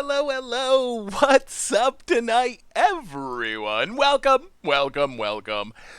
Hello. What's up tonight, everyone? Welcome.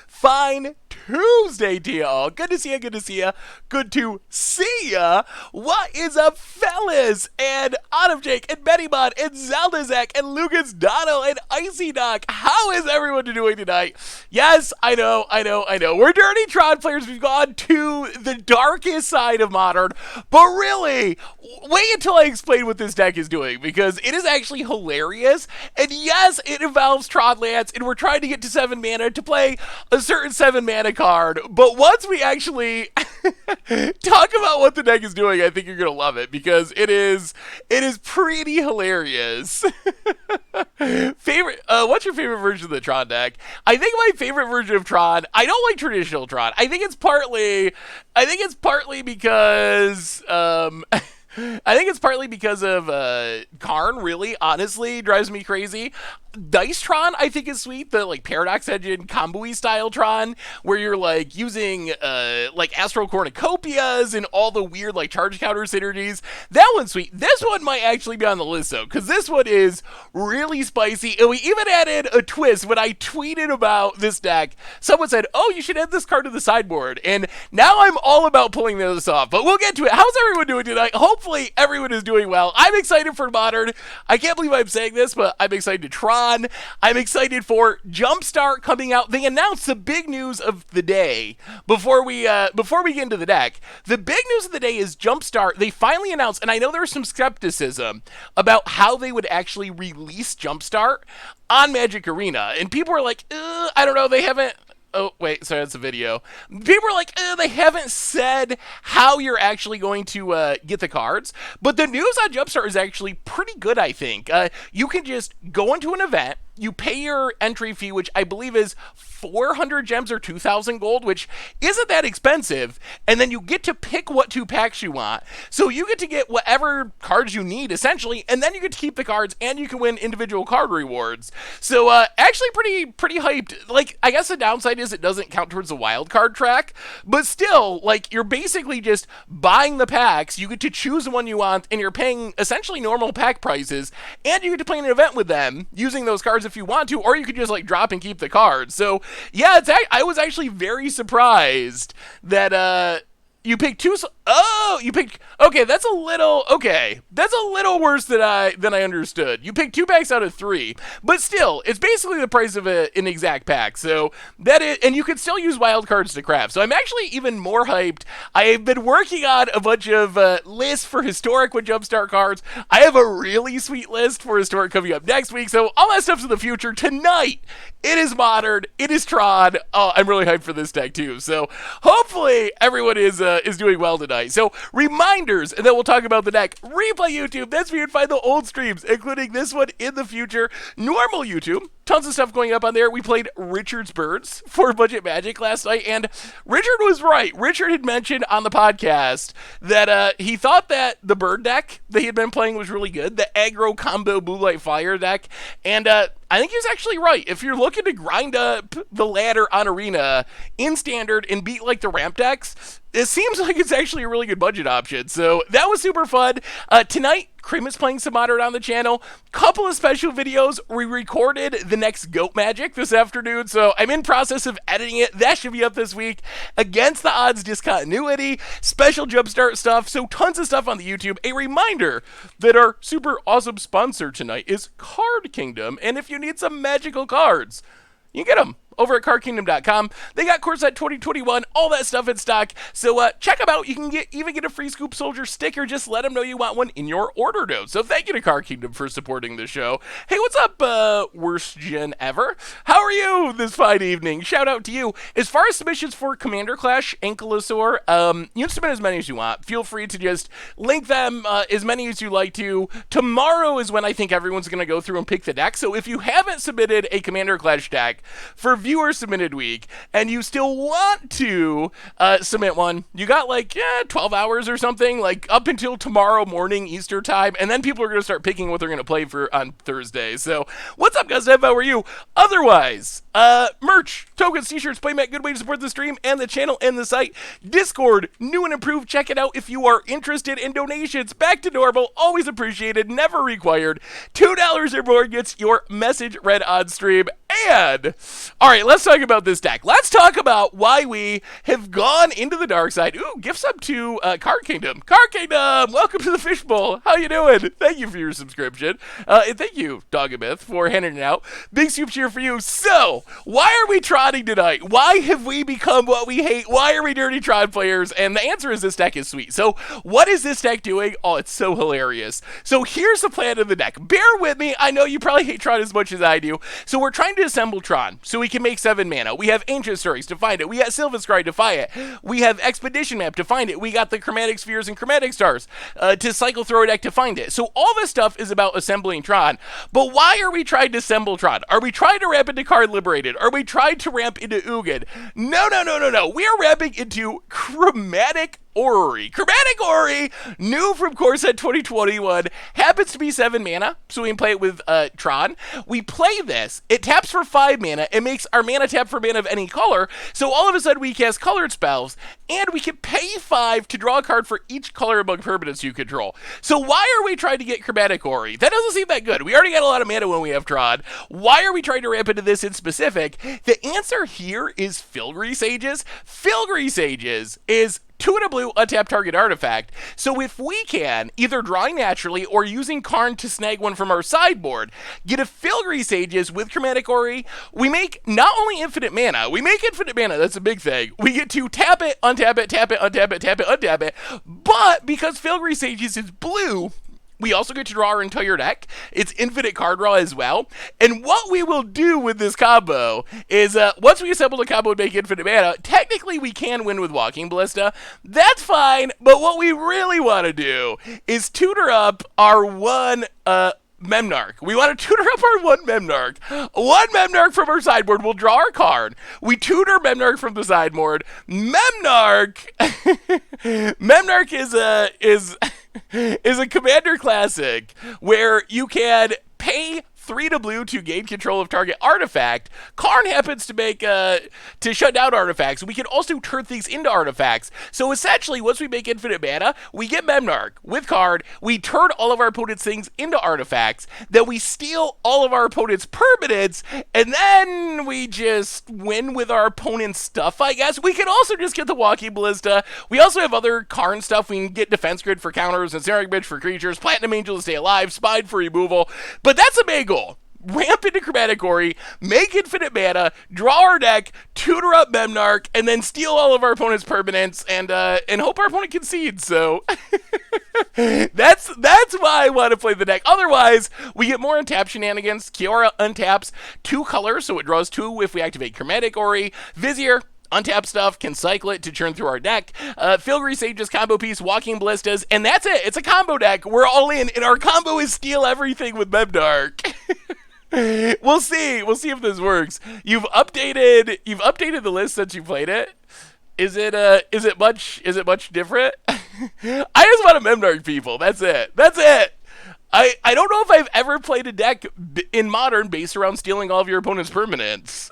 Fine Tuesday to y'all. Good to see ya. Good to see ya. What is up, fellas? And Autumn Jake and Betty Mod and Zeldazak and Lucas Dono and Icy Doc. How is everyone doing tonight? Yes, I know. We're dirty Tron players. We've gone to the darkest side of Modern. But really, wait until I explain what this deck is doing, because it is actually hilarious. And yes, it involves Tron lands, and we're trying to get to 7 mana to play a certain 7 mana card. But once we actually talk about what the deck is doing, I think you're gonna love it, because it is pretty hilarious. What's your favorite version of the Tron deck? I think my favorite version of Tron, I don't like traditional Tron. I think it's partly because of Karn, really, honestly, drives me crazy. Dice Tron, I think, is sweet. The Paradox Engine combo-y style Tron, where you're using Astral Cornucopias and all the weird charge counter synergies. That one's sweet. This one might actually be on the list though, because this one is really spicy. And we even added a twist. When I tweeted about this deck, someone said, "Oh, you should add this card to the sideboard." And now I'm all about pulling this off. But we'll get to it. How's everyone doing tonight? Hopefully everyone is doing well. I'm excited for Modern. I can't believe I'm saying this, but I'm excited to Tron. I'm excited for Jumpstart coming out. They announced the big news of the day before we get into the deck. The big news of the day is Jumpstart. They finally announced, and I know there was some skepticism about how they would actually release Jumpstart on Magic Arena, and people were like, I don't know, they haven't. Oh, wait, sorry, that's a video. People are like, they haven't said how you're actually going to get the cards. But the news on Jumpstart is actually pretty good, I think. You can just go into an event, you pay your entry fee, which I believe is 400 gems or 2,000 gold, which isn't that expensive, and then you get to pick what 2 packs you want. So you get to get whatever cards you need, essentially, and then you get to keep the cards, and you can win individual card rewards. So actually pretty hyped. I guess the downside is it doesn't count towards the wild card track, but still, you're basically just buying the packs, you get to choose the one you want, and you're paying essentially normal pack prices, and you get to play an event with them using those cards if you want to, or you could just drop and keep the cards. So yeah, I was actually very surprised that you picked 2. Oh, you picked. Okay, that's a little worse than I understood. You picked 2 packs out of 3, but still, it's basically the price of an exact pack. So that is, and you can still use wild cards to craft. So I'm actually even more hyped. I have been working on a bunch of lists for historic with Jumpstart cards. I have a really sweet list for historic coming up next week. So all that stuff's in the future. Tonight, it is Modern. It is Tron. Oh, I'm really hyped for this deck too. So hopefully everyone is doing well tonight. So reminders, and then we'll talk about the deck. Replay YouTube, that's where you'd find the old streams, including this one in the future. Normal YouTube, tons of stuff going up on there. We played Richard's Birds for Budget Magic last night, and Richard was right. Richard had mentioned on the podcast that he thought that the bird deck that he had been playing was really good, the aggro combo Blue Light Fire deck, and I think he was actually right. If you're looking to grind up the ladder on Arena in Standard and beat the ramp decks, it seems like it's actually a really good budget option. So that was super fun. Tonight, Krim is playing some Modern on the channel. Couple of special videos. We recorded the next Goat Magic this afternoon, so I'm in process of editing it. That should be up this week. Against the Odds Discontinuity, special Jumpstart stuff, so tons of stuff on the YouTube. A reminder that our super awesome sponsor tonight is Card Kingdom, and if you need some magical cards, you can get them over at cardkingdom.com. They got Core Set 2021, all that stuff in stock. So check them out. You can even get a free Scoop Soldier sticker. Just let them know you want one in your order note. So thank you to Card Kingdom for supporting the show. Hey, what's up, worst gen ever? How are you this fine evening? Shout out to you. As far as submissions for Commander Clash, Ankylosaur, you can submit as many as you want. Feel free to just link them as many as you like to. Tomorrow is when I think everyone's going to go through and pick the deck. So if you haven't submitted a Commander Clash deck, for viewer submitted week, and you still want to submit one, you got like 12 hours or something, like up until tomorrow morning Easter time, and then people are going to start picking what they're going to play for on Thursday. So what's up, guys? How are you? Otherwise, merch, tokens, t-shirts, playmat, good way to support the stream and the channel and the site. Discord, new and improved. Check it out if you are interested in donations. Back to normal, always appreciated, never required. $2 or more gets your message read on stream. And, all right, let's talk about this deck. Let's talk about why we have gone into the dark side. Ooh, gifts up to Card Kingdom. Card Kingdom, welcome to the Fishbowl. How you doing? Thank you for your subscription. And thank you, Dogamith, for handing it out. Big soup cheer for you. So, why are we trotting tonight? Why have we become what we hate? Why are we dirty Tron players? And the answer is this deck is sweet. So, what is this deck doing? Oh, it's so hilarious. So, here's the plan of the deck. Bear with me. I know you probably hate Tron as much as I do. So, we're trying to assemble Tron so we can make 7 mana. We have Ancient Stories to find it. We got Sylvan Scry to find it. We have Expedition Map to find it. We got the Chromatic Spheres and Chromatic Stars to cycle through our deck to find it. So all this stuff is about assembling Tron. But why are we trying to assemble Tron? Are we trying to ramp into Card Liberated? Are we trying to ramp into Ugin? No. We are ramping into Chromatic Orrery. Chromatic Orrery, new from Core Set 2021, happens to be 7 mana, so we can play it with Tron. We play this, it taps for 5 mana, it makes our mana tap for mana of any color, so all of a sudden we cast colored spells, and we can pay 5 to draw a card for each color among permanents you control. So why are we trying to get Chromatic Orrery? That doesn't seem that good. We already got a lot of mana when we have Tron. Why are we trying to ramp into this in specific? The answer here is Filgry Sages. Filgry Sages is 2 and a blue, untap target artifact. So if we can, either drawing naturally or using Karn to snag one from our sideboard, get a Filgry Sages with Chromatic Orrery, we make not only infinite mana, we make infinite mana, that's a big thing. We get to tap it, untap it, tap it, untap it, tap it, untap it. But because Filgry Sages is blue, we also get to draw our entire deck. It's infinite card draw as well. And what we will do with this combo is, once we assemble the combo and make infinite mana, technically we can win with Walking Ballista. That's fine, but what we really want to do is tutor up our one, Memnarch. We want to tutor up our one Memnarch. One Memnarch from our sideboard. We'll draw our card. We tutor Memnarch from the sideboard. Memnarch is a commander classic where you can pay 3 to blue to gain control of target artifact. Karn happens to make to shut down artifacts. We can also turn things into artifacts. So essentially, once we make infinite mana, we get Memnarch with card. We turn all of our opponent's things into artifacts. Then we steal all of our opponent's permanents, and then we just win with our opponent's stuff, I guess. We can also just get the Walking Ballista. We also have other Karn stuff. We can get Defense Grid for counters, and Ensnaring Bridge for creatures, Platinum Angel to stay alive, Spine for removal. But that's a big goal. Ramp into Chromatic Orrery, make infinite mana, draw our deck, tutor up Memnarch, and then steal all of our opponent's permanents, and hope our opponent concedes. So that's why I want to play the deck. Otherwise, we get more untap shenanigans. Kiora untaps 2 colors, so it draws 2 if we activate Chromatic Orrery. Vizier, untap stuff, can cycle it to churn through our deck. Filgry Sages combo piece, Walking Ballistas, and that's it. It's a combo deck. We're all in, and our combo is steal everything with Memnarch. We'll see. We'll see if this works. You've updated the list since you played it. Is it much different? I just want to Memnarch people. That's it. I don't know if I've ever played a deck in Modern based around stealing all of your opponent's permanents.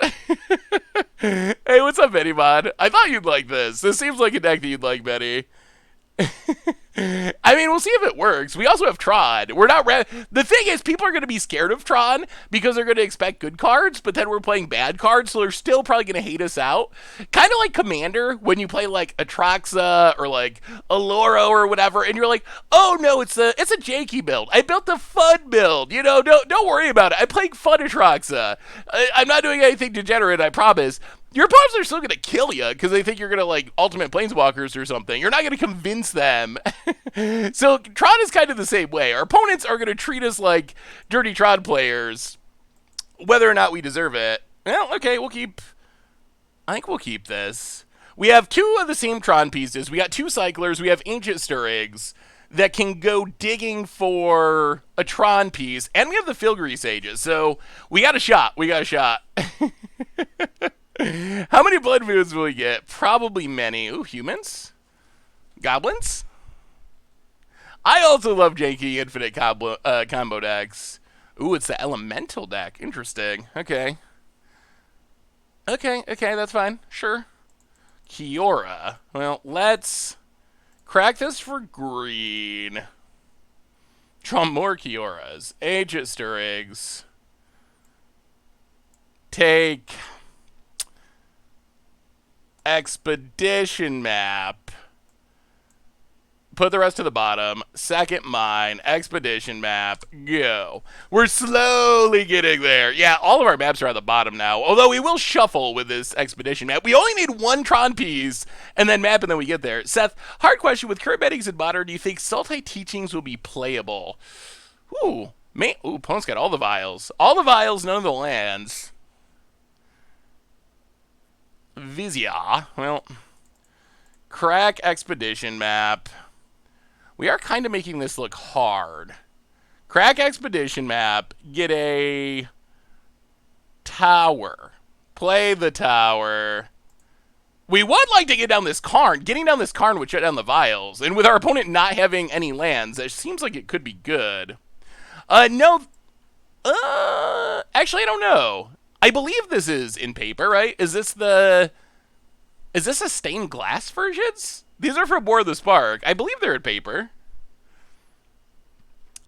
Hey, what's up, Betty Mod? I thought you'd like this. This seems like a deck that you'd like, Betty. I mean, we'll see if it works. We also have Tron. We're not the thing is, people are going to be scared of Tron because they're going to expect good cards, but then we're playing bad cards, so they're still probably going to hate us out. Kind of like Commander, when you play like Atraxa or like Aloro or whatever, and you're like, oh no, it's a janky build. I built the fun build. You know, don't worry about it. I'm playing fun Atraxa. I'm not doing anything degenerate, I promise. Your opponents are still going to kill you because they think you're going to, like, Ultimate Planeswalkers or something. You're not going to convince them. So, Tron is kind of the same way. Our opponents are going to treat us like dirty Tron players, whether or not we deserve it. Well, okay, I think we'll keep this. We have 2 of the same Tron pieces. We got 2 Cyclers. We have Ancient Stirrings. that can go digging for a Tron piece, and we have the Filgary Sages, so we got a shot. We got a shot. How many blood moons will we get? Probably many. Ooh, humans? Goblins? I also love janky infinite combo decks. Ooh, it's the elemental deck. Interesting. Okay. Okay, that's fine. Sure. Kiora. Well, let's crack this for green. Draw more Kioras. Aegis Stirrings. Take Expedition Map. Put the rest to the bottom. Second mine. Expedition Map. Go. We're slowly getting there. Yeah, all of our maps are at the bottom now. Although we will shuffle with this Expedition Map. We only need one Tron piece and then map and then we get there. Seth, hard question. With current mettings in Modern, do you think Sultai Teachings will be playable? Ooh. Opponent's got all the vials. All the vials, none of the lands. Vizia. Well, crack Expedition Map. We are kind of making this look hard. Crack Expedition Map. Get a tower. Play the tower. We would like to get down this Karn. Getting down this Karn would shut down the vials. And with our opponent not having any lands, it seems like it could be good. No. Actually, I don't know. I believe this is in paper, right? Is this a stained glass versions? These are from War of the Spark. I believe they're in paper.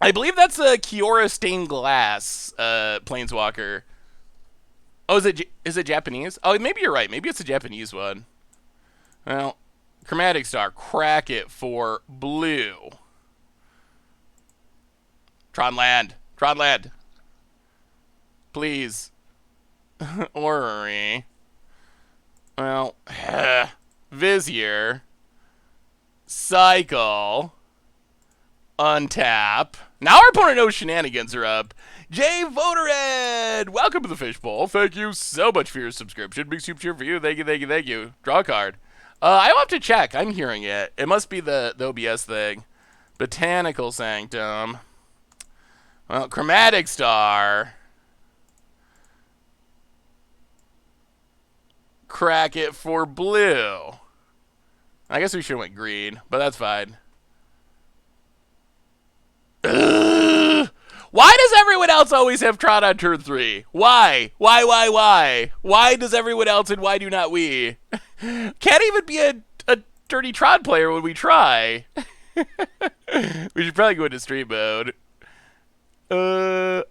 I believe that's a Kiora stained glass Planeswalker. Oh, is it Japanese? Oh, maybe you're right. Maybe it's a Japanese one. Well, Chromatic Star. Crack it for blue. Tron land. Tron land. Please. Orrery. Well, Vizier. Cycle. Untap. Now our opponent knows shenanigans are up. Jay Votered! Welcome to the Fishbowl. Thank you so much for your subscription. Big super cheer for you. Thank you. Draw a card. I'll have to check. I'm hearing it. It must be the OBS thing. Botanical Sanctum. Well, Chromatic Star. Crack it for blue. I guess we should have went green, but that's fine. Ugh. Why does everyone else always have Tron on turn 3? Why? Why does everyone else and why do not we? Can't even be a dirty Tron player when we try. We should probably go into stream mode. I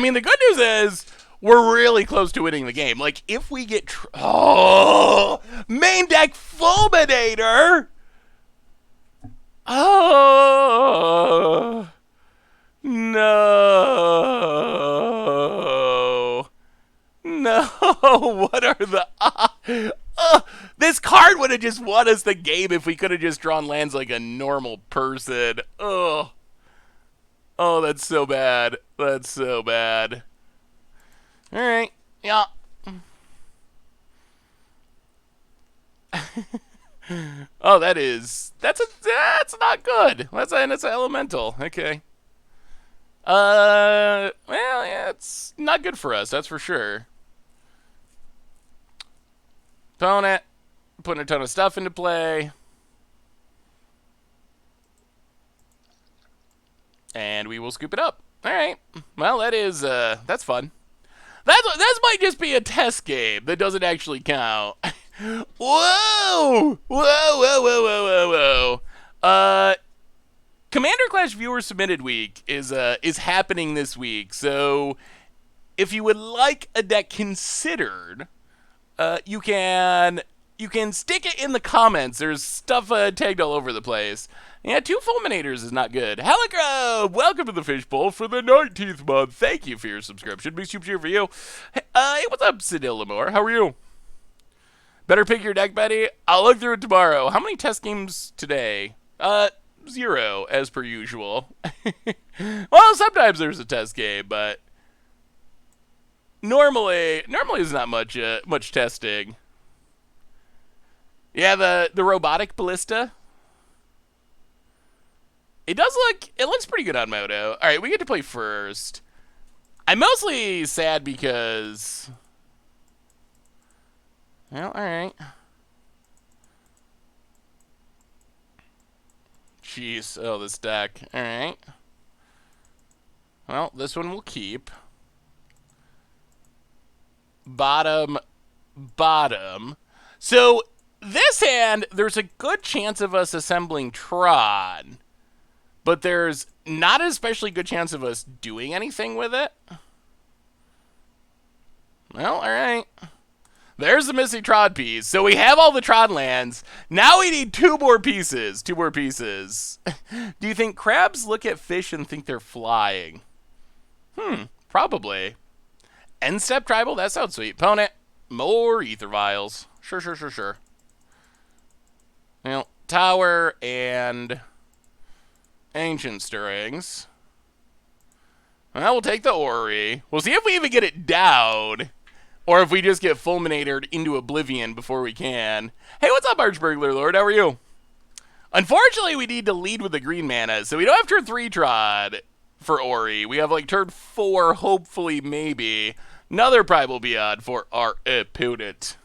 mean, the good news is we're really close to winning the game. Like, if we get... main deck Fulminator! Oh, no. What are the... this card would have just won us the game if we could have just drawn lands like a normal person. Oh, that's so bad. That's so bad. All right. Yeah. Oh, that's not good. That's an elemental. Okay. Well, yeah, it's not good for us. That's for sure. Opponent putting a ton of stuff into play, and we will scoop it up. All right. Well, that's fun. That might just be a test game that doesn't actually count. Whoa! Commander Clash viewer submitted week is happening this week. So if you would like a deck considered, you can stick it in the comments. There's stuff tagged all over the place. Yeah, 2 Fulminators is not good. Heligrove, welcome to the Fishbowl for the 19th month. Thank you for your subscription. Big super cheer for you. Hey, what's up, Sidil Lamore? How are you? Better pick your deck, Betty. I'll look through it tomorrow. How many test games today? 0, as per usual. Well, sometimes there's a test game, but normally there's not much testing. Yeah, the robotic ballista. It looks pretty good on Moto. All right, we get to play first. I'm mostly sad because, well, all right. Jeez, oh, this deck. All right. Well, this one will keep. Bottom, bottom. So this hand, there's a good chance of us assembling Tron, but there's not an especially good chance of us doing anything with it. Well, all right. There's the missing Tron piece. So we have all the Tron lands. Now we need two more pieces. Two more pieces. Do you think crabs look at fish and think they're flying? Probably. End step tribal? That sounds sweet. Opponent. More ether vials. Sure, sure, sure, sure. Well, tower and ancient stirrings. Well, we'll take the orrery. We'll see if we even get it down, or if we just get fulminated into oblivion before we can. Hey, what's up, Archburglar Lord? How are you? Unfortunately, we need to lead with the green mana, so we don't have turn 3 Trod for Ori. We have like turn 4, hopefully, maybe. Another Primal Beyond for our opponent.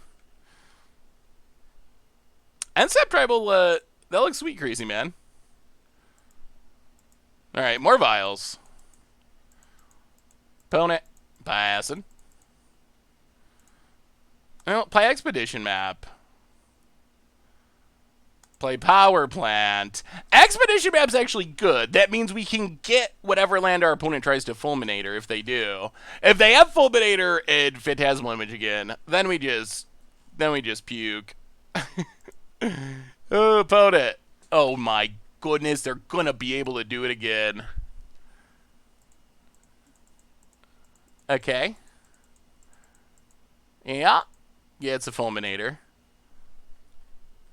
And Step Tribal, that looks sweet, crazy man. Alright, more vials. Opponent, passing. Well, play Expedition Map. Play Power Plant. Expedition Map's actually good. That means we can get whatever land our opponent tries to Fulminator if they do. If they have Fulminator and Phantasmal Image again, then we just puke. Oh, opponent. Oh my goodness, they're gonna be able to do it again. Okay. Yeah. Yeah, it's a Fulminator.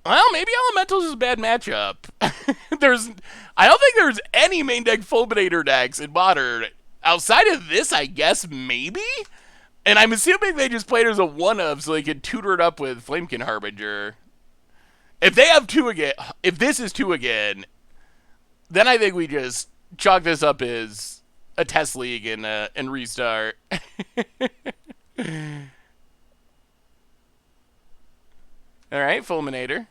Well, maybe Elementals is a bad matchup. I don't think there's any main deck Fulminator decks in Modern. Outside of this, I guess, maybe? And I'm assuming they just played as a 1-of so they could tutor it up with Flamekin Harbinger. If they have 2 again, if this is 2 again, then I think we just chalk this up as a test league and restart. Alright, Fulminator.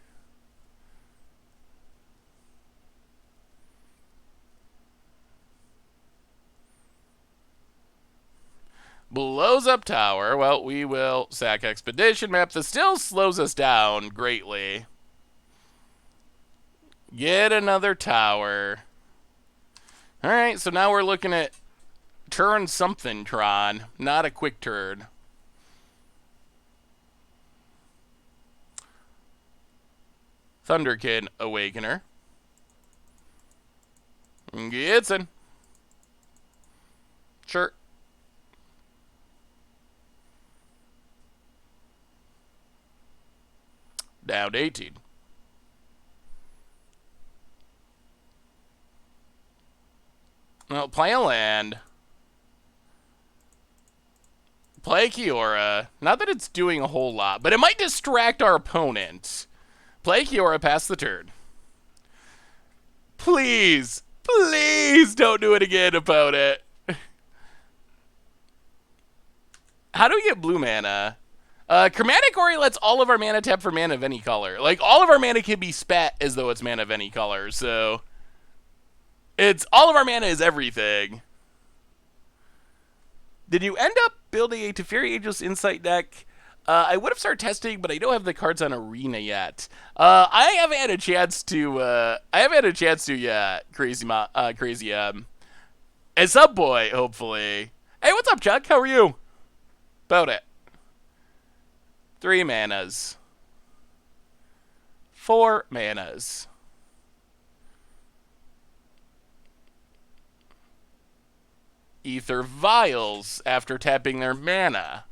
Blows up tower. Well, we will sack Expedition Map. That still slows us down greatly. Get another tower. Alright, so now we're looking at turn something Tron. Not a quick turn. Thunderkid Awakener. Gets in. Sure. Down to 18. Well, play a land. Play Kiora. Not that it's doing a whole lot, but it might distract our opponent. Play Kiora past the turn. Please. Please don't do it again, opponent. How do we get blue mana? Chromatic Orrery lets all of our mana tap for mana of any color. Like, all of our mana can be spat as though it's mana of any color, so it's all of our mana is everything. Did you end up building a Teferi Ageless Insight deck? I would have started testing, but I don't have the cards on Arena yet. I haven't had a chance to yet. Crazy. It's up, boy. Hopefully. Hey, what's up, Chuck? How are you? About it. 3 manas. 4 manas. Ether vials after tapping their mana.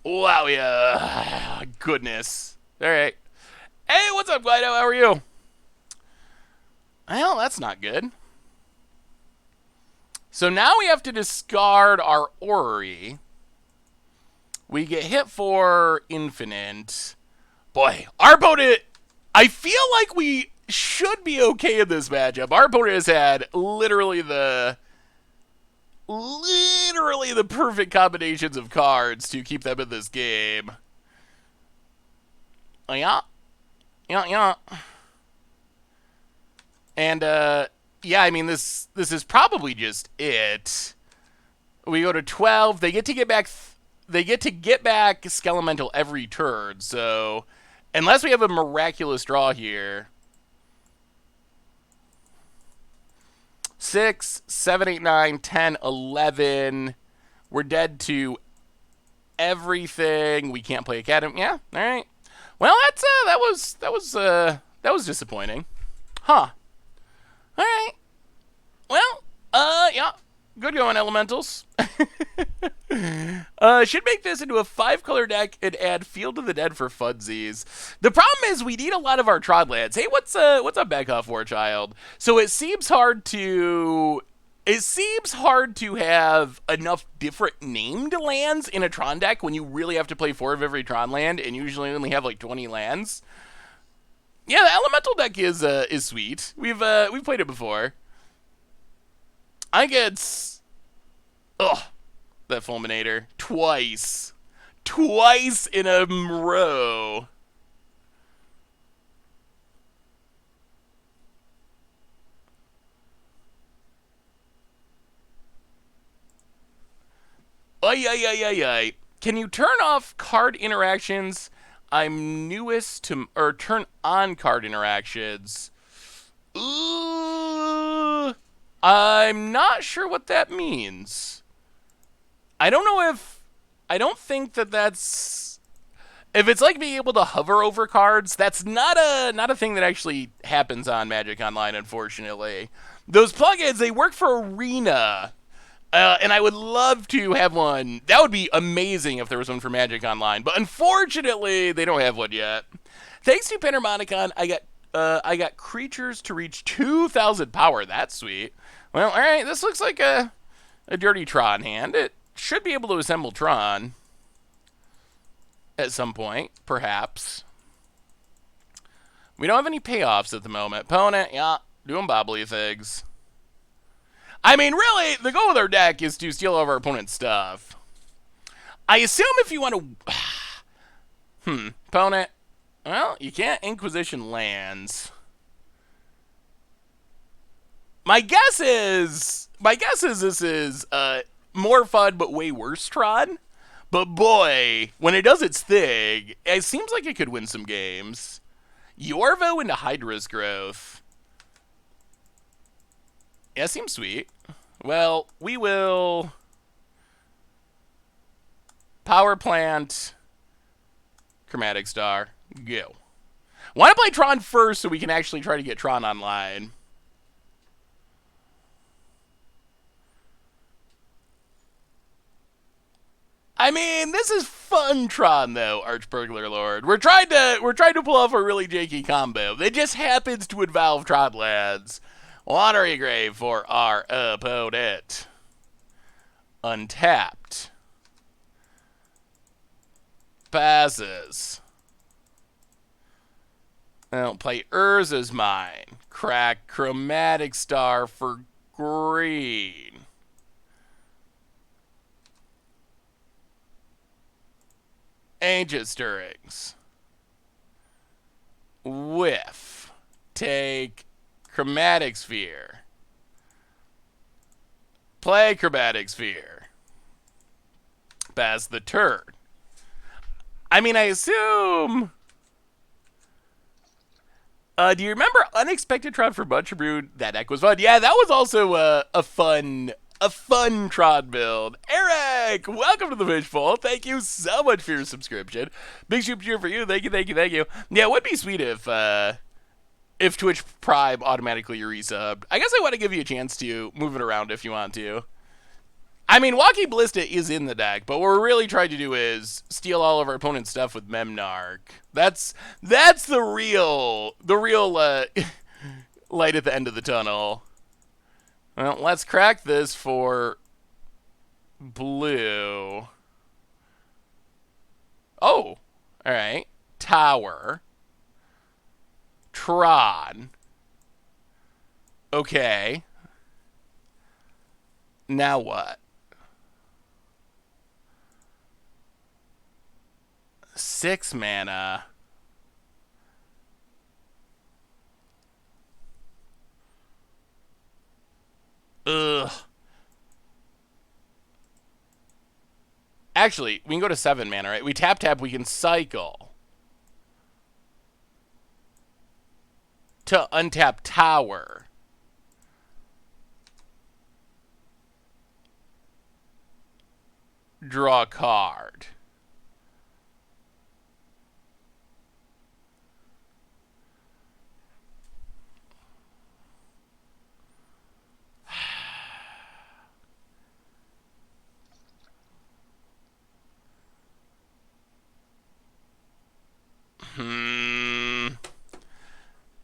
Wow, yeah. Goodness. All right. Hey, what's up, Guido? How are you? Well, that's not good. So now we have to discard our Orrery. We get hit for infinite. Boy, our opponent, I feel like we should be okay in this matchup. Our opponent has had literally the perfect combinations of cards to keep them in this game. Oh, yeah. Yeah, yeah. And, yeah, I mean, this is probably just it. We go to 12. They get to get back Skelemental every turn, so unless we have a miraculous draw here. 6, 7, 8, 9, 10, 11. We're dead to everything. We can't play Academy. Yeah, all right. Well, that was disappointing. Huh. All right. Well, yeah. Good going, Elementals. Should make this into a 5-color deck and add Field of the Dead for funsies. The problem is we need a lot of our Tron lands. Hey, what's up, Beckoff War Child? So it seems hard to have enough different named lands in a Tron deck when you really have to play 4 of every Tron land and usually only have like 20 lands. Yeah, the Elemental deck is sweet. We've played it before. I get, that Fulminator twice in a row. Ay. Can you turn off card interactions? I'm newest to, or turn on card interactions. Ooh. I'm not sure what that means. I don't think that's... If it's like being able to hover over cards, that's not a thing that actually happens on Magic Online, unfortunately. Those plugins, they work for Arena. And I would love to have one. That would be amazing if there was one for Magic Online. But unfortunately, they don't have one yet. Thanks to Panharmonicon, I got creatures to reach 2,000 power. That's sweet. Well, all right. This looks like a dirty Tron hand. It should be able to assemble Tron at some point, perhaps. We don't have any payoffs at the moment. Opponent, yeah, doing bobbly things. I mean, really, the goal of our deck is to steal all of our opponent's stuff. I assume if you want to... Opponent. Well, you can't Inquisition lands. My guess is this is more fun but way worse Tron. But boy, when it does its thing, it seems like it could win some games. Yorvo into Hydra's Growth. Yeah, seems sweet. Well, we will... Power Plant. Chromatic Star. Go. Want to play Tron first so we can actually try to get Tron online. I mean, this is fun Tron though, Archburglar Lord. We're trying to pull off a really janky combo. It just happens to involve Tron lands. Watery Grave for our opponent. Untapped. Passes. I'll play Urza's Mine. Crack Chromatic Star for green. Ancient Stirrings. Whiff. Take Chromatic Sphere. Play Chromatic Sphere. Pass the turn. I mean, I assume... do you remember Unexpected Tron for Bunch of Brood? That deck was fun. Yeah, that was also a fun Tron build. Eric, welcome to the Fishbowl. Thank you so much for your subscription. Big super cheer for you. Thank you. Yeah, it would be sweet if Twitch Prime automatically resubbed. I guess I want to give you a chance to move it around if you want to. I mean, Walking Ballista is in the deck, but what we're really trying to do is steal all of our opponent's stuff with Memnarch. That's the real light at the end of the tunnel. Well, let's crack this for blue. Oh, all right. Tower. Tron. Okay. Now what? 6 mana. Ugh. Actually, we can go to 7 mana, right? We tap, we can cycle to untap tower. Draw a card.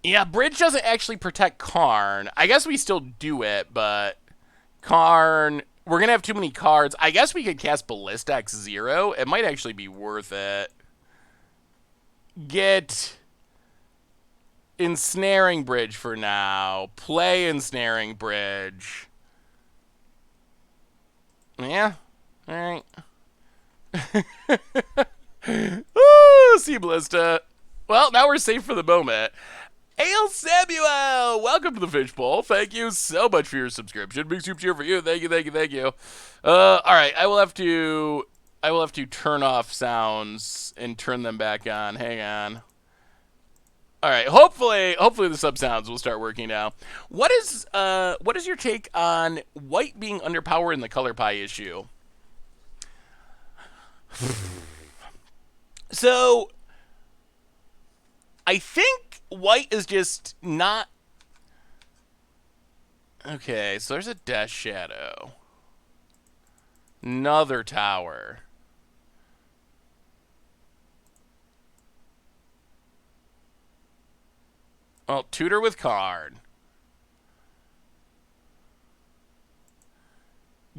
Yeah, Bridge doesn't actually protect Karn. I guess we still do it, but Karn, we're going to have too many cards. I guess we could cast Ballista X0. It might actually be worth it. Get Ensnaring Bridge for now. Play Ensnaring Bridge. Yeah. All right. Ooh, see Ballista. Well, now we're safe for the moment. Ale Samuel, welcome to the Fishbowl. Thank you so much for your subscription. Big super cheer for you. Thank you, thank you, thank you. All right, I will have to turn off sounds and turn them back on. Hang on. All right, hopefully the sub sounds will start working now. What is your take on white being underpowered in the color pie issue? So, I think white is just not... Okay, so there's a Death Shadow. Another tower. Well, tutor with card.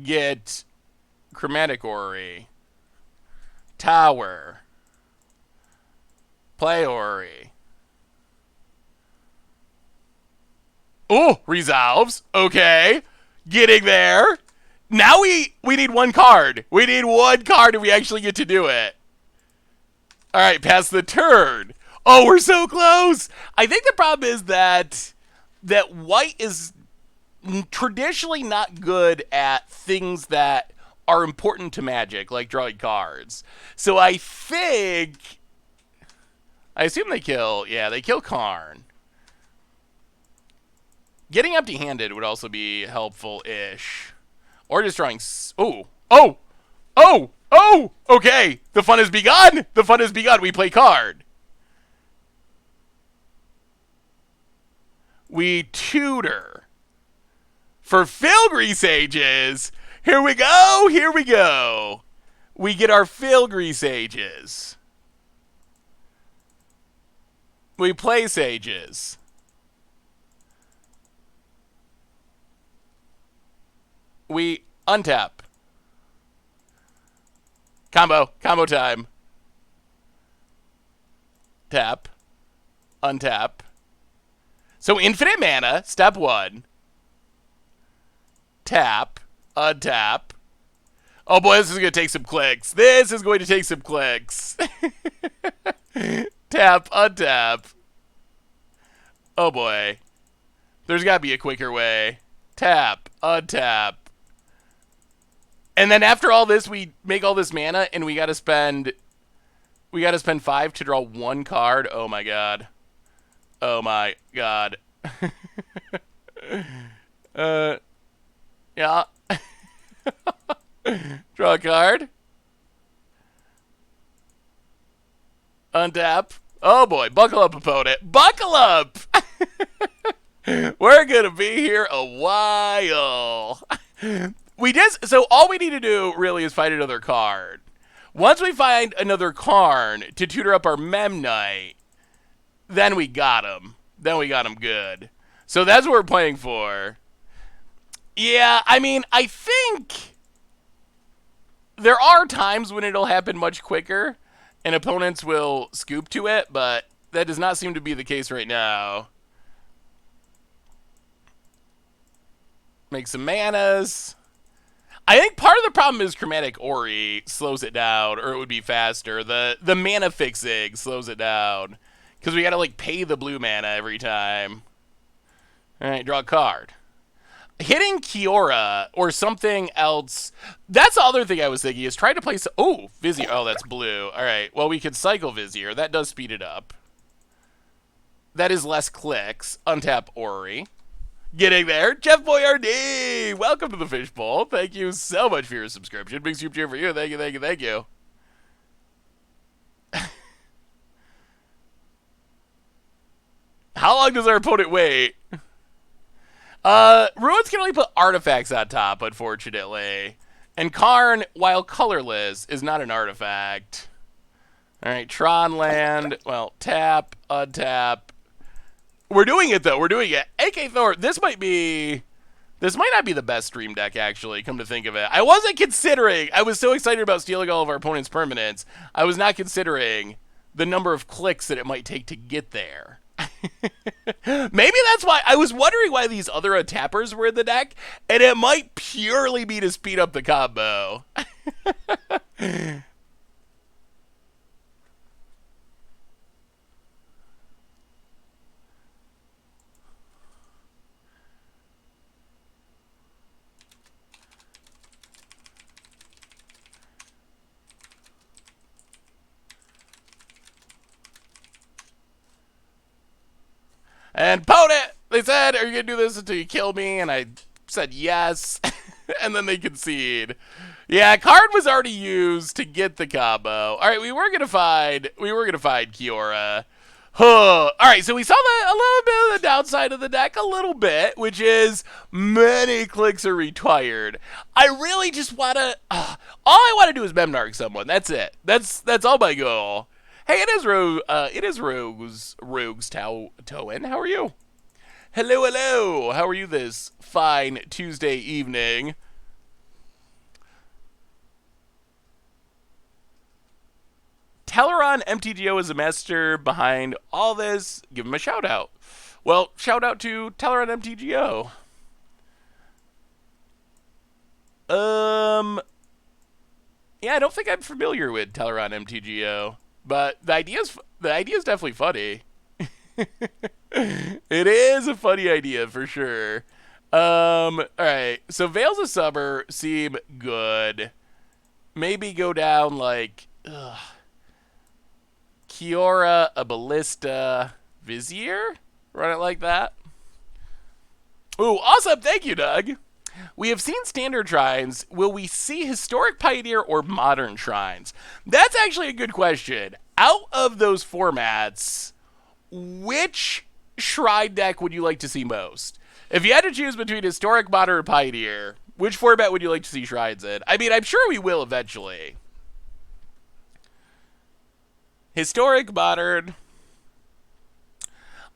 Get Chromatic Orrery. Tower. Play Orrery. Oh, resolves. Okay. Getting there. Now we need one card. We need one card and we actually get to do it. All right, pass the turn. Oh, we're so close. I think the problem is that white is traditionally not good at things that are important to Magic, like drawing cards. So I assume they kill. Yeah, they kill Karn. Getting empty-handed would also be helpful-ish. Or just drawing... Oh! Okay! The fun has begun! The fun has begun! We play card. We tutor. For Filigree Sages! Here we go! Here we go! We get our Filigree Sages. We play Sages. We untap. Combo time. Tap. Untap. So infinite mana, step 1. Tap. Untap. Oh boy, this is going to take some clicks. This is going to take some clicks. Tap. Untap. Oh boy. There's got to be a quicker way. Tap. Untap. And then after all this, we make all this mana, and we gotta spend 5 to draw 1 card. Oh my god. Oh my god. Yeah. Draw a card. Untap. Oh boy, buckle up, opponent. Buckle up! We're gonna be here a while. So all we need to do really is find another card. Once we find another Karn to tutor up our Memnite, then we got him. Then we got him good. So that's what we're playing for. Yeah, I mean, I think there are times when it'll happen much quicker and opponents will scoop to it, but that does not seem to be the case right now. Make some manas. I think part of the problem is Chromatic Orrery slows it down, or it would be faster. The mana fixing slows it down. Because we gotta, like, pay the blue mana every time. Alright, draw a card. Hitting Kiora or something else. That's the other thing I was thinking is try to place. Oh, Vizier. Oh, that's blue. All right. Well, we could cycle Vizier. That does speed it up. That is less clicks. Untap Orrery. Getting there. Jeff Boyardee. Welcome to the Fishbowl. Thank you so much for your subscription. Big soup cheer for you. Thank you, thank you, thank you. How long does our opponent wait? Ruins can only put artifacts on top, unfortunately. And Karn, while colorless, is not an artifact. Alright, Tron land. Well, tap, untap. We're doing it, though. We're doing it. AK Thor, this might not be the best stream deck, actually, come to think of it. I wasn't considering. I was so excited about stealing all of our opponent's permanents. I was not considering the number of clicks that it might take to get there. Maybe that's why I was wondering why these other tappers were in the deck, and it might purely be to speed up the combo. And opponent, they said, are you going to do this until you kill me? And I said yes. And then they concede. Yeah, card was already used to get the combo. All right, we were gonna find Kiora. Huh. All right, so we saw a little bit of the downside of the deck, a little bit, which is many clicks are required. I really just wanna, all I want to do is Memnarch someone. That's it. That's all my goal. Hey, it is Rogues Towen. How are you? Hello, hello. How are you this fine Tuesday evening? Teleron MTGO is a master behind all this. Give him a shout out. Well, shout out to Teleron MTGO. Yeah, I don't think I'm familiar with Teleron MTGO, but the idea's definitely funny. It is a funny idea for sure. All right. So Veils of Summer seem good. Maybe go down like Kiora, a Ballista, Vizier? Run it like that. Ooh, awesome. Thank you, Doug. We have seen standard shrines. Will we see historic pioneer or modern shrines? That's actually a good question. Out of those formats, which shrine deck would you like to see most? If you had to choose between historic, modern, or pioneer, which format would you like to see shrines in? I mean, I'm sure we will eventually. Historic, modern.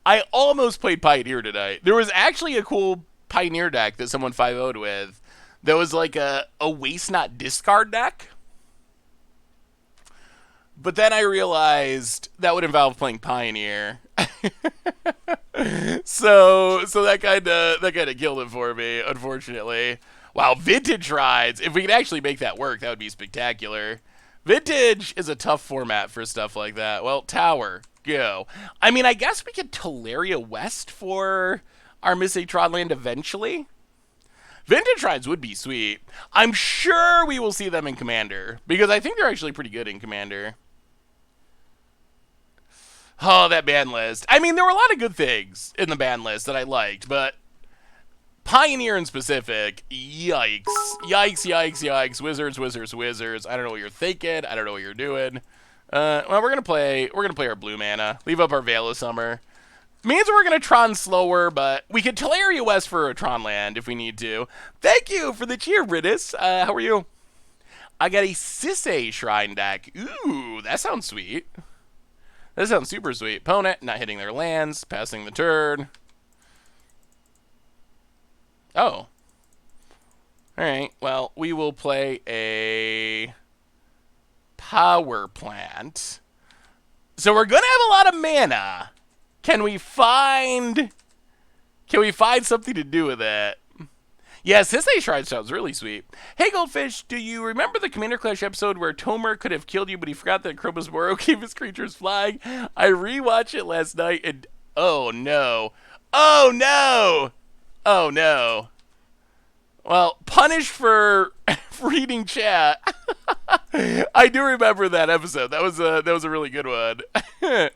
I almost played Pioneer tonight. There was actually a cool Pioneer deck that someone 5-0'd with. That was like a waste not discard deck. But then I realized that would involve playing Pioneer. so that kind of killed it for me, unfortunately. Wow, Vintage Rides. If we could actually make that work, that would be spectacular. Vintage is a tough format for stuff like that. Well, Tower, go. I mean, I guess we could Teleria West for our missing Tron land eventually. Vintage Rides would be sweet. I'm sure we will see them in Commander, because I think they're actually pretty good in Commander. Oh, that ban list. I mean, there were a lot of good things in the ban list that I liked, but Pioneer in specific, yikes. Yikes, yikes, yikes. Wizards, wizards, wizards. I don't know what you're thinking. I don't know what you're doing. Well, we're gonna play our blue mana. Leave up our Veil of Summer. Means we're gonna Tron slower, but we could Teleria West for a Tron land if we need to. Thank you for the cheer, Britis. How are you? I got a Sisay Shrine deck. Ooh, that sounds sweet. That sounds super sweet. Opponent not hitting their lands, passing the turn. Oh. All right. Well, we will play a power plant. So we're gonna have a lot of mana. Can we find? Can we find something to do with it? Yes, this A Shrine sounds really sweet. Hey, Goldfish, do you remember the Commander Clash episode where Tomer could have killed you, but he forgot that Chroma's Moro gave his creatures flying? I rewatched it last night, and oh no, oh no, oh no. Well, punish for reading chat. I do remember that episode. That was a really good one.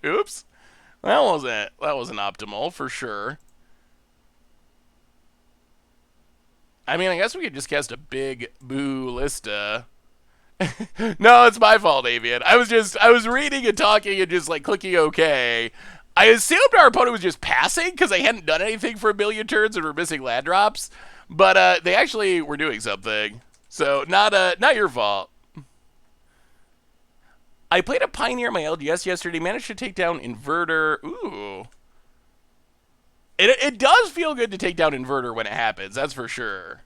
Oops, that wasn't optimal for sure. I mean, I guess we could just cast a big Ballista. No, it's my fault, Avian. I was reading and talking and just like clicking OK. I assumed our opponent was just passing because they hadn't done anything for a million turns and were missing land drops, but they actually were doing something. So not your fault. I played a Pioneer in my LGS yesterday. Managed to take down Inverter. Ooh. It does feel good to take down Inverter when it happens, that's for sure.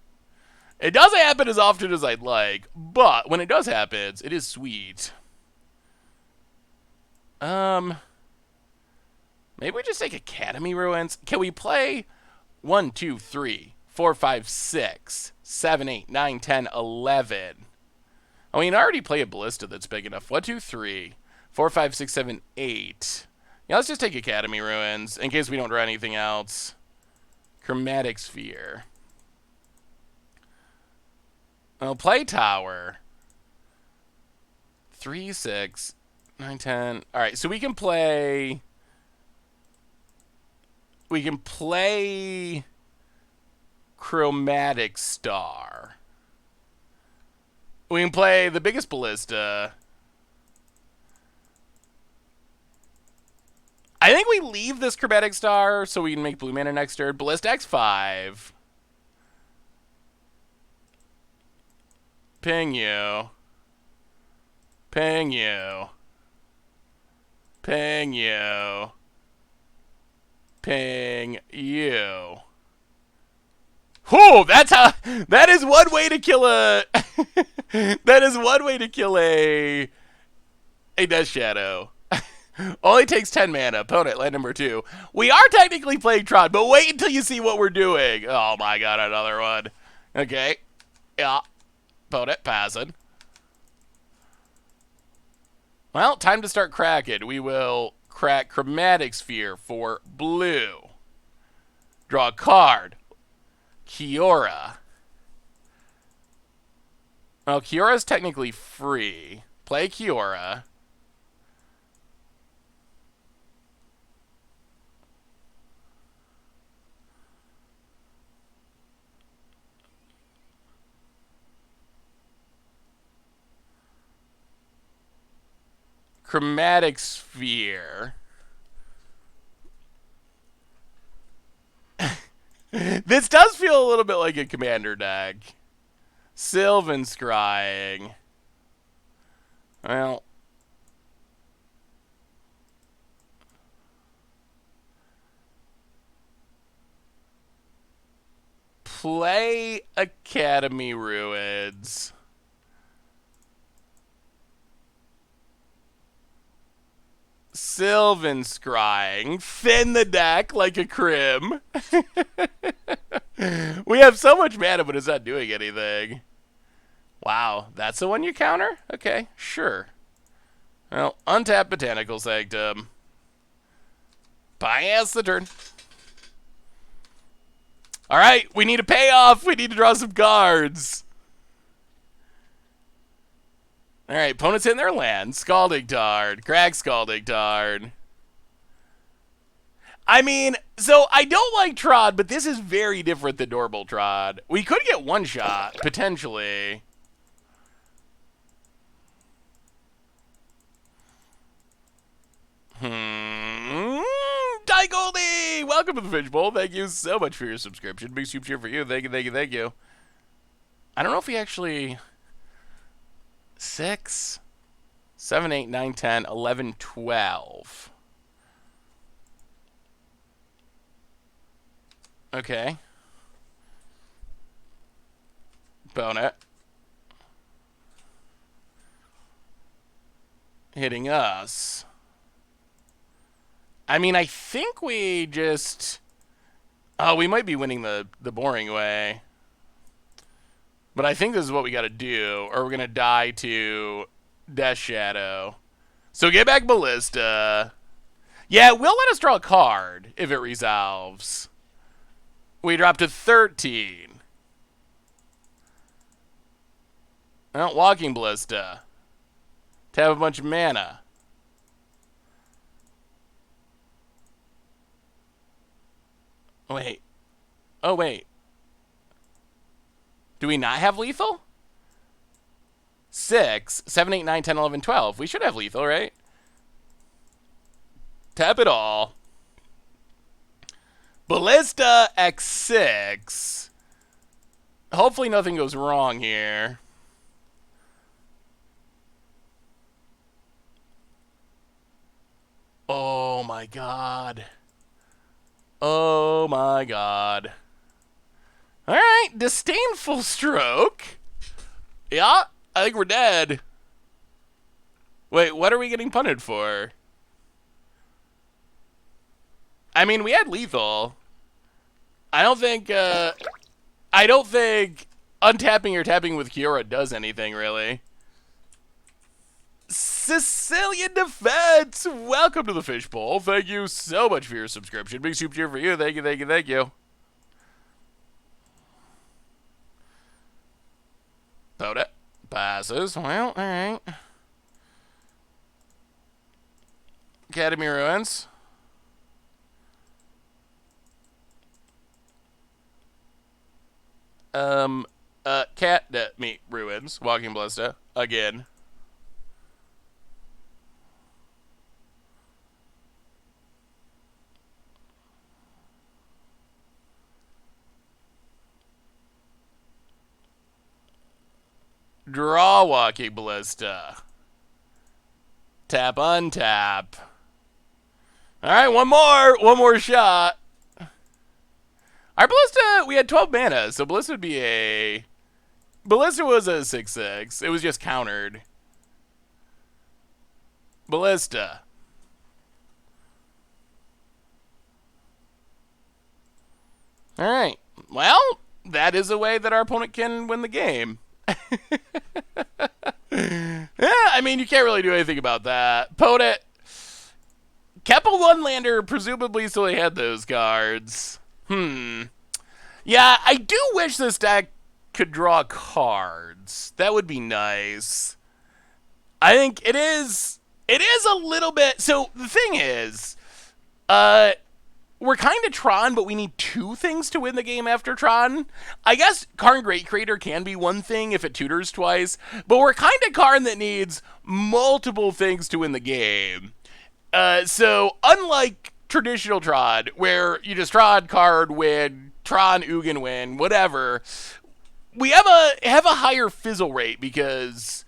It doesn't happen as often as I'd like, but when it does happen, it is sweet. Maybe we just take Academy Ruins. Can we play 1, 2, 3, 4, 5, 6, 7, 8, 9, 10, 11? I mean, I already play a Ballista that's big enough. 1, 2, 3, 4, 5, 6, 7, 8. Yeah, let's just take Academy Ruins in case we don't draw anything else. Chromatic Sphere. I'll play Tower. 3, 6, 9, 10. All right, so we can play. We can play Chromatic Star. We can play the biggest Ballista. I think we leave this Chromatic Star so we can make blue mana next turn. Ballista X5. Ping you. Ping you. Ping you. Ping you. Whew, that is one way to kill a that is one way to kill a Death Shadow. Only takes 10 mana. Opponent, land number 2. We are technically playing Tron, but wait until you see what we're doing. Oh my god, another one. Okay. Yeah. Opponent, passing. Well, time to start cracking. We will crack Chromatic Sphere for blue. Draw a card. Kiora. Well, Kiora's technically free. Play Kiora. Chromatic Sphere. This does feel a little bit like a commander deck. Sylvan Scrying. Well. Play Academy Ruins. Sylvan Scrying. Thin the deck like a crim. We have so much mana, but it's not doing anything. Wow, that's the one you counter? Okay, sure. Well, untap Botanical Sanctum. Pass the turn. Alright, we need a payoff. We need to draw some cards. Alright, opponent's in their land. Scalding Tard. Crack Scalding Tard. I mean, so I don't like Tron, but this is very different than normal Tron. We could get one shot, potentially. Die Goldie! Welcome to the Fishbowl. Thank you so much for your subscription. Big soup cheer for you. Thank you, thank you, thank you. I don't know if we actually... 6, 7, 8, 9, 10, 11, 12. Okay. Bonnet. Hitting us. I mean, I think we just... Oh, we might be winning the boring way. But I think this is what we got to do, or we're going to die to Death Shadow. So get back Ballista. Yeah, it will let us draw a card if it resolves. We drop to 13. Well, Walking Ballista. Tap a bunch of mana. Wait. Oh, wait. Do we not have lethal? 6, 7, 8, 9, 10, 11, 12. We should have lethal, right? Tap it all. Ballista X6. Hopefully nothing goes wrong here. Oh my god. Oh my god. Alright, Disdainful Stroke. Yeah, I think we're dead. Wait, what are we getting punted for? I mean, we had lethal. I don't think untapping or tapping with Kiora does anything, really. Sicilian Defense! Welcome to the Fishbowl. Thank you so much for your subscription. Big super cheer for you. Thank you, thank you, thank you. Poda passes. Well, alright. Academy Ruins. Cat meat ruins. Walking Ballista. Again. Draw Walking Ballista. Tap, untap. Alright, one more shot. Our Ballista, we had 12 mana, so Ballista would be a... Ballista was a 6/6. It was just countered. Ballista. Alright. Well, that is a way that our opponent can win the game. Yeah, I mean, you can't really do anything about that. Poda kept a one-lander, presumably so they had those cards. Yeah, I do wish this deck could draw cards. That would be nice. I think it is a little bit... So, the thing is, we're kind of Tron, but we need two things to win the game after Tron. I guess Karn Great Creator can be one thing if it tutors twice, but we're kind of Karn that needs multiple things to win the game. So, unlike traditional Tron, where you just Tron, card, win, Tron, Ugin, win, whatever, we have a higher fizzle rate because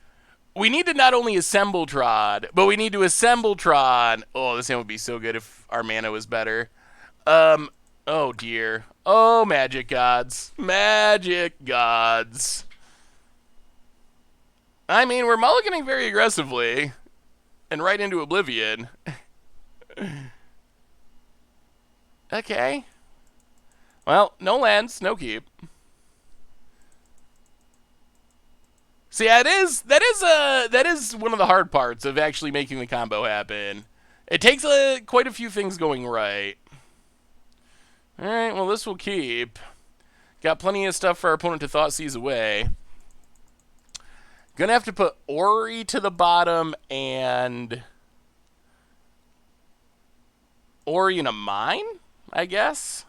we need to not only assemble Tron, but we need to assemble Tron. Oh, this hand would be so good if our mana was better. Oh dear. Oh, magic gods. Magic gods. I mean, we're mulliganing very aggressively. And right into oblivion. Okay. Well, no lands, no keep. So yeah, that is one of the hard parts of actually making the combo happen. It takes quite a few things going right. Alright, well this will keep. Got plenty of stuff for our opponent to Thoughtseize away. Gonna have to put Orrery to the bottom and Orrery in a mine, I guess.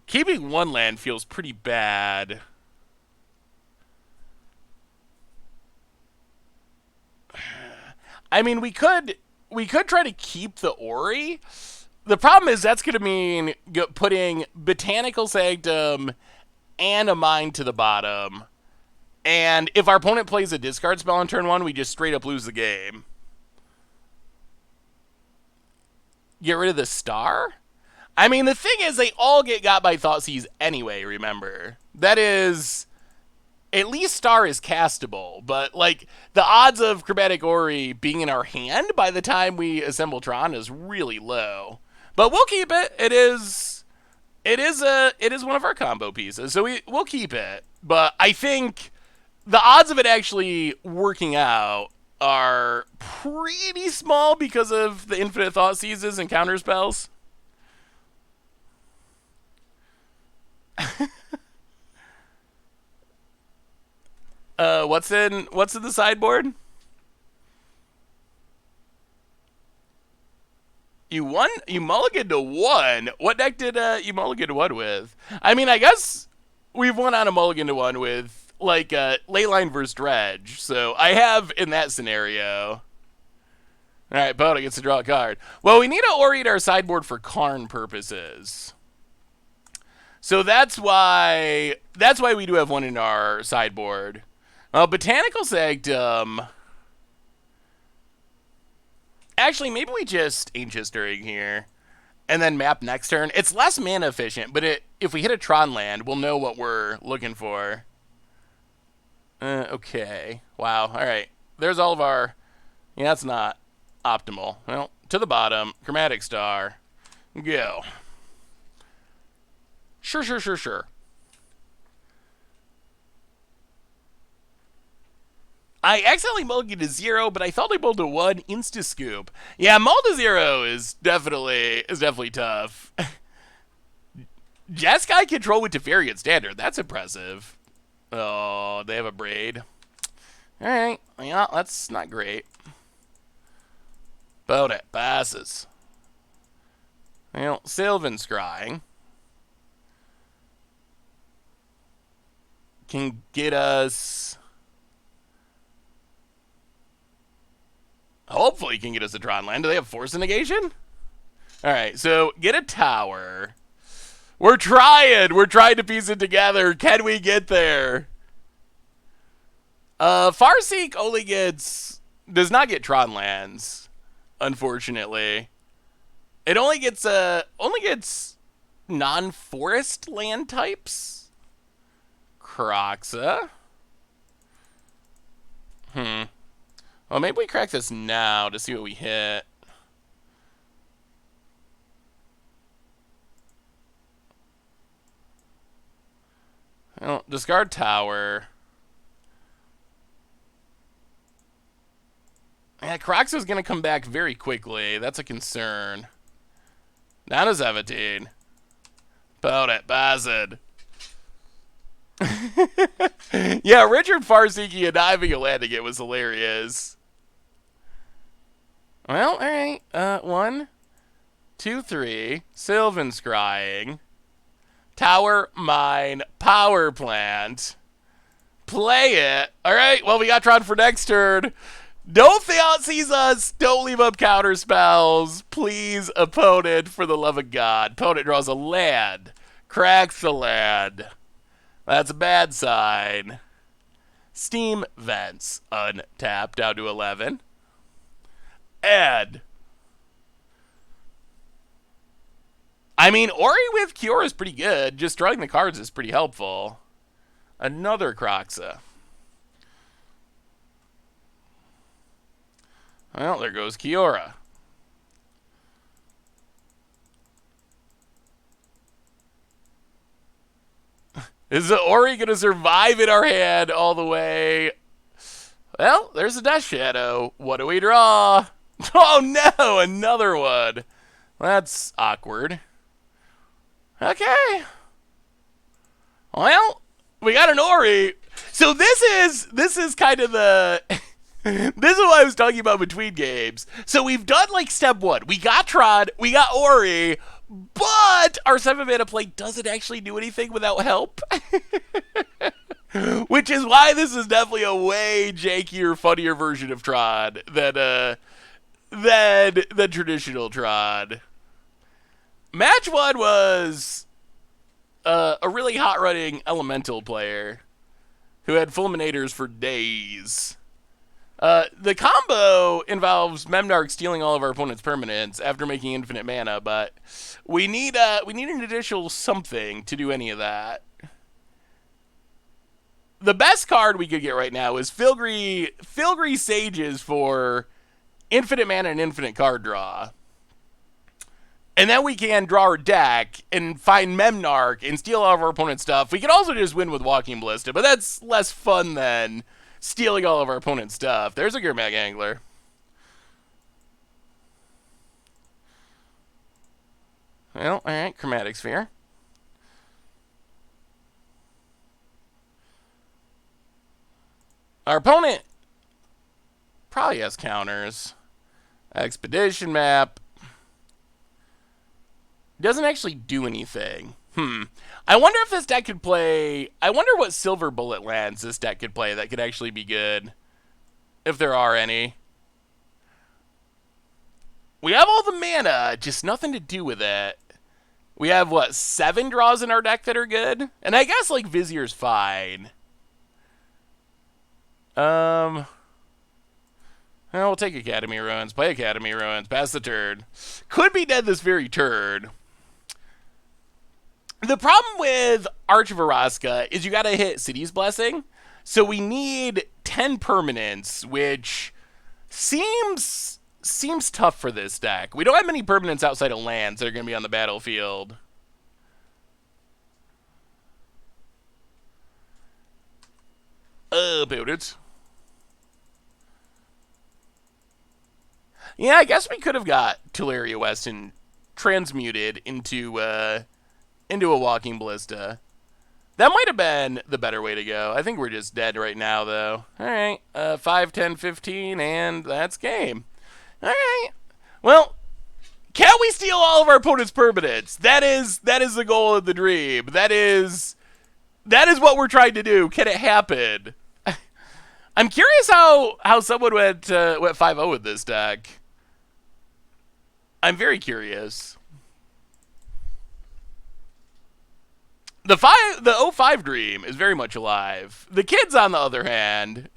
Keeping one land feels pretty bad. I mean, we could try to keep the Orrery. The problem is that's going to mean putting Botanical Sanctum and a mine to the bottom. And if our opponent plays a discard spell on turn 1, we just straight up lose the game. Get rid of the star? I mean, the thing is, they all get got by Thoughtseize anyway, remember. That is... At least Star is castable, but, like, the odds of Chromatic Orrery being in our hand by the time we assemble Tron is really low. But we'll keep it. It is one of our combo pieces, so we'll keep it. But I think the odds of it actually working out are pretty small because of the infinite Thoughtseizes and counter spells. What's in the sideboard? You mulliganed to 1. What deck did you mulligan to 1 with? I mean, I guess we've won on a mulligan to 1 with, like, Leyline versus Dredge. So I have in that scenario. Alright, Boda gets to draw a card. Well, we need to orient our sideboard for Karn purposes. So that's why we do have 1 in our sideboard. Botanical Sanctum... Actually, maybe we just Ancient Stirring here. And then map next turn. It's less mana efficient, but if we hit a Tron land, we'll know what we're looking for. Okay. Wow. Alright. There's all of our... Yeah, that's not optimal. Well, to the bottom. Chromatic Star. Go. Sure. I accidentally mulliganed to 0, but I thought I mulled to 1 insta-scoop. Yeah, mull to 0 is definitely tough. Jeskai control with Teferi at standard. That's impressive. Oh, they have a braid. Alright, yeah, that's not great. Boda passes. Well, Sylvan Scrying can get us... Hopefully can get us a Tron land. Do they have Force Negation? Alright, so get a tower. We're trying to piece it together. Can we get there? Farseek only does not get Tron lands, unfortunately. It only gets non-forest land types. Kroxa. Well, maybe we crack this now to see what we hit. Well, discard tower. Yeah, Kroxa's going to come back very quickly. That's a concern. Down to 17. Pout it, Bazid. Yeah, Richard Farseeking and not having a landing it was hilarious. Well, alright. 1, 2, 3. Sylvan Scrying. Tower, mine, power plant. Play it. Alright, well, we got Tron for next turn. Don't Thoughtseize us. Don't leave up counter spells. Please, opponent, for the love of God. Opponent draws a land. Cracks the land. That's a bad sign. Steam Vents. Untapped down to 11. Ed. I mean, Ori with Kiora is pretty good. Just drawing the cards is pretty helpful. Another Kroxa. Well, there goes Kiora. Is the Ori going to survive in our hand all the way? Well, there's a Death Shadow. What do we draw? Oh no, another one. That's awkward. Okay. Well, we got an Ori. So this is kind of the this is what I was talking about between games. So we've done like step 1. We got Tron, we got Ori, but our 7-mana play doesn't actually do anything without help. Which is why this is definitely a way jankier, funnier version of Tron than traditional Tron. Match 1 was a really hot running elemental player who had fulminators for days. The combo involves Memnarch stealing all of our opponent's permanents after making infinite mana, but we need an additional something to do any of that. The best card we could get right now is Filgry Sages for infinite mana and infinite card draw. And then we can draw our deck and find Memnarch and steal all of our opponent's stuff. We can also just win with Walking Ballista, but that's less fun than stealing all of our opponent's stuff. There's a Gurmag Angler. Well, alright, Chromatic Sphere. Our opponent probably has counters. Expedition Map. Doesn't actually do anything. I wonder if this deck could play... I wonder what Silver Bullet lands this deck could play that could actually be good. If there are any. We have all the mana, just nothing to do with it. We have, what, 7 draws in our deck that are good? And I guess, like, Vizier's fine. Well, we'll take Academy Ruins, play Academy Ruins, pass the turn. Could be dead this very turn. The problem with Arch of Araska is you gotta hit City's Blessing. So we need 10 permanents, which seems tough for this deck. We don't have many permanents outside of lands that are gonna be on the battlefield. Build it. Yeah, I guess we could have got Tularia West and transmuted into a Walking Ballista. That might have been the better way to go. I think we're just dead right now, though. Alright, 5, 10, 15, and that's game. Alright. Well, can we steal all of our opponent's permanents? That is the goal of the dream. That is what we're trying to do. Can it happen? I'm curious how someone went 5-0 with this deck. I'm very curious. The 05 dream is very much alive. The kids, on the other hand.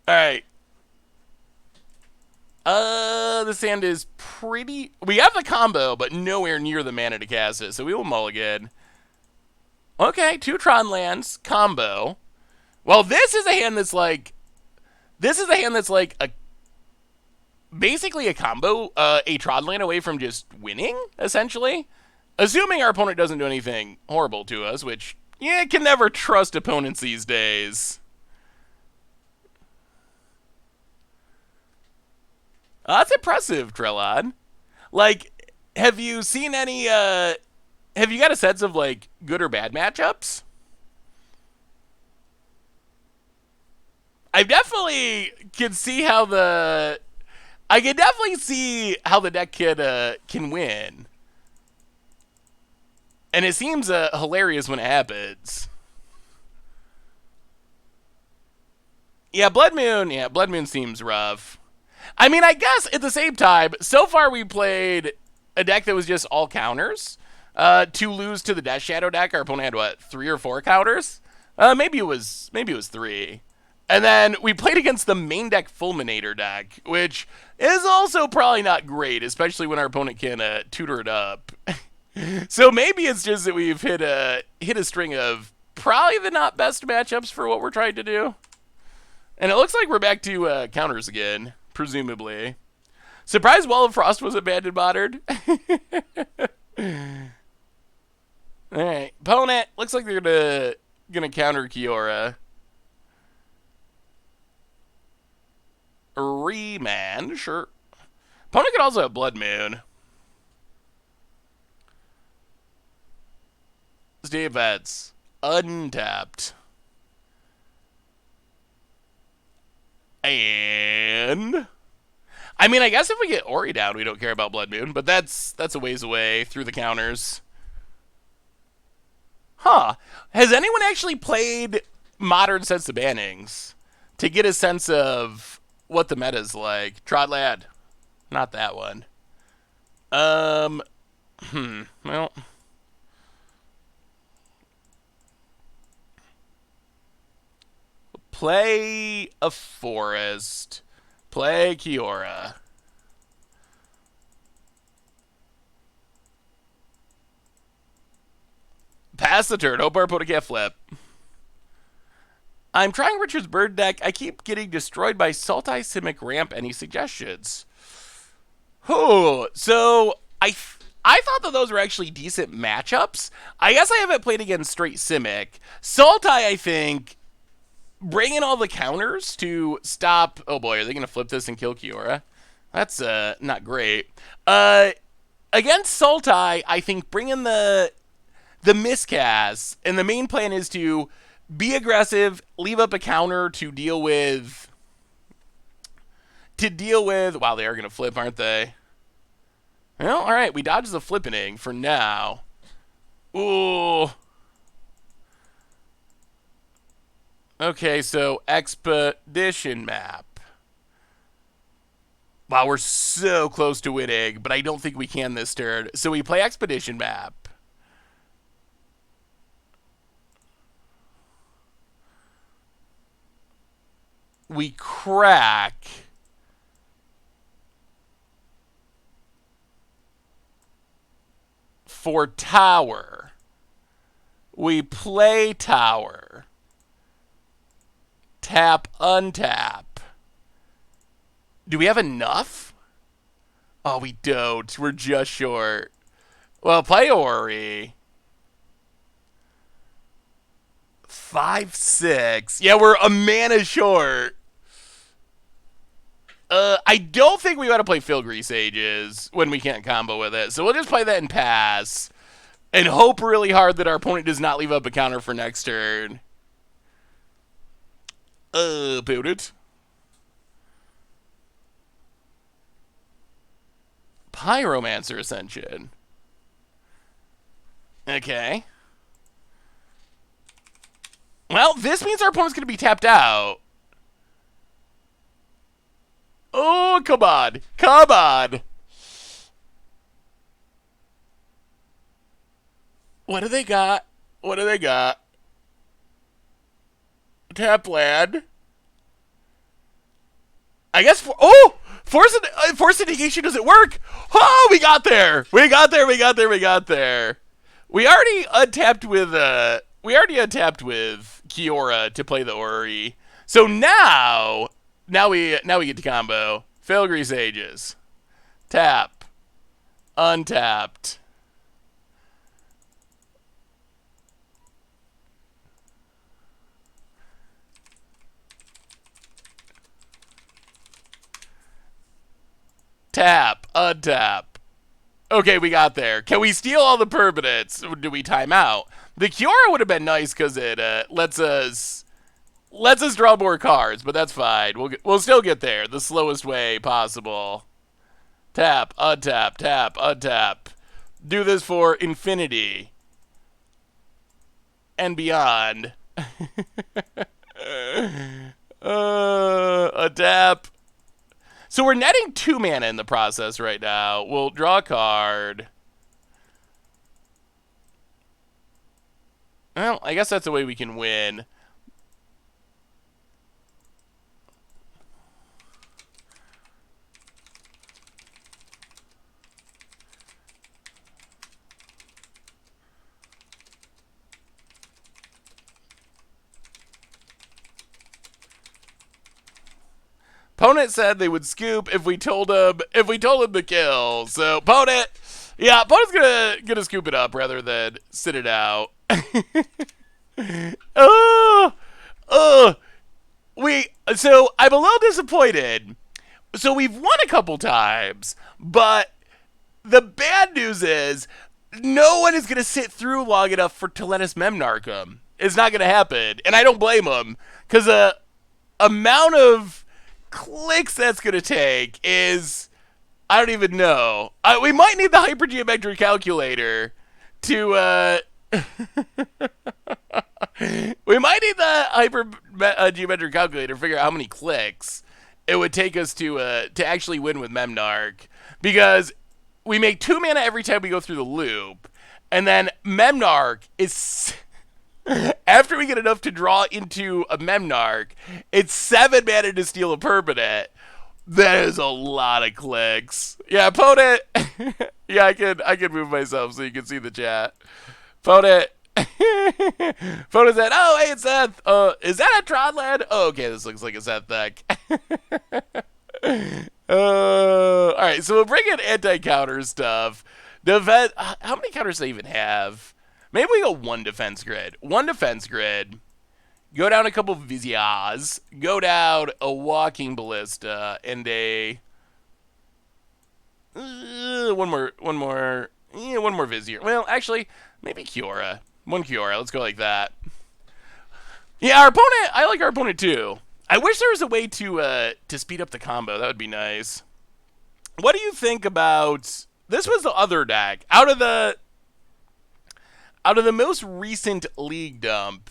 Alright. This hand is pretty... We have the combo, but nowhere near the mana to cast it, so we will mulligan. Okay, 2 Tron lands, combo. Well, this is a hand that's like... basically a combo, a Tron land away from just winning, essentially. Assuming our opponent doesn't do anything horrible to us, which, yeah, can never trust opponents these days. That's impressive, Trellon. Like, have you seen any, have you got a sense of, like, good or bad matchups? I definitely can see how the... I can definitely see how the deck can win. And it seems hilarious when it happens. Yeah, Blood Moon seems rough. I mean, I guess at the same time, so far we played a deck that was just all counters. To lose to the Death Shadow deck, our opponent had, what, 3 or 4 counters? Maybe it was 3. And then we played against the main deck Fulminator deck, which is also probably not great, especially when our opponent can tutor it up. So maybe it's just that we've hit a string of probably the not best matchups for what we're trying to do. And it looks like we're back to counters again, presumably. Surprised Wall of Frost was abandoned modern. Alright, opponent, looks like they're gonna counter Kiora. Remand, sure. Opponent could also have Blood Moon. Steve Vets, untapped. And... I mean, I guess if we get Ori down, we don't care about Blood Moon, but that's a ways away through the counters. Huh. Has anyone actually played Modern since the bannings to get a sense of what the meta's like? Trotland. Not that one. Well. Play a forest. Play Kiora. Pass the turn. Hope our opponent can't flip. I'm trying Richard's bird deck. I keep getting destroyed by Sultai Simic Ramp. Any suggestions? Oh, so I thought that those were actually decent matchups. I guess I haven't played against straight Simic. Sultai, I think, bring in all the counters to stop. Oh boy, are they going to flip this and kill Kiora? That's not great. Against Sultai, I think bring in the miscast, and the main plan is to be aggressive, leave up a counter to deal with. Wow, they are going to flip, aren't they? Well, all right, we dodged the flipping for now. Ooh. Okay, so expedition map. Wow, we're so close to winning, but I don't think we can this turn. So we play expedition map. We crack. For tower. We play tower. Tap, untap. Do we have enough? Oh, we don't. We're just short. Well, play Orrery. 5-6. Yeah, we're a mana short. I don't think we want to play Filigree Sages when we can't combo with it. So we'll just play that and pass. And hope really hard that our opponent does not leave up a counter for next turn. Build it. Pyromancer Ascension. Okay. Well, this means our opponent's going to be tapped out. Oh, come on. Come on. What do they got? What do they got? Tap land. I guess force negation doesn't work. Oh, we got there. We got there. We got there. We got there. We already untapped with Kiora to play the Orrery. So now we get to combo. Filigree Sages. Tap. Untapped. Tap. Untap. Okay, we got there. Can we steal all the permanents? Do we time out? The Kiora would have been nice because it lets us draw more cards, but that's fine. We'll still get there the slowest way possible. Tap, untap, tap, untap. Do this for infinity and beyond. A tap. So we're netting 2 mana in the process right now. We'll draw a card. Well, I guess that's the way we can win. Opponent said they would scoop if we told him to kill. So opponent's gonna scoop it up rather than sit it out. So I'm a little disappointed. So we've won a couple times, but the bad news is no one is gonna sit through long enough to let us Memnarch them. It's not gonna happen, and I don't blame them because the amount of clicks that's going to take is, I don't even know. We might need the hypergeometric calculator to, we might need the hypergeometric calculator to figure out how many clicks it would take us to actually win with Memnarch. Because we make 2 mana every time we go through the loop, and then Memnarch is After we get enough to draw into a Memnarch, it's 7 mana to steal a permanent. That is a lot of clicks. Yeah, opponent. Yeah, I can move myself so you can see the chat. Opponent. Opponent said, "Oh, hey, it's Seth. Is that a Tron land? Oh, okay, this looks like a Seth deck." All right, so we'll bring in anti-counter stuff. Defense. How many counters do they even have? Maybe we go one defense grid. One defense grid. Go down a couple of Vizias. Go down a Walking Ballista and a one more Vizier. Well, actually, maybe Kiora. One Kiora. Let's go like that. Yeah, our opponent. I like our opponent too. I wish there was a way to speed up the combo. That would be nice. What do you think about this? Was the other deck out of the most recent league dump?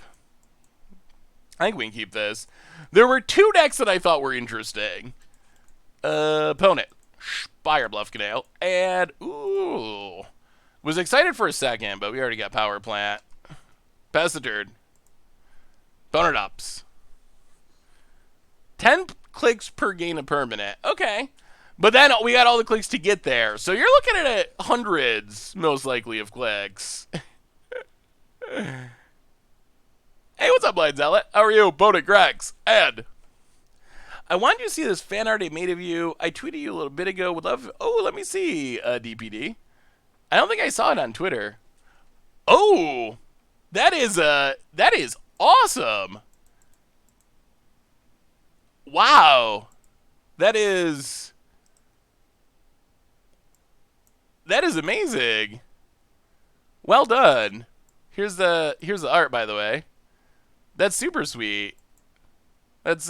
I think we can keep this. There were 2 decks that I thought were interesting. Opponent, Spire Bluff Canal, and ooh, was excited for a second, but we already got Power Plant. Pass the turn. Opponent ups. 10 clicks per gain of permanent. Okay. But then we got all the clicks to get there. So you're looking at hundreds, most likely, of clicks. Hey, what's up, Blind Zealot? How are you? Opponent Grex. Ed. I wanted you to see this fan art I made of you. I tweeted you a little bit ago. Would love... Oh, let me see, DPD. I don't think I saw it on Twitter. Oh! That is awesome! Wow! That is amazing. Well done. Here's the art, by the way. That's super sweet. That's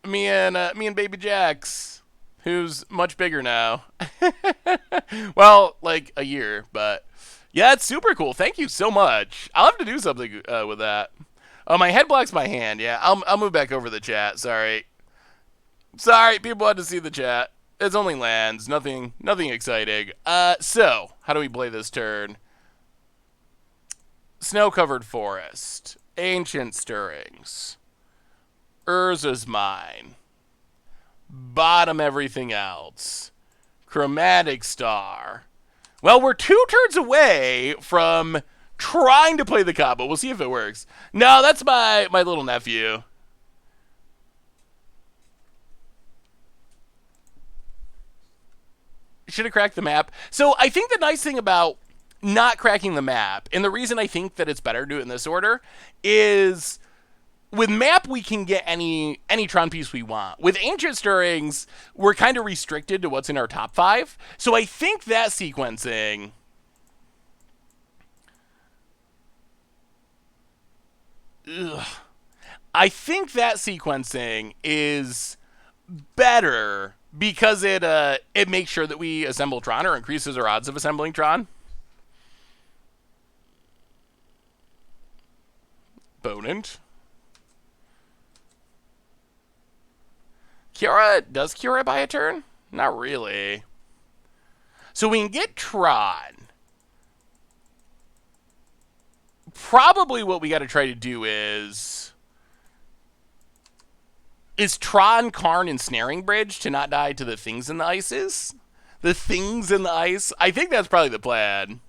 me and Baby Jax, who's much bigger now. Well, like a year, but yeah, it's super cool. Thank you so much. I'll have to do something with that. Oh, my head blocks my hand. Yeah, I'll move back over the chat. Sorry, people had to see the chat. It's only lands, nothing exciting. So how do we play this turn? Snow-covered forest, ancient stirrings, Urza's Mine, bottom everything else, chromatic star. Well, we're 2 turns away from trying to play the combo. We'll see if it works. No, that's my little nephew. Should have cracked the map. So I think the nice thing about not cracking the map, and the reason I think that it's better to do it in this order, is with map we can get any Tron piece we want. With Ancient Stirrings, we're kind of restricted to what's in our top 5. So I think that sequencing... Ugh. I think that sequencing is better because it makes sure that we assemble Tron or increases our odds of assembling Tron. Opponent. Does Kiora buy a turn? Not really. So we can get Tron. Probably what we got to try to do is Tron, Karn, and Snaring Bridge to not die to the things in the ices? The things in the ice? I think that's probably the plan.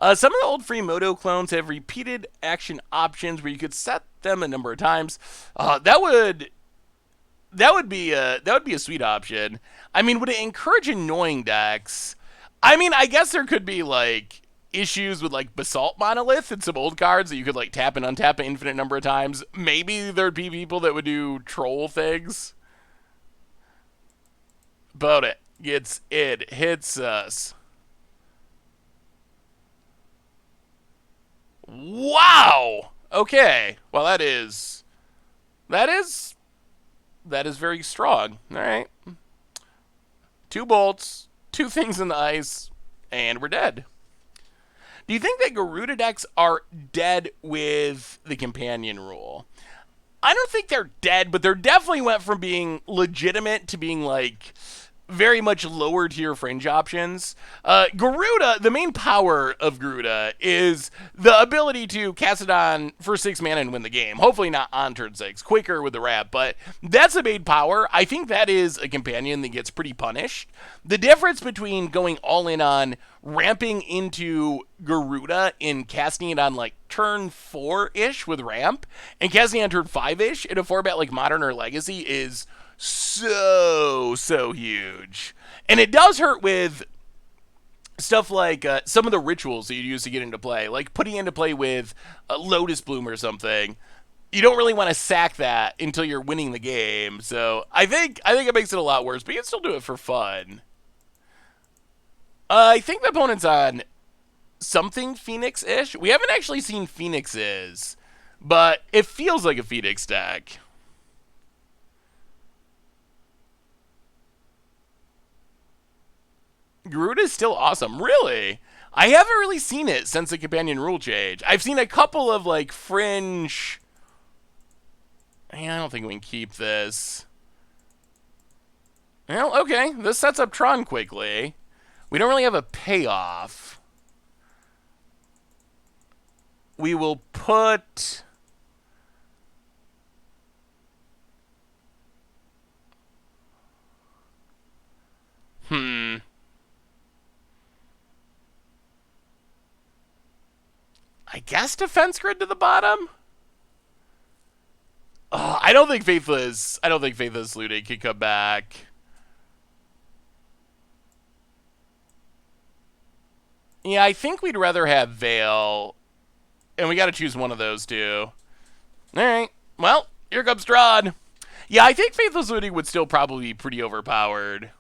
Some of the old free Moto clones have repeated action options where you could set them a number of times. That would be a sweet option. I mean, would it encourage annoying decks? I mean, I guess there could be like issues with like Basalt Monolith and some old cards that you could like tap and untap an infinite number of times. Maybe there'd be people that would do troll things. But it hits us. Wow. Okay. Well, that is very strong. All right. 2 bolts, 2 things in the ice, and we're dead. Do you think that Garuda decks are dead with the companion rule? I don't think they're dead, but they definitely went from being legitimate to being like very much lower tier fringe options. Garuda, the main power of Garuda is the ability to cast it on for 6 mana and win the game. Hopefully not on turn 6, quicker with the wrap, but that's the main power. I think that is a companion that gets pretty punished. The difference between going all in on ramping into Garuda and casting it on like turn 4-ish with ramp and casting it on turn 5-ish in a format like Modern or Legacy is so huge. And it does hurt with stuff like some of the rituals that you use to get into play, like putting into play with a Lotus Bloom or something. You don't really want to sack that until you're winning the game. So I think it makes it a lot worse, but you can still do it for fun. I think the opponent's on something Phoenix-ish. We haven't actually seen Phoenix's, but it feels like a Phoenix deck. Garuda's still awesome. Really? I haven't really seen it since the companion rule change. I've seen a couple of, like, fringe... I don't think we can keep this. Well, okay. This sets up Tron quickly. We don't really have a payoff. We will put... I guess defense grid to the bottom? I don't think Faithless Looting can come back. Yeah, I think we'd rather have Veil. And we gotta choose one of those two. Alright. Well, here comes Tron. Yeah, I think Faithless Looting would still probably be pretty overpowered.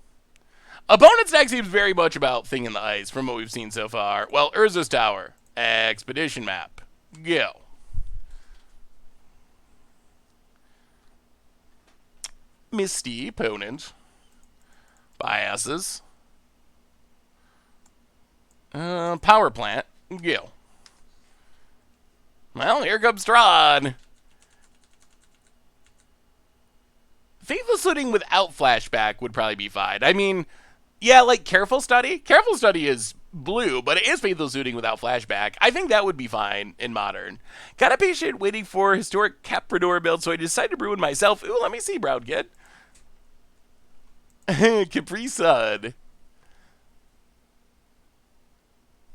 Opponent's deck seems very much about Thing in the Ice from what we've seen so far. Well, Urza's Tower. Expedition map. Go. Misty opponent. Biases. Power plant. Go. Well, here comes Tron. Faithless Looting without flashback would probably be fine. I mean, yeah, like Careful Study. Careful Study is blue, but it is Faithless Looting without flashback. I think that would be fine in Modern. Got a patient waiting for historic Caprador build, so I decided to brew it myself. Ooh, let me see, Brown Kid. Capri Sun.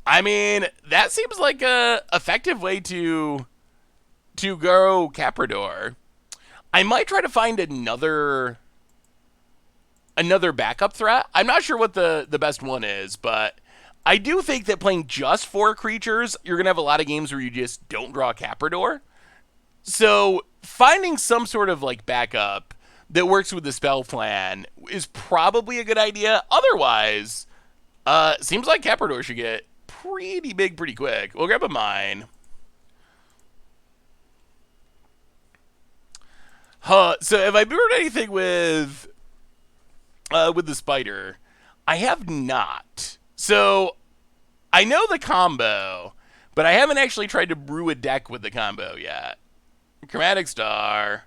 I mean, that seems like a effective way to go Caprador. I might try to find another backup threat. I'm not sure what the best one is, but I do think that playing just 4 creatures, you're going to have a lot of games where you just don't draw Caprador. So finding some sort of like backup that works with the spell plan is probably a good idea. Otherwise, seems like Caprador should get pretty big pretty quick. We'll grab a mine. So have I brewed anything with the spider? I have not. So I know the combo, but I haven't actually tried to brew a deck with the combo yet. Chromatic Star.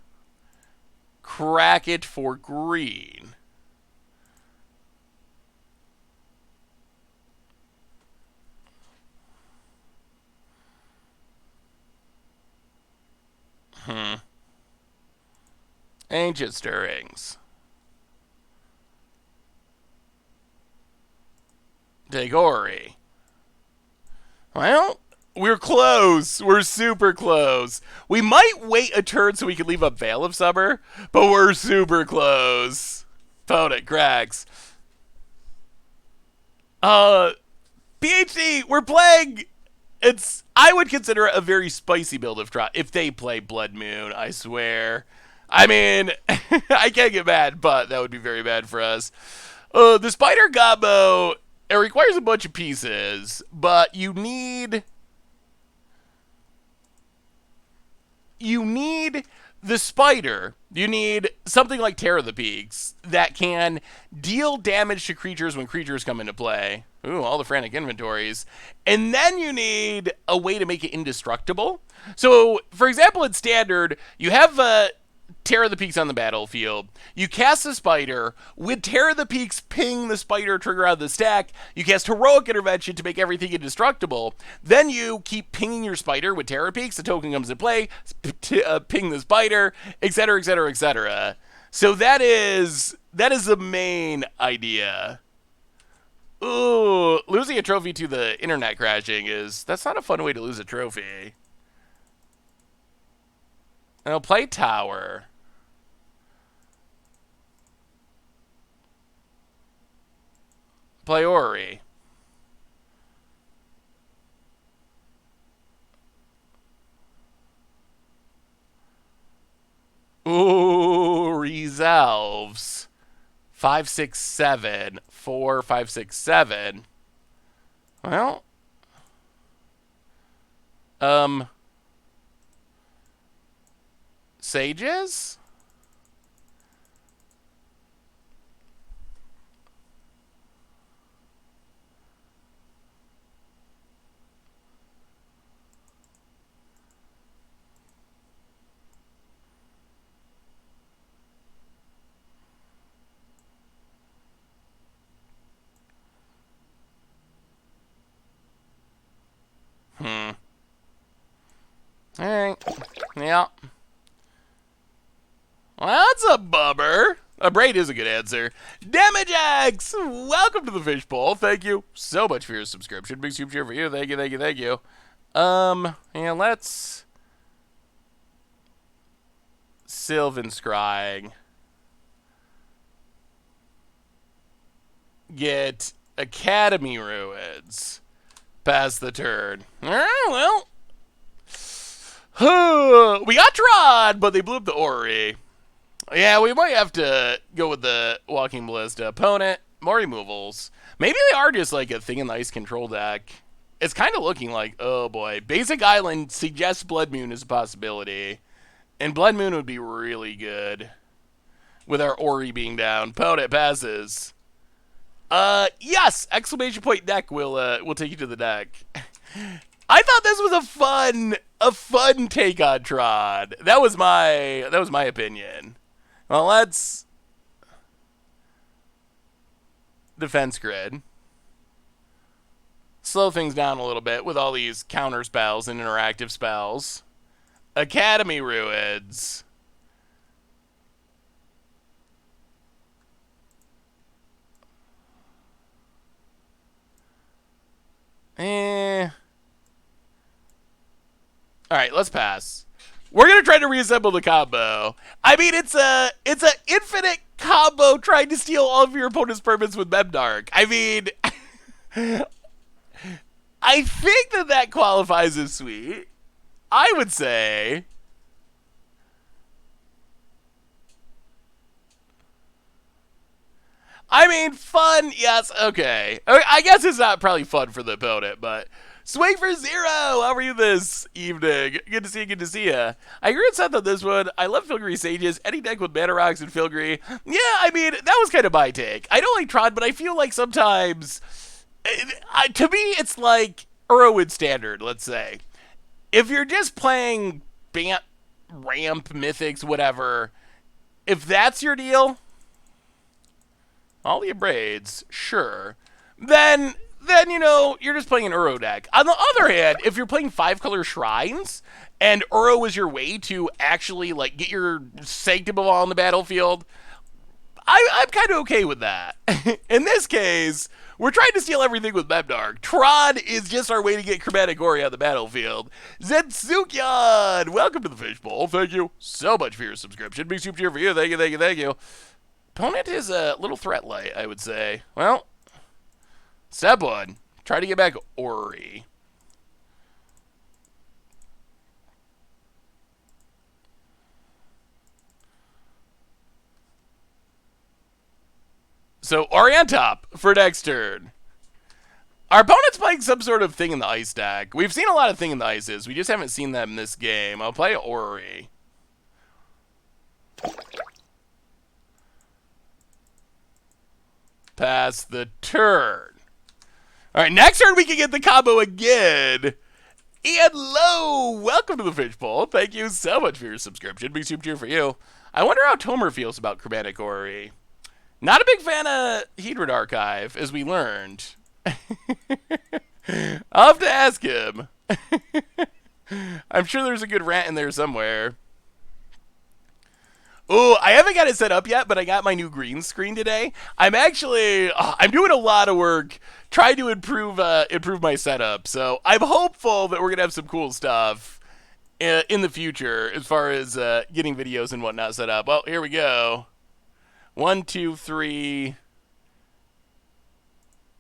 Crack it for green. Ancient Stirrings. Take Orrery. Well, we're close. We're super close. We might wait a turn so we can leave up Veil of Summer, but we're super close. Opponent cracks. PhD, we're playing. I would consider it a very spicy build of Tron. If they play Blood Moon, I swear. I mean, I can't get mad, but that would be very bad for us. The Spider combo, it requires a bunch of pieces, but you need the Spider. You need something like Terror of the Peaks that can deal damage to creatures when creatures come into play. Ooh, all the frantic inventories. And then you need a way to make it indestructible. So, for example, in Standard, you have Terror of the Peaks on the battlefield. You cast the spider. With Terror of the Peaks, ping the spider trigger out of the stack. You cast Heroic Intervention to make everything indestructible. Then you keep pinging your spider with Terror of Peaks. The token comes into play. Ping the spider, etc., etc., etc. So that is the main idea. Ooh, losing a trophy to the internet crashing that's not a fun way to lose a trophy. And I'll play tower. Play Orrery. Ooh, resolves. 5, 6, 7. 4, 5, 6, 7. Well. Sages? Alright. Yeah. Well, that's a bummer. A braid is a good answer. Damage X! Welcome to the fishbowl. Thank you so much for your subscription. Big super cheer for you. Thank you, thank you, thank you. Yeah, let's Sylvan Scrying. Get Academy Ruins. Pass the turn. Alright, well. We got Tron, but they blew up the Orrery. Yeah, we might have to go with the Walking Ballista. Opponent, more removals. Maybe they are just like a Thing in the Ice control deck. It's kind of looking like, oh boy. Basic Island suggests Blood Moon as a possibility. And Blood Moon would be really good with our Orrery being down. Opponent passes. Yes! Exclamation point deck will take you to the deck. I thought this was a fun take on Tron. That was my opinion. Well, let's defense grid. Slow things down a little bit with all these counter spells and interactive spells. Academy Ruins. Alright, let's pass. We're gonna try to reassemble the combo. I mean, it's a infinite combo trying to steal all of your opponent's permits with Memdark. I mean, I think that qualifies as sweet. I would say. I mean, fun, yes, okay. I guess it's not probably fun for the opponent, but Swing for Zero! How are you this evening? Good to see you, good to see you. I agree with Seth on this one. I love Filgry Sages. Any deck with Mana Rocks and Filgry. Yeah, I mean, that was kind of my take. I don't like Tron, but I feel like sometimes, to me, it's like Urowin Standard, let's say. If you're just playing Bant, Ramp, Mythics, whatever, if that's your deal, all the braids, sure, then you know, you're just playing an Uro deck. On the other hand, if you're playing 5-color Shrines, and Uro is your way to actually, like, get your Sanctum of All on the battlefield, I'm kind of okay with that. In this case, we're trying to steal everything with Memdark. Tron is just our way to get Chromatic Orrery on the battlefield. Zetsukyan! Welcome to the Fishbowl. Thank you so much for your subscription. Big super cheer for you. Thank you, thank you, thank you. Opponent is a little threat light, I would say. Well, step one, try to get back Orrery. So, Orrery on top for next turn. Our opponent's playing some sort of Thing in the Ice deck. We've seen a lot of Thing in the Ices. We just haven't seen them in this game. I'll play Orrery. Pass the turn. All right, next turn we can get the combo again. And low, welcome to the Fishbowl. Thank you so much for your subscription. Big super cheer for you. I wonder how Tomer feels about Chromatic Orrery. Not a big fan of Hedron Archive, as we learned. I'll have to ask him. I'm sure there's a good rant in there somewhere. Oh, I haven't got it set up yet, but I got my new green screen today. I'm actually, I'm doing a lot of work trying to improve my setup. So I'm hopeful that we're gonna have some cool stuff in the future as far as getting videos and whatnot set up. Well, here we go. 1, 2, 3,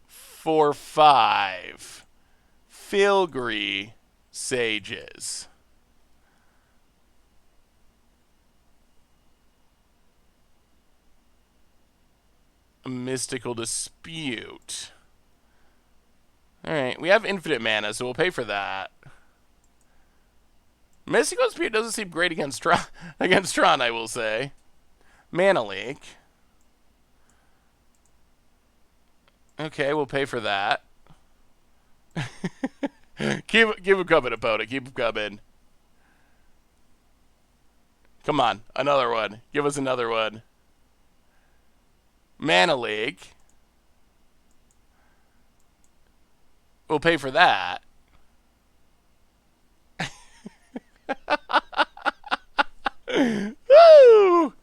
4, 5. Filgry sages. A mystical dispute. Alright, we have infinite mana, so we'll pay for that. Mystical dispute doesn't seem great against Tron, I will say. Mana leak. Okay, we'll pay for that. Keep him coming, opponent. Keep him coming. Come on, another one. Give us another one. Mana leak. We'll pay for that. Woo!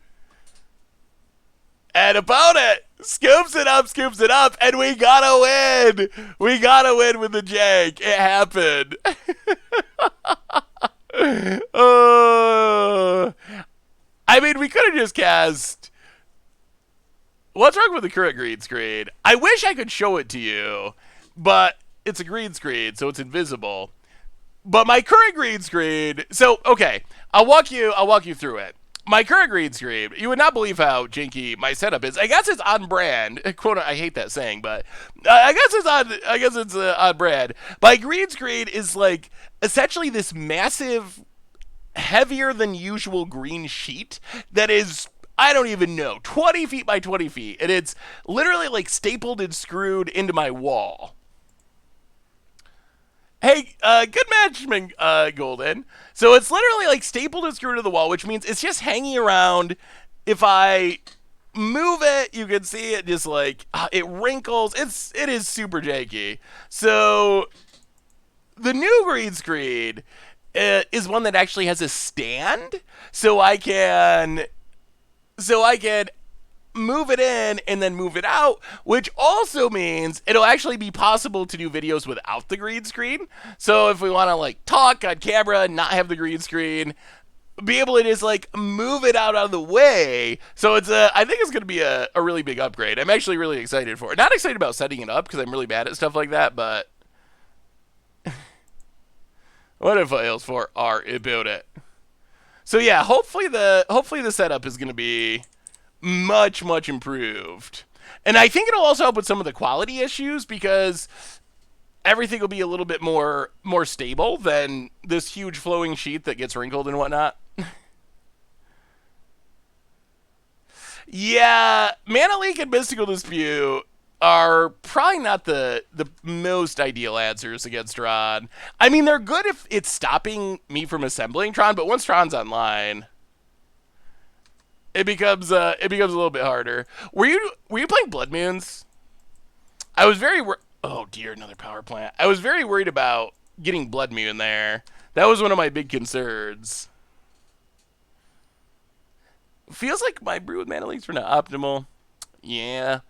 And opponent scoops it up, and we gotta win. We gotta win with the jank. It happened. I mean, we could have just cast. What's wrong with the current green screen? I wish I could show it to you, but it's a green screen, so it's invisible. But my current green screen. So okay, I'll walk you through it. My current green screen, you would not believe how janky my setup is. I guess it's on brand. Quote, I hate that saying, but I guess it's on brand. My green screen is like essentially this massive, heavier than usual green sheet that is, I don't even know, 20 feet by 20 feet, and it's literally like stapled and screwed into my wall. Hey, good management, Golden. So it's literally like stapled and screwed to the wall, which means it's just hanging around. If I move it, you can see it just like, it wrinkles. It is super janky. So the new green screen is one that actually has a stand, so I can move it in and then move it out, which also means it'll actually be possible to do videos without the green screen. So if we want to like talk on camera, not have the green screen, be able to just like move it out of the way. So it's I think it's going to be a really big upgrade. I'm actually really excited for it. Not excited about setting it up because I'm really bad at stuff like that, but what if I else for R about it? So yeah, hopefully the setup is going to be much improved, and I think it'll also help with some of the quality issues because everything will be a little bit more stable than this huge flowing sheet that gets wrinkled and whatnot. Yeah, Mana Leak and Mystical Dispute are probably not the most ideal answers against Tron. I mean, they're good if it's stopping me from assembling Tron, but once Tron's online, it becomes a little bit harder. Were you playing Blood Moons? I was very oh dear, another power plant. I was very worried about getting Blood Moon there. That was one of my big concerns. Feels like my brew with mana leaks were not optimal. Yeah,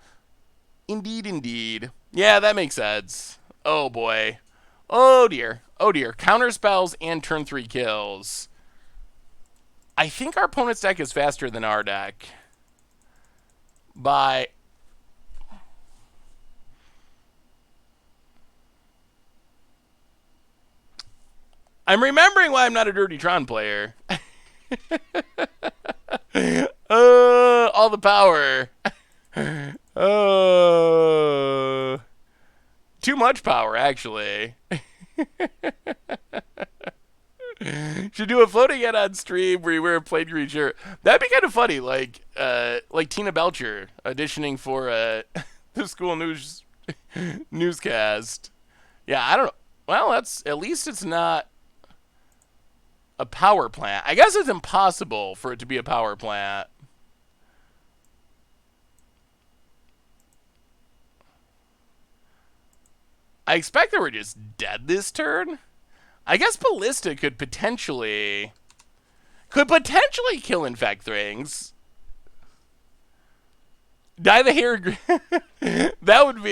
indeed. Yeah, that makes sense. Oh boy. Oh dear. Counter spells and turn 3 kills. I think our opponent's deck is faster than our deck. By... I'm remembering why I'm not a Dirty Tron player. All the power. Too much power, actually. Should do a floating head on stream where you wear a plain green shirt. That'd be kind of funny, like Tina Belcher auditioning for the school newscast. Yeah, I don't know. Well, that's at least it's not. A power plant. I guess it's impossible for it to be a power plant. I expect that we're just dead this turn. I guess Ballista could potentially kill Infect things. Dye the hair. that would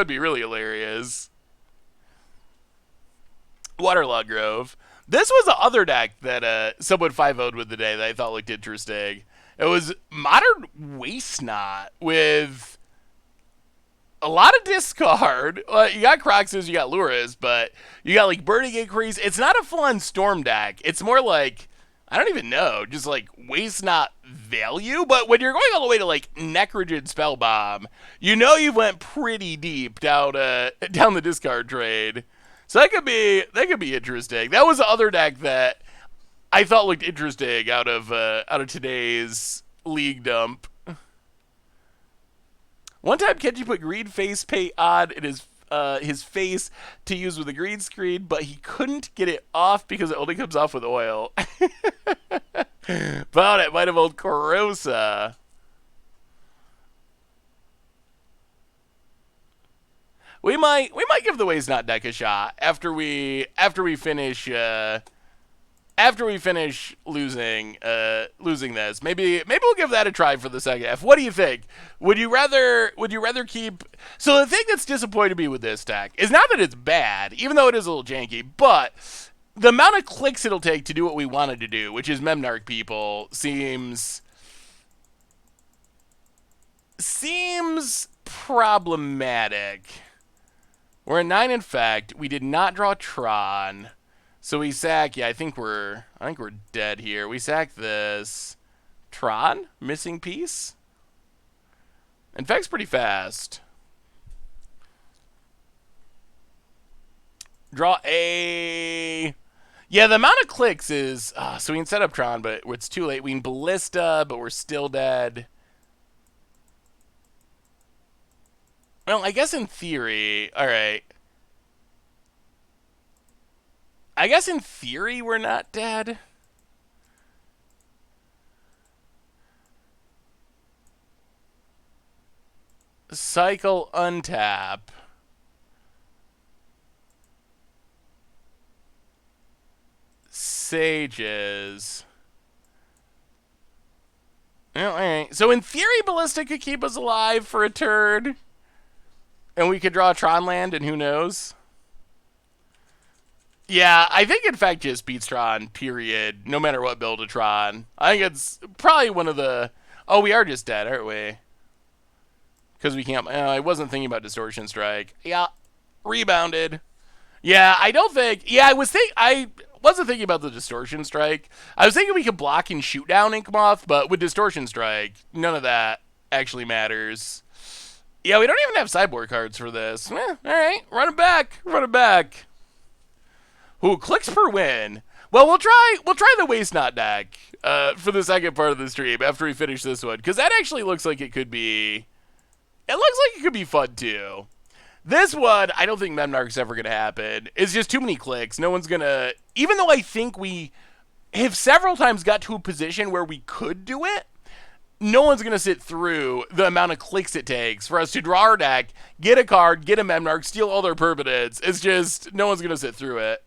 be really hilarious. Waterlog Grove. This was the other deck that someone 5-0'd with today that I thought looked interesting. It was Modern Waste Knot with a lot of discard. You got Croxes, you got Luras, but you got like Burning Inquiries. It's not a full-on Storm deck. It's more like, I don't even know, just like Waste Not value. But when you're going all the way to like Necrogen Spellbomb, you know you went pretty deep down the discard trade. So that could be interesting. That was the other deck that I thought looked interesting out of today's league dump. One time, Kenji put green face paint on in his face to use with a green screen, but he couldn't get it off because it only comes off with oil. Found it might have old Corrosa. We might give the Ways Not deck a shot after we finish losing this. Maybe we'll give that a try for the second half. What do you think? Would you rather keep? So the thing that's disappointed me with this deck is not that it's bad, even though it is a little janky, but the amount of clicks it'll take to do what we wanted to do, which is Memnarch people, seems problematic. We're at 9 Infect. We did not draw Tron. So we sack, I think we're dead here. We sack this. Tron? Missing piece? Infect's pretty fast. Draw a... Yeah, the amount of clicks is... so we can set up Tron, but it's too late. We can Ballista, but we're still dead. Well, I guess in theory... Alright. I guess in theory we're not dead. Cycle untap. Sages. Well, alright. So in theory, Ballista could keep us alive for a turn. And we could draw Tron land, and who knows? Yeah, I think Infect just beats Tron, period. No matter what build of Tron. I think it's probably one of the... Oh, we are just dead, aren't we? Because we can't... I wasn't thinking about Distortion Strike. Yeah, rebounded. Yeah, I don't think... Yeah, I wasn't thinking about the Distortion Strike. I was thinking we could block and shoot down Inkmoth, but with Distortion Strike, none of that actually matters. Yeah, we don't even have sideboard cards for this. Alright, run it back. Run it back. Ooh, clicks per win. Well, we'll try the Waste Not deck for the second part of the stream after we finish this one, because that actually looks like it could be... It looks like it could be fun, too. This one, I don't think Memnarch's ever going to happen. It's just too many clicks. No one's going to... Even though I think we have several times got to a position where we could do it, no one's going to sit through the amount of clicks it takes for us to draw our deck, get a card, get a Memnarch, steal all their permanents. It's just, no one's going to sit through it.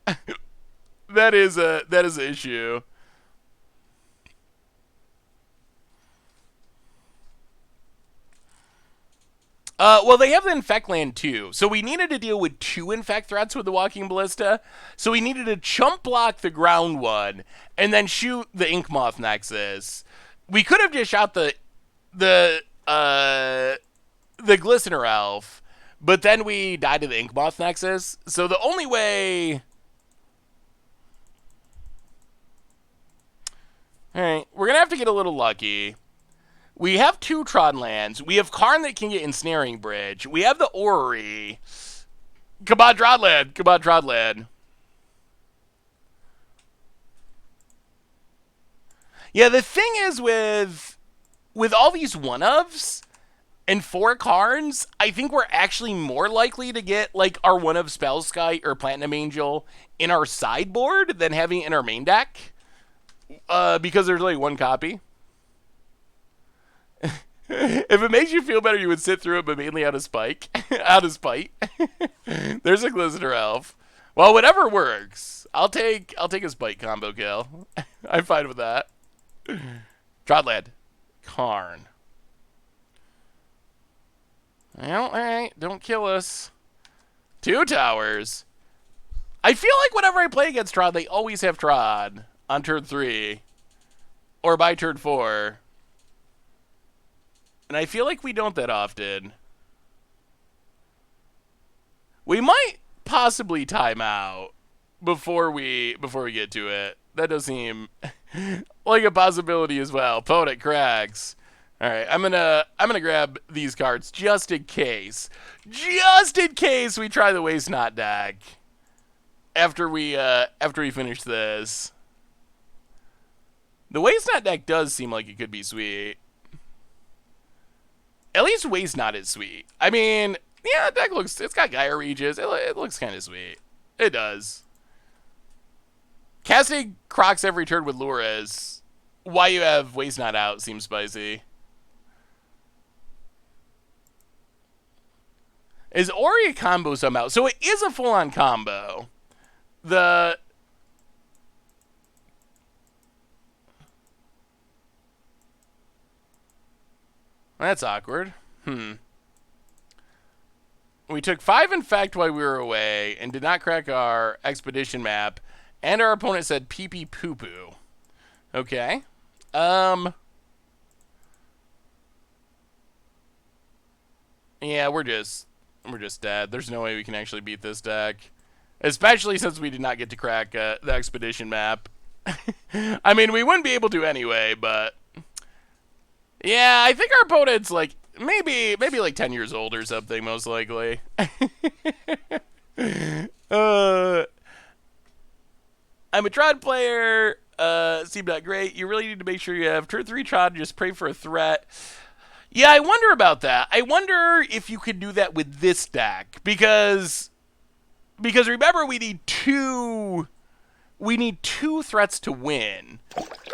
That is an issue. Well, they have the Infect land too. So we needed to deal with 2 Infect threats with the Walking Ballista. So we needed to chump block the ground one and then shoot the Inkmoth Nexus. We could have just shot the Glistener Elf, but then we died to the Inkmoth Nexus. So the only way... Alright, we're going to have to get a little lucky. We have 2 Tron lands. We have Karn that can get Ensnaring Bridge. We have the Orrery. Come on, Tron land. Come on, Tron land. Yeah, the thing is with all these one-ofs and 4 Karns, I think we're actually more likely to get like our one-of Spellskite or Platinum Angel in our sideboard than having it in our main deck. Because there's only one copy. If it makes you feel better, you would sit through it, but mainly out of spite. Out of spite. There's a Glistener Elf. Well, whatever works. I'll take a spite combo kill. I'm fine with that. Trodland. Karn. Well, alright. Don't kill us. 2 towers. I feel like whenever I play against Tron, they always have Tron on turn 3. Or by turn 4. And I feel like we don't that often. We might possibly time out before we get to it. That does seem like a possibility as well. Opponent cracks. All right, I'm gonna grab these cards just in case. Just in case we try the Waste Not deck after we finish this. The Waste Not deck does seem like it could be sweet. At least Waste Not is sweet. I mean, yeah, the deck looks, it's got Gaia Regis. It looks kind of sweet. It does. Casting Crocs every turn with Lures, why you have Waste Not out seems spicy. Is Ori a combo somehow? So it is a full-on combo. That's awkward. We took 5 Infect while we were away and did not crack our expedition map. And our opponent said pee-pee poo-poo. Okay. Yeah, we're just dead. There's no way we can actually beat this deck. Especially since we did not get to crack the expedition map. I mean, we wouldn't be able to anyway, but... Yeah, I think our opponent's like, maybe like 10 years old or something, most likely. I'm a Tron player. Seemed not great. You really need to make sure you have turn 3 Tron. Just pray for a threat. Yeah, I wonder about that. I wonder if you could do that with this deck. Because remember, we need two threats to win.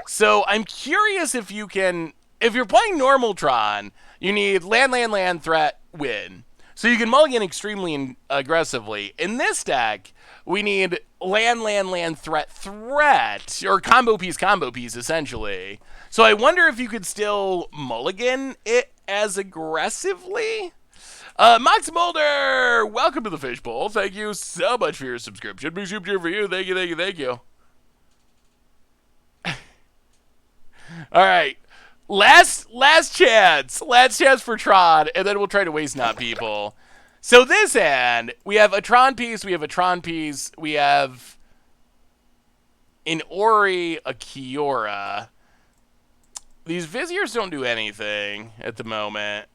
So I'm curious if you can... If you're playing normal Tron, you need land, threat, win. So you can mulligan extremely aggressively. In this deck, we need land, threat, or combo piece, essentially. So I wonder if you could still mulligan it as aggressively. Max Mulder, welcome to the Fishbowl. Thank you so much for your subscription. Big super cheer for you. Thank you. All right. Last chance for Tron, and then we'll try to Waste Not people. So this hand, we have a Tron piece, we have an Orrery, a Kiora. These Viziers don't do anything at the moment.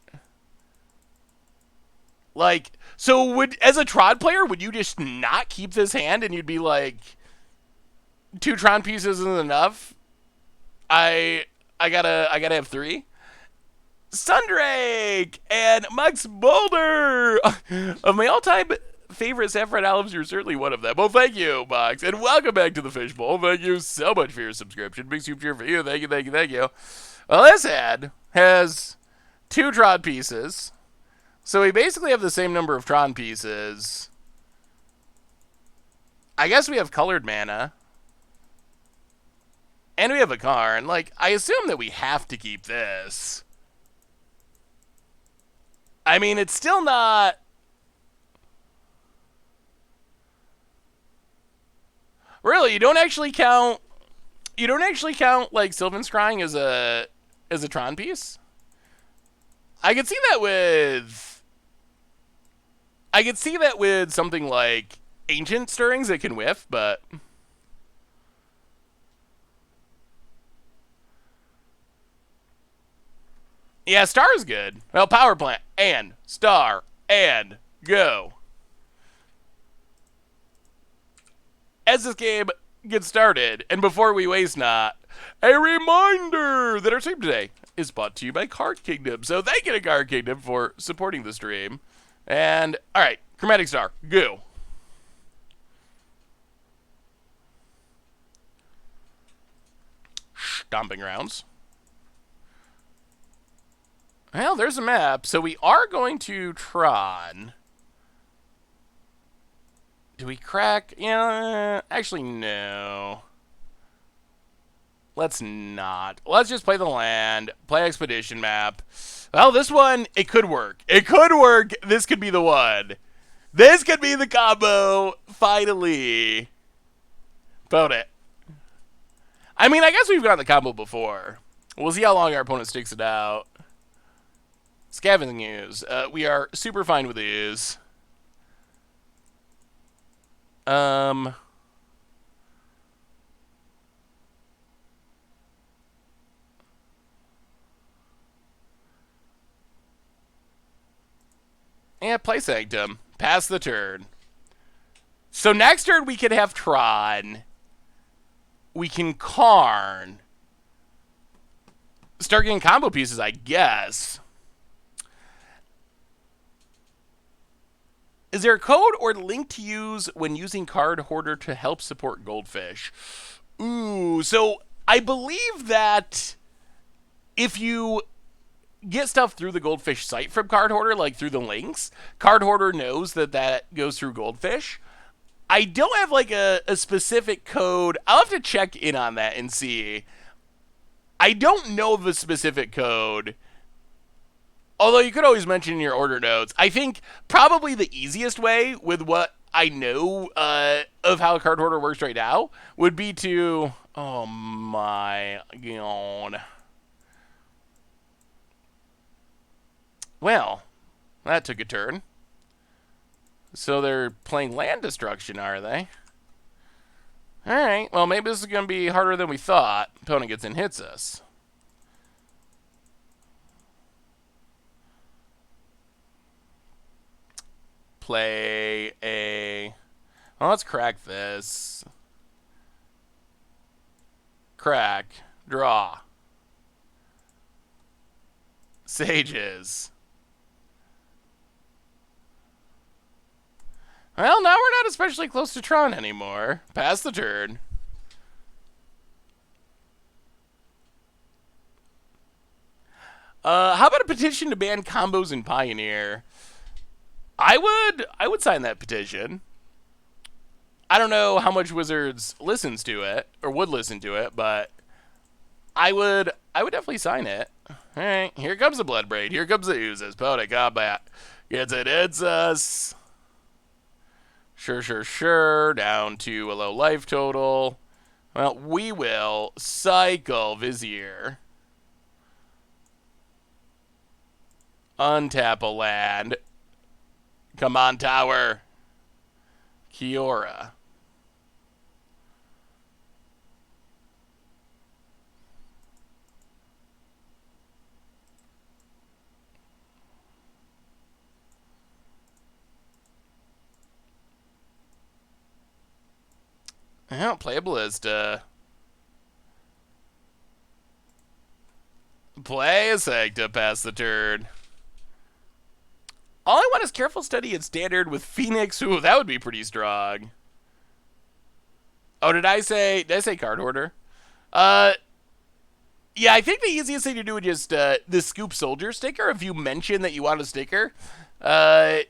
Like, so as a Tron player, would you just not keep this hand and you'd be like, 2 Tron pieces isn't enough? I gotta have 3. Sundrake and Max Boulder. Of my all-time favorite Saffron Olives, you're certainly one of them. Well, thank you, Max, and welcome back to the Fishbowl. Thank you so much for your subscription. Big super cheer for you. Thank you. Well, this ad has 2 Tron pieces, so we basically have the same number of Tron pieces. I guess we have colored mana. And we have a Karn. Like, I assume that we have to keep this. I mean, it's still not... Really, you don't actually count, like, Sylvan Scrying as a Tron piece? I could see that with something like Ancient Stirrings that can whiff, but... Yeah, Star is good. Well, Power Plant and Star and go. As this game gets started, and before we Waste Not, a reminder that our stream today is brought to you by Card Kingdom. So thank you to Card Kingdom for supporting the stream. And, alright, Chromatic Star, go. stomping grounds. Well, there's a map. So we are going to Tron. Do we crack? Yeah, actually, no. Let's not. Let's just play the land, play expedition map. Well, this one, it could work. It could work. This could be the one. This could be the combo, finally. Vote it. I mean, I guess we've gotten the combo before. We'll see how long our opponent sticks it out. Scavenging ooze. We are super fine with ooze. And play Sanctum. Pass the turn. So next turn we can have Tron. We can Karn. Start getting combo pieces, I guess. Is there a code or link to use when using Card Hoarder to help support Goldfish? Ooh, so I believe that if you get stuff through the Goldfish site from Card Hoarder, like through the links, Card Hoarder knows that that goes through Goldfish. I don't have like a specific code. I'll have to check in on that and see. I don't know the specific code. Although you could always mention in your order notes. I think probably the easiest way with what I know of how Card Hoarder works right now would be to... Oh my god. Well, that took a turn. So they're playing land destruction, are they? Alright, well maybe this is going to be harder than we thought. Opponent gets in, hits us. Play a... Well, let's crack this. Crack. Draw. Sages. Well, now we're not especially close to Tron anymore. Pass the turn. How about a petition to ban combos in Pioneer? I would sign that petition. I don't know how much Wizards listens to it or would listen to it, but I would definitely sign it. All right, here comes the Bloodbraid. Here comes the oozes. Pony combat. Gets it. It's us. Sure. Down to a low life total. Well, we will cycle Vizier. Untap a land. Come on, tower. Kiora. Well, play a Ballista. Play a Sancta, pass the turn. All I want is Careful Study and Standard with Phoenix. Ooh, that would be pretty strong. Oh, did I say Card Hoarder? Yeah, I think the easiest thing to do is just the Scoop Soldier sticker. If you mention that you want a sticker, that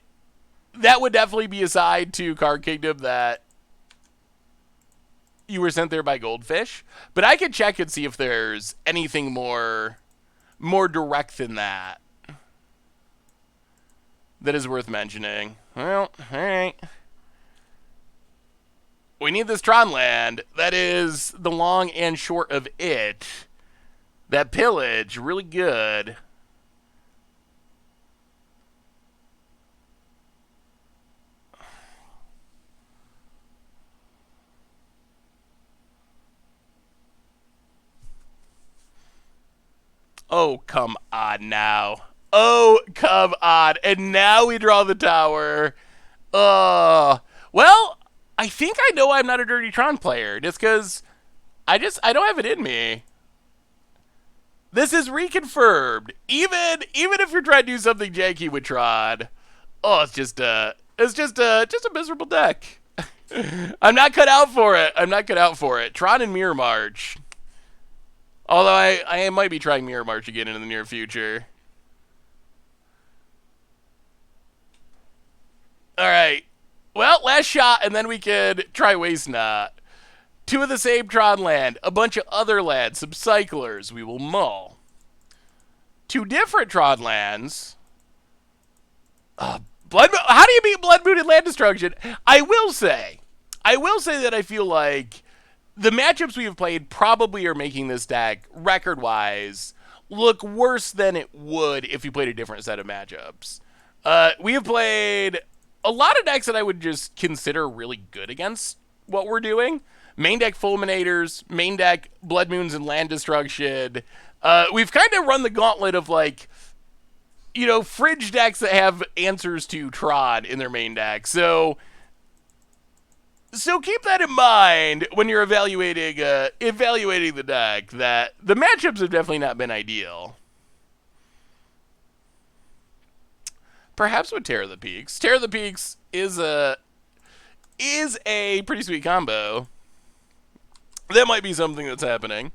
would definitely be a side to Card Kingdom that you were sent there by Goldfish. But I could check and see if there's anything more direct than that that is worth mentioning. Well, alright. We need this Tron land. That is the long and short of it. That pillage, really good. Oh, come on now. Oh, come on. And now we draw the tower. Well, I think I know I'm not a Dirty Tron player. Just because I don't have it in me. This is reconfirmed. Even if you're trying to do something janky with Tron. Oh, it's just a miserable deck. I'm not cut out for it. Tron and Mirror March. Although I might be trying Mirror March again in the near future. All right. Well, last shot, and then we could try Waste Not. Two of the same Tron land, a bunch of other lands, some cyclers. We will mull. Two different Tron lands. Blood. How do you beat Blood Moon and land destruction? I will say that I feel like the matchups we have played probably are making this deck record-wise look worse than it would if you played a different set of matchups. We have played a lot of decks that I would just consider really good against what we're doing. Main deck Fulminators, main deck Blood Moons and Land Destruction. We've kind of run the gauntlet of like, you know, fridge decks that have answers to Tron in their main deck. So keep that in mind when you're evaluating the deck. That the matchups have definitely not been ideal. Perhaps with Terror of the Peaks. Terror of the Peaks is a pretty sweet combo. That might be something that's happening.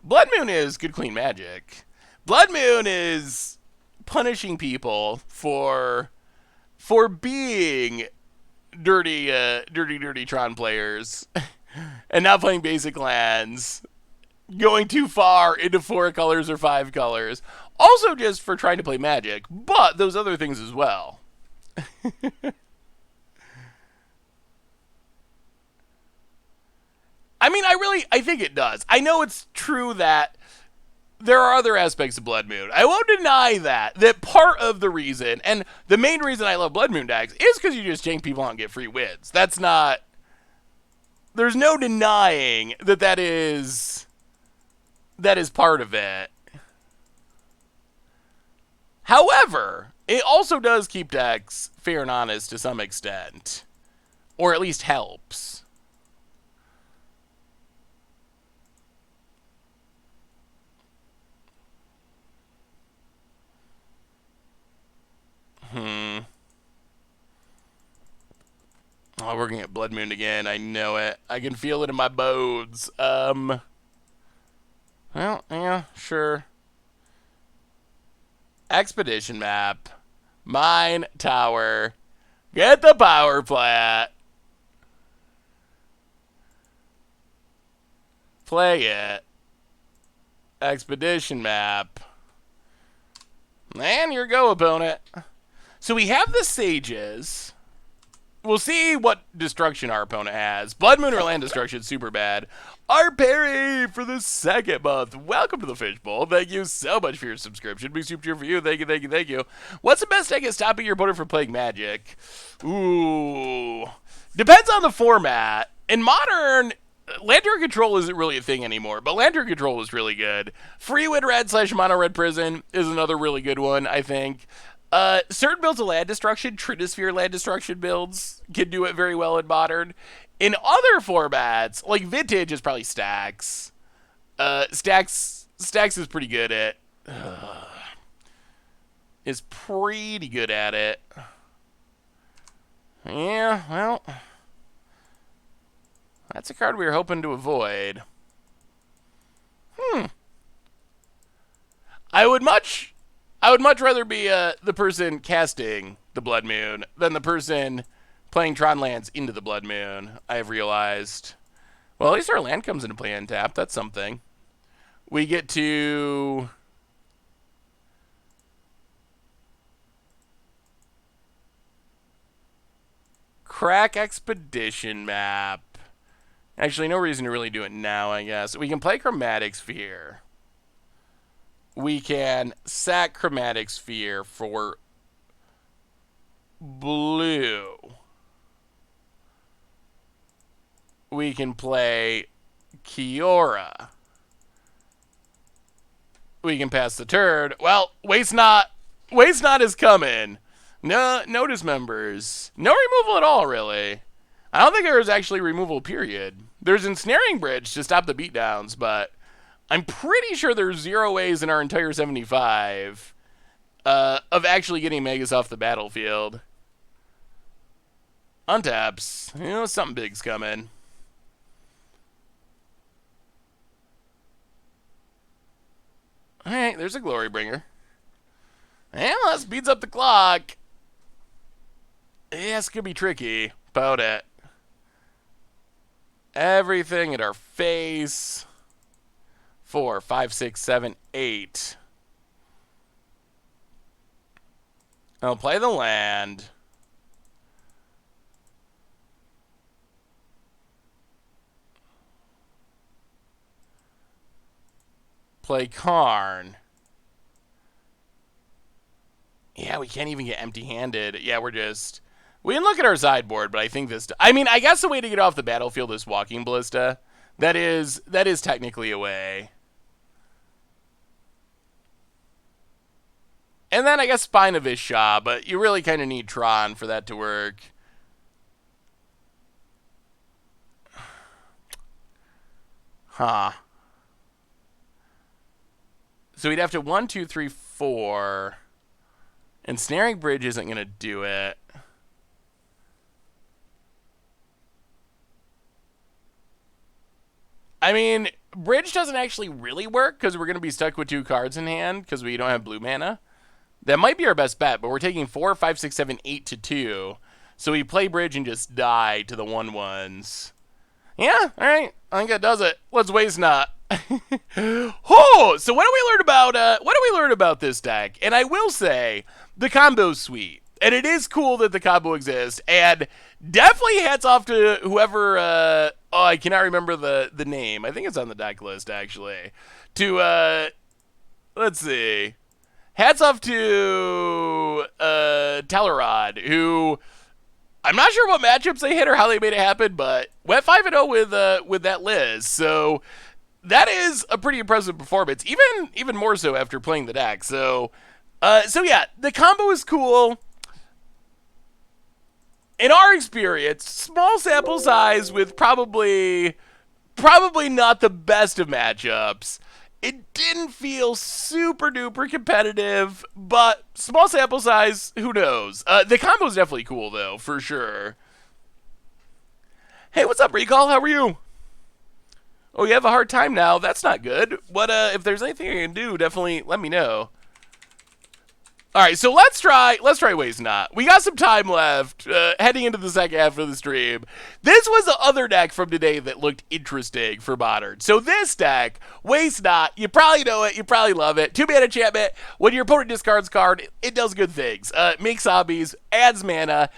Blood Moon is good, clean magic. Blood Moon is punishing people for being dirty Tron players and not playing basic lands, going too far into 4 colors or 5 colors. Also just for trying to play Magic, but those other things as well. I mean, I think it does. I know it's true that there are other aspects of Blood Moon. I won't deny that part of the reason, and the main reason I love Blood Moon decks, is because you just jank people out and get free wins. That's not... There's no denying that is part of it. However, it also does keep decks fair and honest to some extent. Or at least helps. Oh, we're gonna get Blood Moon again. I know it. I can feel it in my bones. Well, yeah, sure. Expedition map. Mine tower. Get the power plat. Play it. Expedition map. And your go, opponent. So we have the Sages. We'll see what destruction our opponent has. Blood Moon or Land Destruction, super bad. Our Perry for the 2nd month. Welcome to the Fishbowl. Thank you so much for your subscription. Big super cheer for you. Thank you, thank you, thank you. What's the best deck at stopping your opponent from playing Magic? Ooh. Depends on the format. In Modern, Lantern Control isn't really a thing anymore, but Lantern Control was really good. Free Win Red / Mono Red Prison is another really good one, I think. Certain builds of Land Destruction, Trinisphere Land Destruction builds, can do it very well in Modern. In other formats, like Vintage is probably Stacks. Stacks is pretty good at... is pretty good at it. Yeah, well... That's a card we were hoping to avoid. I would much rather be the person casting the Blood Moon than the person playing Tron lands into the Blood Moon, I've realized. Well, at least our land comes into play untapped. That's something. We get to... crack Expedition map. Actually, no reason to really do it now, I guess. We can play Chromatic Sphere. We can sack Chromatic Sphere for blue. We can play Kiora. We can pass the turn. Well, Waste Not is coming. No, notice members. No removal at all, really. I don't think there was actually removal, period. There's Ensnaring Bridge to stop the beatdowns, but I'm pretty sure there's 0 ways in our entire 75 of actually getting Megas off the battlefield. Untaps. You know, something big's coming. Alright, there's a Glory Bringer. And that speeds up the clock. Yeah, it's gonna be tricky. About it. Everything in our face. 4, 5, 6, 7, 8. I'll play the land. Play Karn. Yeah, we can't even get empty-handed. Yeah, we can look at our sideboard, but I think this... I mean, I guess the way to get off the battlefield is Walking Ballista. That is technically a way. And then I guess Spine of Ishah, but you really kind of need Tron for that to work. Huh. So we'd have to 1, 2, 3, 4. And Snaring Bridge isn't going to do it. I mean, Bridge doesn't actually really work because we're going to be stuck with 2 cards in hand because we don't have blue mana. That might be our best bet, but we're taking 4, 5, 6, 7, 8 to 2. So we play Bridge and just die to the 1/1s. Yeah, alright. I think that does it. Let's waste not. Oh, so what do we learn about this deck? And I will say, the combo's sweet. And it is cool that the combo exists. And definitely hats off to whoever I cannot remember the name. I think it's on the deck list actually. To let's see. Hats off to Tellerod, who I'm not sure what matchups they hit or how they made it happen, but went 5-0 with that list. So that is a pretty impressive performance, even more so after playing the deck. So yeah, the combo is cool. In our experience, small sample size with probably not the best of matchups. It didn't feel super duper competitive, but small sample size, who knows? The combo's definitely cool though, for sure. Hey, what's up, Recall? How are you? Oh, you have a hard time now. That's not good. What if there's anything I can do, definitely let me know. All right, so let's try Waste Not. We got some time left heading into the second half of the stream. This was the other deck from today that looked interesting for Modern. So this deck, Waste Not, you probably know it, you probably love it. 2-mana enchantment. When your opponent discards card, it does good things. Makes zombies, adds mana,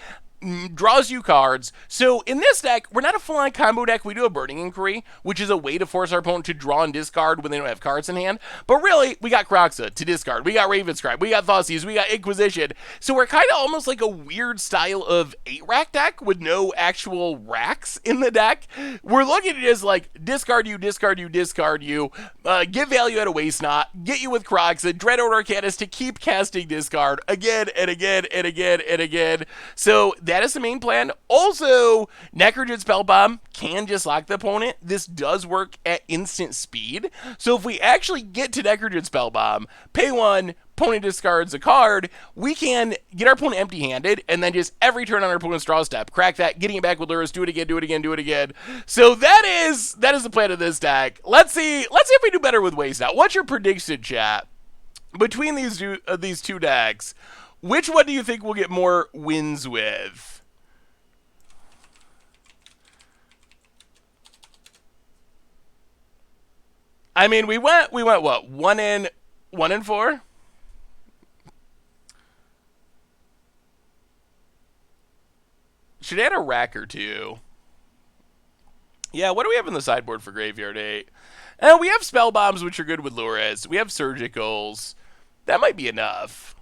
draws you cards. So in this deck, we're not a full-on combo deck. We do a Burning Inquiry, which is a way to force our opponent to draw and discard when they don't have cards in hand. But really, we got Kroxa to discard. We got Ravenscribe. We got Thoughtseize. We got Inquisition. So we're kind of almost like a weird style of 8-rack deck with no actual racks in the deck. We're looking at just like discard you, discard you, discard you, get value at a Waste Not, get you with Kroxa, Dreadnought Arcanist to keep casting discard again and again and again and again. So that is the main plan. Also, Necrogen Spellbomb can just lock the opponent. This does work at instant speed. So if we actually get to Necrogen Spellbomb, pay 1, opponent discards a card, we can get our opponent empty-handed, and then just every turn on our opponent's draw step, crack that, getting it back with Lurrus, do it again, do it again, do it again. So that is the plan of this deck. Let's see if we do better with Waste Out. What's your prediction, chat? Between these two decks, which one do you think we'll get more wins with? I mean, we went what? 1 and 4? Should add a rack or two. Yeah, what do we have in the sideboard for Graveyard 8? We have Spell Bombs, which are good with Lurrus. We have Surgicals. That might be enough.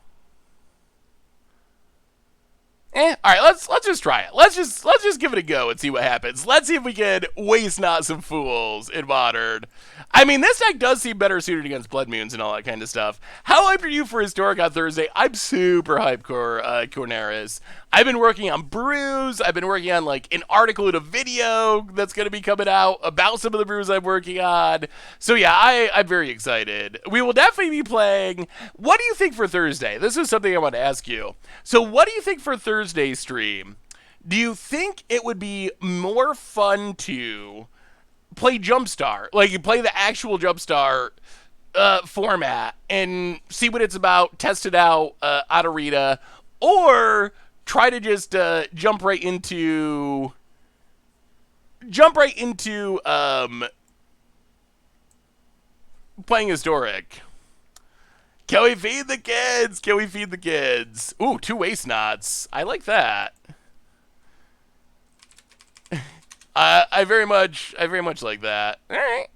All right, let's just try it. Let's just give it a go and see what happens. Let's see if we can Waste Not some fools in Modern. I mean, this deck does seem better suited against Blood Moons and all that kind of stuff. How hyped are you for Historic on Thursday? I'm super hyped, Corneris. I've been working on brews. I've been working on like an article and a video that's going to be coming out about some of the brews I'm working on. So yeah, I'm very excited. We will definitely be playing. What do you think for Thursday? This is something I want to ask you. So what do you think for Thursday stream? Do you think it would be more fun to play Jumpstart? Like you play the actual Jumpstart format and see what it's about, test it out out of Rita, or try to just jump right into playing historic. Can we feed the kids? Can we feed the kids? Ooh, 2 waste knots. I like that. I very much like that. All right.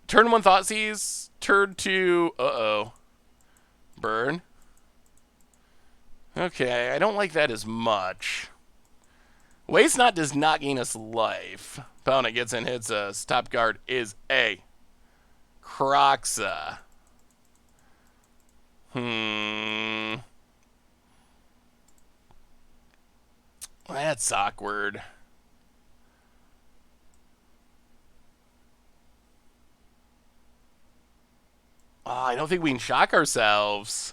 Turn 1 Thoughtseize. Turn 2. Burn. Okay, I don't like that as much. Waste Knot does not gain us life. Opponent gets in, hits us. Top card is a Croxa. That's awkward. Oh, I don't think we can shock ourselves.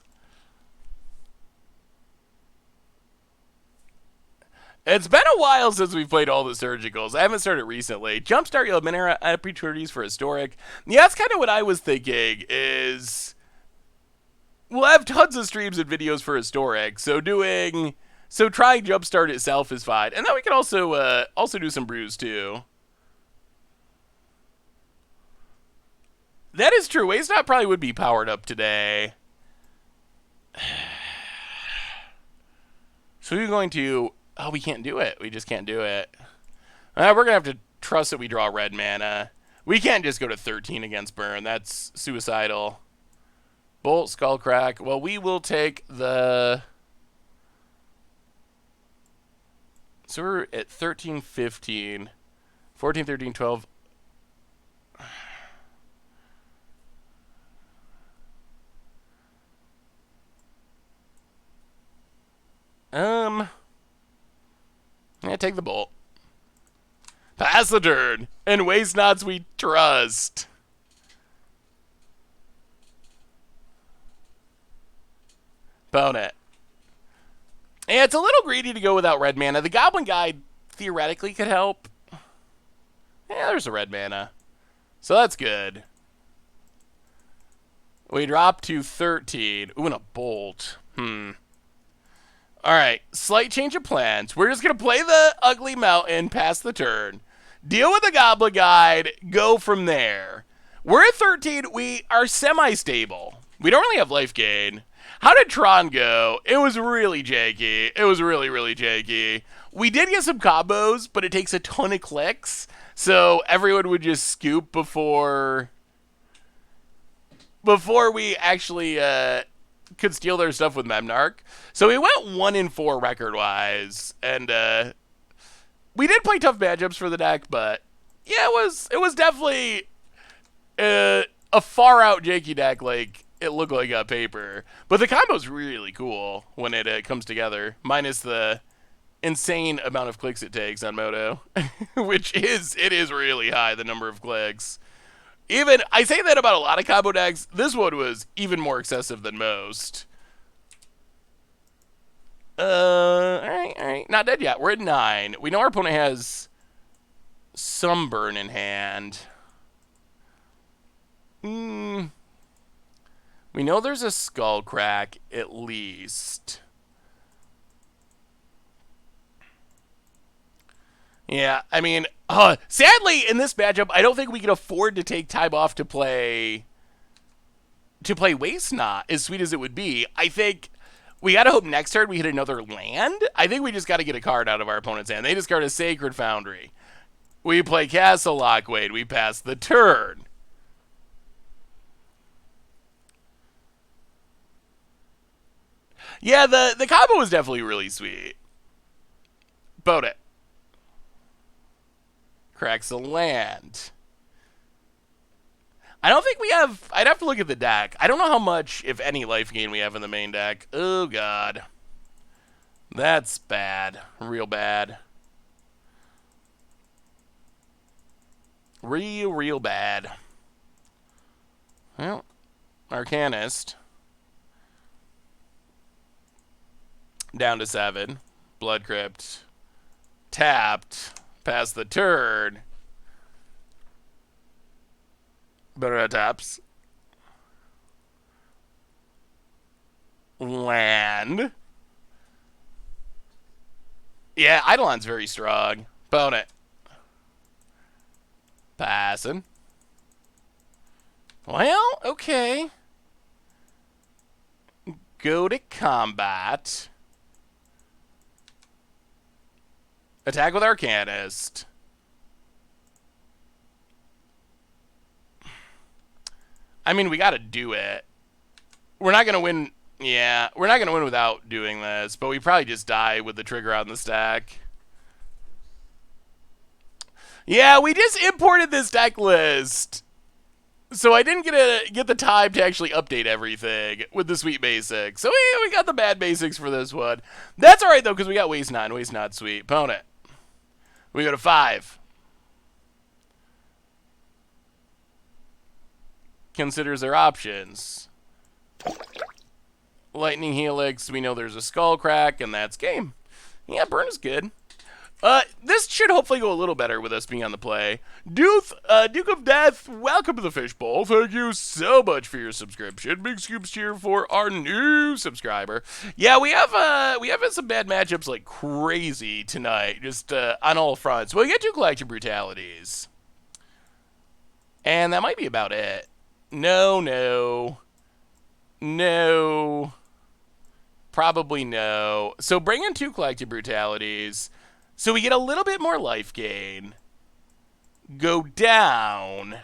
It's been a while since we've played all the surgicals. I haven't started recently. Jumpstart, you'll have Minera opportunities for historic. Yeah, that's kind of what I was thinking is we'll have tons of streams and videos for historic. So trying Jumpstart itself is fine. And then we can also do some brews too. That is true. Waste Knot probably would be powered up today. So we're going to... Oh, we can't do it. We just can't do it. We're going to have to trust that we draw red mana. We can't just go to 13 against Burn. That's suicidal. Bolt, Skullcrack. Well, we will take the... So we're at 13, 15. 14, 13, 12... Yeah, take the bolt. Pass the turn. And Waste Knots we trust. Bone it. And it's a little greedy to go without red mana. The Goblin Guide theoretically could help. Yeah, there's a red mana. So that's good. We drop to 13. Ooh, and a bolt. Alright, slight change of plans. We're just going to play the Ugly Mountain, pass the turn. Deal with the Goblin Guide, go from there. We're at 13. We are semi-stable. We don't really have life gain. How did Tron go? It was really janky. It was really, really janky. We did get some combos, but it takes a ton of clicks. So everyone would just scoop before we actually could steal their stuff with Memnarch. So we went 1-4 record-wise, and we did play tough matchups for the deck, but yeah, it was definitely a far-out janky deck, like it looked like on paper. But the combo's really cool when it comes together, minus the insane amount of clicks it takes on Moto, which is really high, the number of clicks. Even, I say that about a lot of combo decks, this one was even more excessive than most. Alright. Not dead yet. We're at 9. We know our opponent has some burn in hand. We know there's a skull crack, at least. Yeah, I mean, sadly, in this matchup, I don't think we can afford to take time off to play Waste Knot, as sweet as it would be. I think we gotta hope next turn we hit another land. I think we just gotta get a card out of our opponent's hand. They discard a Sacred Foundry. We play Castle Lockwade. We pass the turn. Yeah, the combo was definitely really sweet. Boat it. Cracks a land. I don't think we have... I'd have to look at the deck. I don't know how much, if any, life gain we have in the main deck. Oh, God. That's bad. Real bad. Real bad. Well, Arcanist. Down to 7. Blood Crypt. Tapped. Pass the turn. Better at taps. Land. Yeah, Eidolon's very strong. Bone it. Passing. Well, okay. Go to combat. Attack with Arcanist. I mean, we gotta do it. We're not gonna win. Yeah, we're not gonna win without doing this, but we probably just die with the trigger on the stack. Yeah, we just imported this deck list. So I didn't get the time to actually update everything with the sweet basics. So we got the bad basics for this one. That's all right though, because we got Waste Not. Waste Not sweet. Opponent. We go to 5. Considers their options. Lightning Helix. We know there's a Skull Crack, and that's game. Yeah, burn is good. This should hopefully go a little better with us being on the play. Duke of Death, welcome to the Fishbowl. Thank you so much for your subscription. Big scoops here for our new subscriber. Yeah, we have had some bad matchups like crazy tonight, just on all fronts. Well, we get 2 Collection Brutalities. And that might be about it. No. Probably no. So bring in 2 Collective Brutalities. So we get a little bit more life gain. Go down.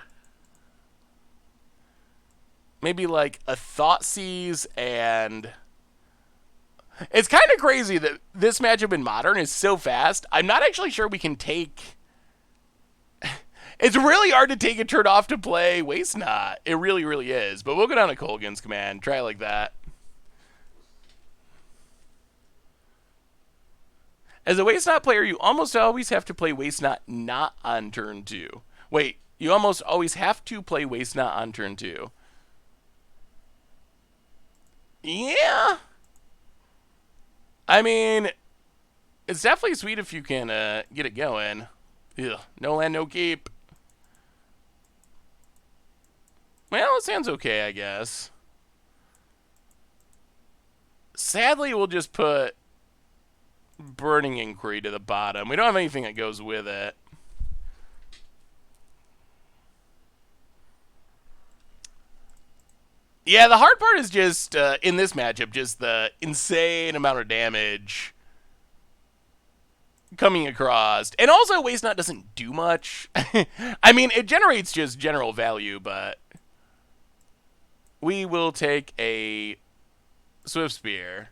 Maybe like a Thoughtseize and... It's kind of crazy that this matchup in Modern is so fast. I'm not actually sure we can take... It's really hard to take a turn off to play Waste Not. It really, really is. But we'll go down to Colgan's command. Try it like that. As a Waste Not player, you almost always have to play Waste not on turn 2. Wait, you almost always have to play Waste Not on turn 2. Yeah. I mean, it's definitely sweet if you can get it going. Ugh, no land, no keep. Well, it sounds okay, I guess. Sadly, we'll just put Burning Inquiry to the bottom. We don't have anything that goes with it. Yeah, the hard part is just, in this matchup, just the insane amount of damage coming across. And also, Waste Not doesn't do much. I mean, it generates just general value, but... We will take a Swift Spear.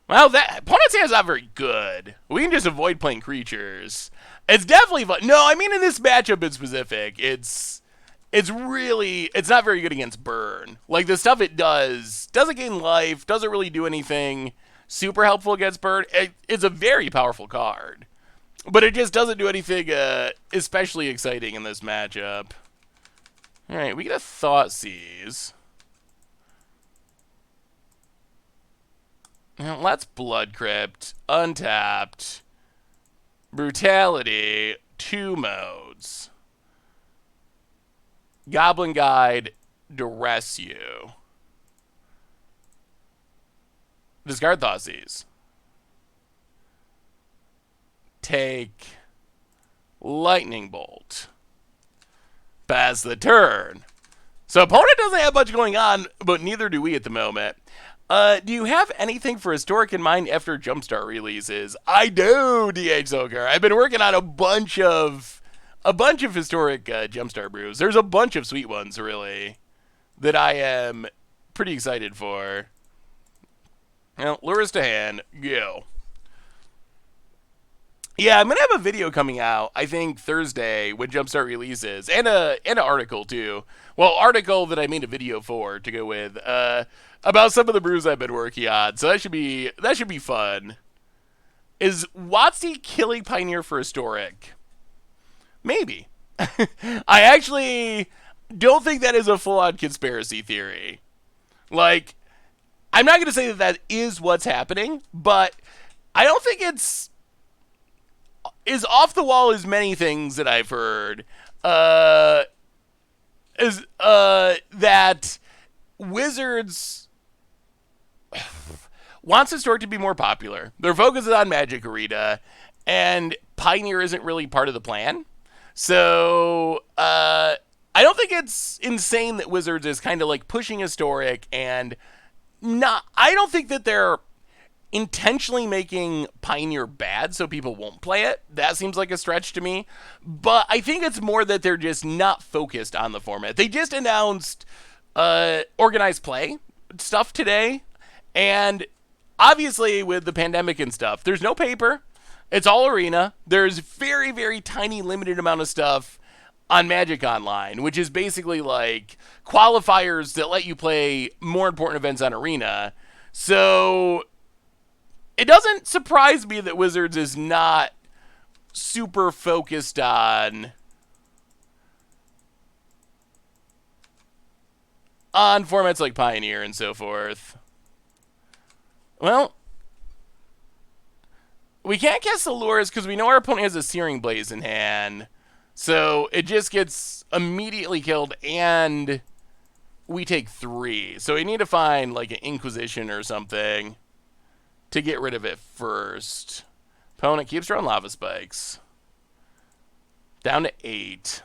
Well, that opponent's hand is not very good. We can just avoid playing creatures. It's definitely fun. No, I mean in this matchup in specific, it's not very good against burn. Like the stuff it doesn't gain life, doesn't really do anything super helpful against burn. It's a very powerful card, but it just doesn't do anything especially exciting in this matchup. All right, we get a Thoughtseize. Let's Blood Crypt, Untapped, Brutality, 2 modes. Goblin Guide, Duress You. Discard Thoughtseize. Take Lightning Bolt. Pass the turn. So opponent doesn't have much going on, but neither do we at the moment. Do you have anything for Historic in mind after Jumpstart releases? I do, DH Soaker. I've been working on a bunch of Historic Jumpstart brews. There's a bunch of sweet ones, really, that I am pretty excited for. Well, Lures to hand, go. Yeah, I'm gonna have a video coming out, I think Thursday when Jumpstart releases, and an article too. Well, article that I made a video for to go with, about some of the brews I've been working on. So that should be fun. Is WotC killing Pioneer for Historic? Maybe. I actually don't think that is a full-on conspiracy theory. Like, I'm not gonna say that that is what's happening, but I don't think it's is off the wall as many things that I've heard. Is that Wizards wants Historic to be more popular. Their focus is on Magic Arena, and Pioneer isn't really part of the plan. So, I don't think it's insane that Wizards is kind of like pushing Historic and not. I don't think that they're intentionally making Pioneer bad so people won't play it. That seems like a stretch to me. But I think it's more that they're just not focused on the format. They just announced organized play stuff today. And obviously, with the pandemic and stuff, there's no paper. It's all arena. There's very, very tiny, limited amount of stuff on Magic Online, which is basically like qualifiers that let you play more important events on arena. So it doesn't surprise me that Wizards is not super focused on formats like Pioneer and so forth. Well, we can't cast the Lures because we know our opponent has a Searing Blaze in hand. So it just gets immediately killed and we take 3. So we need to find like an Inquisition or something to get rid of it first. Opponent keeps throwing Lava Spikes. Down to 8.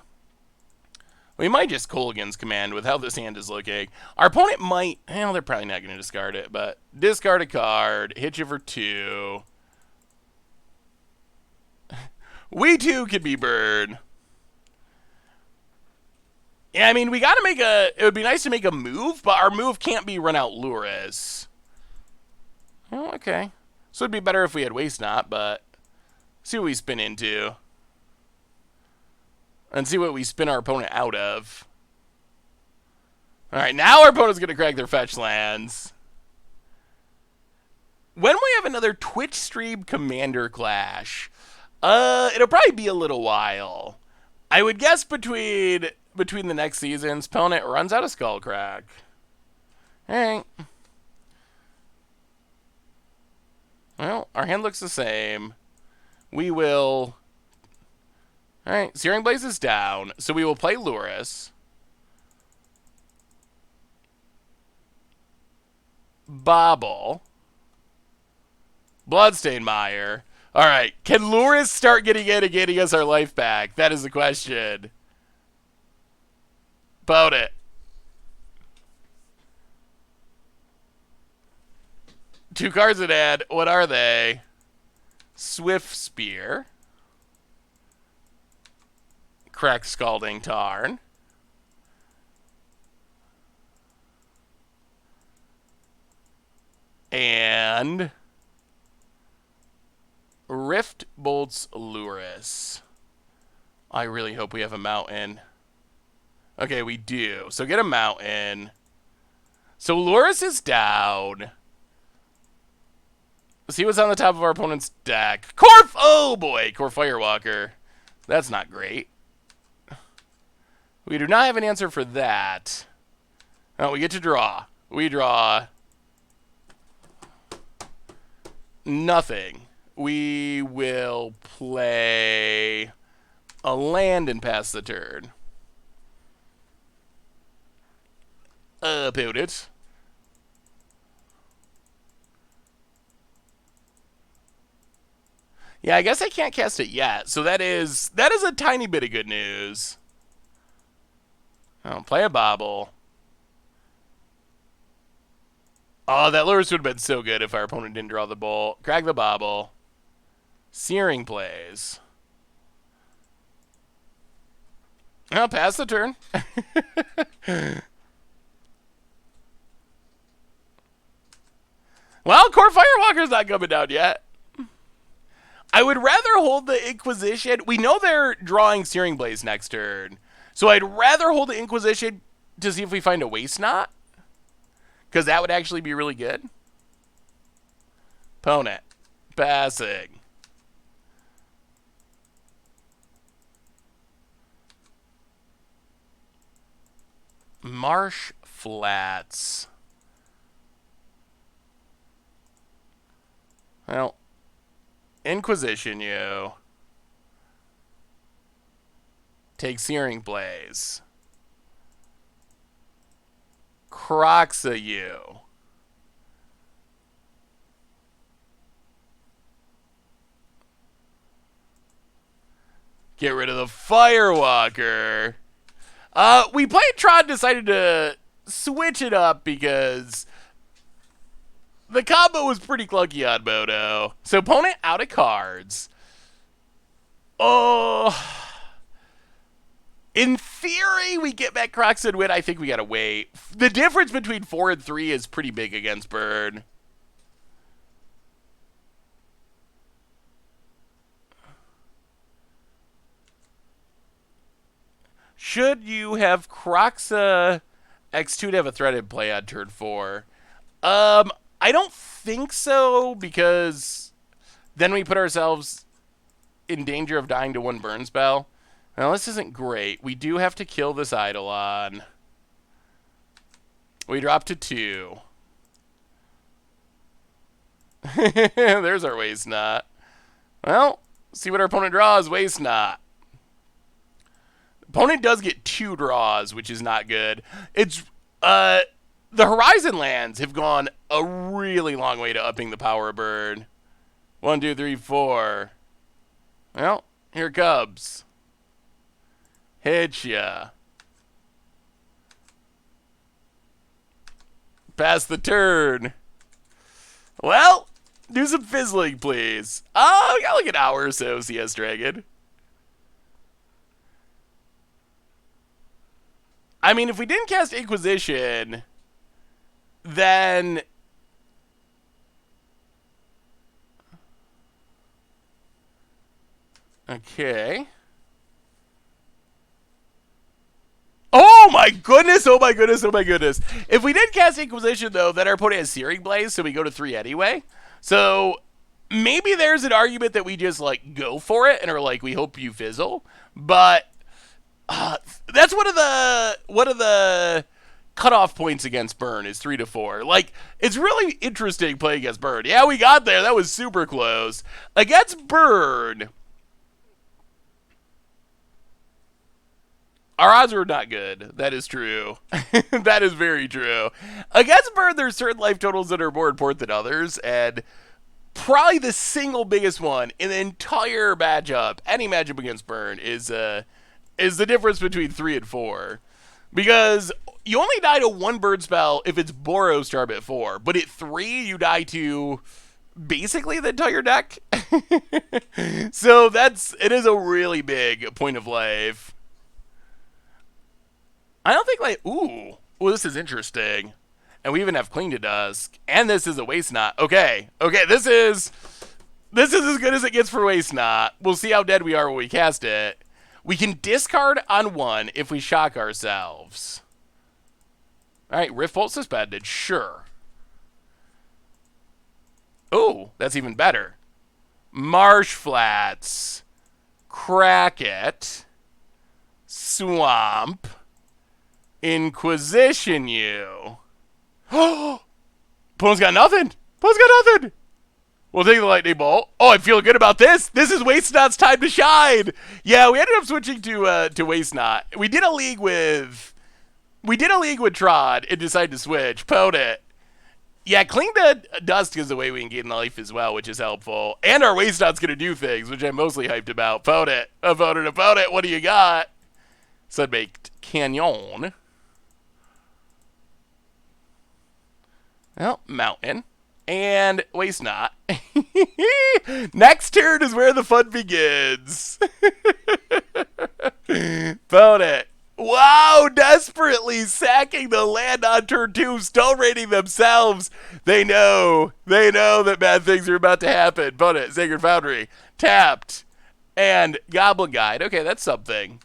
We might just Kolaghan's Command with how this hand is looking. Our opponent might, well, they're probably not going to discard it, but discard a card, hit you for 2. We too could be burned. Yeah, I mean, we got to make it would be nice to make a move, but our move can't be run out Lurrus. Oh, okay. So it'd be better if we had Waste Not, but see what we spin into. And see what we spin our opponent out of. Alright, now our opponent's going to crack their fetch lands. When we have another Twitch stream Commander Clash, it'll probably be a little while. I would guess between the next seasons, opponent runs out of Skullcrack. Alright. Well, our hand looks the same. We will... Alright, Searing Blaze is down, so we will play Lurrus. Bobble. Bloodstained Mire. Alright, can Lurrus start getting in and getting us our life back? That is the question. About it. Two cards in hand. What are they? Swift Spear. Cracked Scalding Tarn. And Rift Bolts Lurrus. I really hope we have a mountain. Okay, we do. So get a mountain. So Lurrus is down. See what's on the top of our opponent's deck. Oh boy, Core Firewalker. That's not great. We do not have an answer for that. Oh, we get to draw. We draw nothing. We will play a land and pass the turn. Build it. Yeah, I guess I can't cast it yet. So that is a tiny bit of good news. Oh, play a Bobble. Oh, that Lurrus would have been so good if our opponent didn't draw the bolt. Crack the Bobble. Searing plays. I'll pass the turn. Well, Core Firewalker's not coming down yet. I would rather hold the Inquisition. We know they're drawing Searing Blaze next turn. So I'd rather hold the Inquisition to see if we find a Waste Knot. Because that would actually be really good. Opponent. Passing. Marsh Flats. Well, Inquisition you. Take Searing Blaze. Croxa you. Get rid of the Firewalker. We played Tron, decided to switch it up because the combo was pretty clunky on Moto. So opponent out of cards. Oh. In theory, we get back Crocs and win. I think we gotta wait. The difference between 4 and 3 is pretty big against Bird. Should you have Croxa X2 to have a threat in play on turn 4? I don't think so, because then we put ourselves in danger of dying to 1 burn spell. Now, this isn't great. We do have to kill this Eidolon. We drop to 2. There's our Waste Not. Well, see what our opponent draws. Waste Not. Opponent does get 2 draws, which is not good. It's the Horizon lands have gone a really long way to upping the power of Bird. 1, 2, 3, 4. Well, here it comes. Hit ya. Pass the turn. Well, do some fizzling, please. We got like an hour or so, CS Dragon. I mean, if we didn't cast Inquisition, then... Okay. Oh my goodness, oh my goodness, oh my goodness. If we did cast Inquisition, though, then our opponent has Searing Blaze, so we go to 3 anyway. So maybe there's an argument that we just, like, go for it and are like, we hope you fizzle. But that's one of the cutoff points against Burn is 3 to 4. Like, it's really interesting playing against Burn. Yeah, we got there. That was super close. Against Burn... Our odds were not good. That is true. That is very true. Against Bird, there's certain life totals that are more important than others, and probably the single biggest one in the entire matchup, any matchup against Burn, is the difference between 3 and 4. Because you only die to 1 bird spell if it's Boros Charm at 4, but at 3, you die to basically the entire deck. So it is a really big point of life. I don't think, like, ooh, this is interesting. And we even have Cling to Dusk. And this is a Waste Not. Okay, this is as good as it gets for Waste Not. We'll see how dead we are when we cast it. We can discard on 1 if we shock ourselves. All right, Rift Bolt suspended, sure. Oh, that's even better. Marsh Flats. Crack it. Swamp. Inquisition you. Oh, opponent's got nothing. Opponent's got nothing. We'll take the Lightning Bolt. Oh, I feel good about this. This is Waste Not's time to shine. Yeah, we ended up switching to Waste Not. We did a league with Tron and decided to switch. Opponent. Yeah, Cling to Dust is the way we can gain life as well, which is helpful. And our Waste Not's going to do things, which I'm mostly hyped about. Opponent. What do you got? Sunbaked Canyon. Well, Mountain. And Waste Not. Next turn is where the fun begins. Opponent. Wow, desperately sacking the land on turn 2, stone raiding themselves. They know that bad things are about to happen. Opponent, Sacred Foundry. Tapped. And Goblin Guide. Okay, that's something.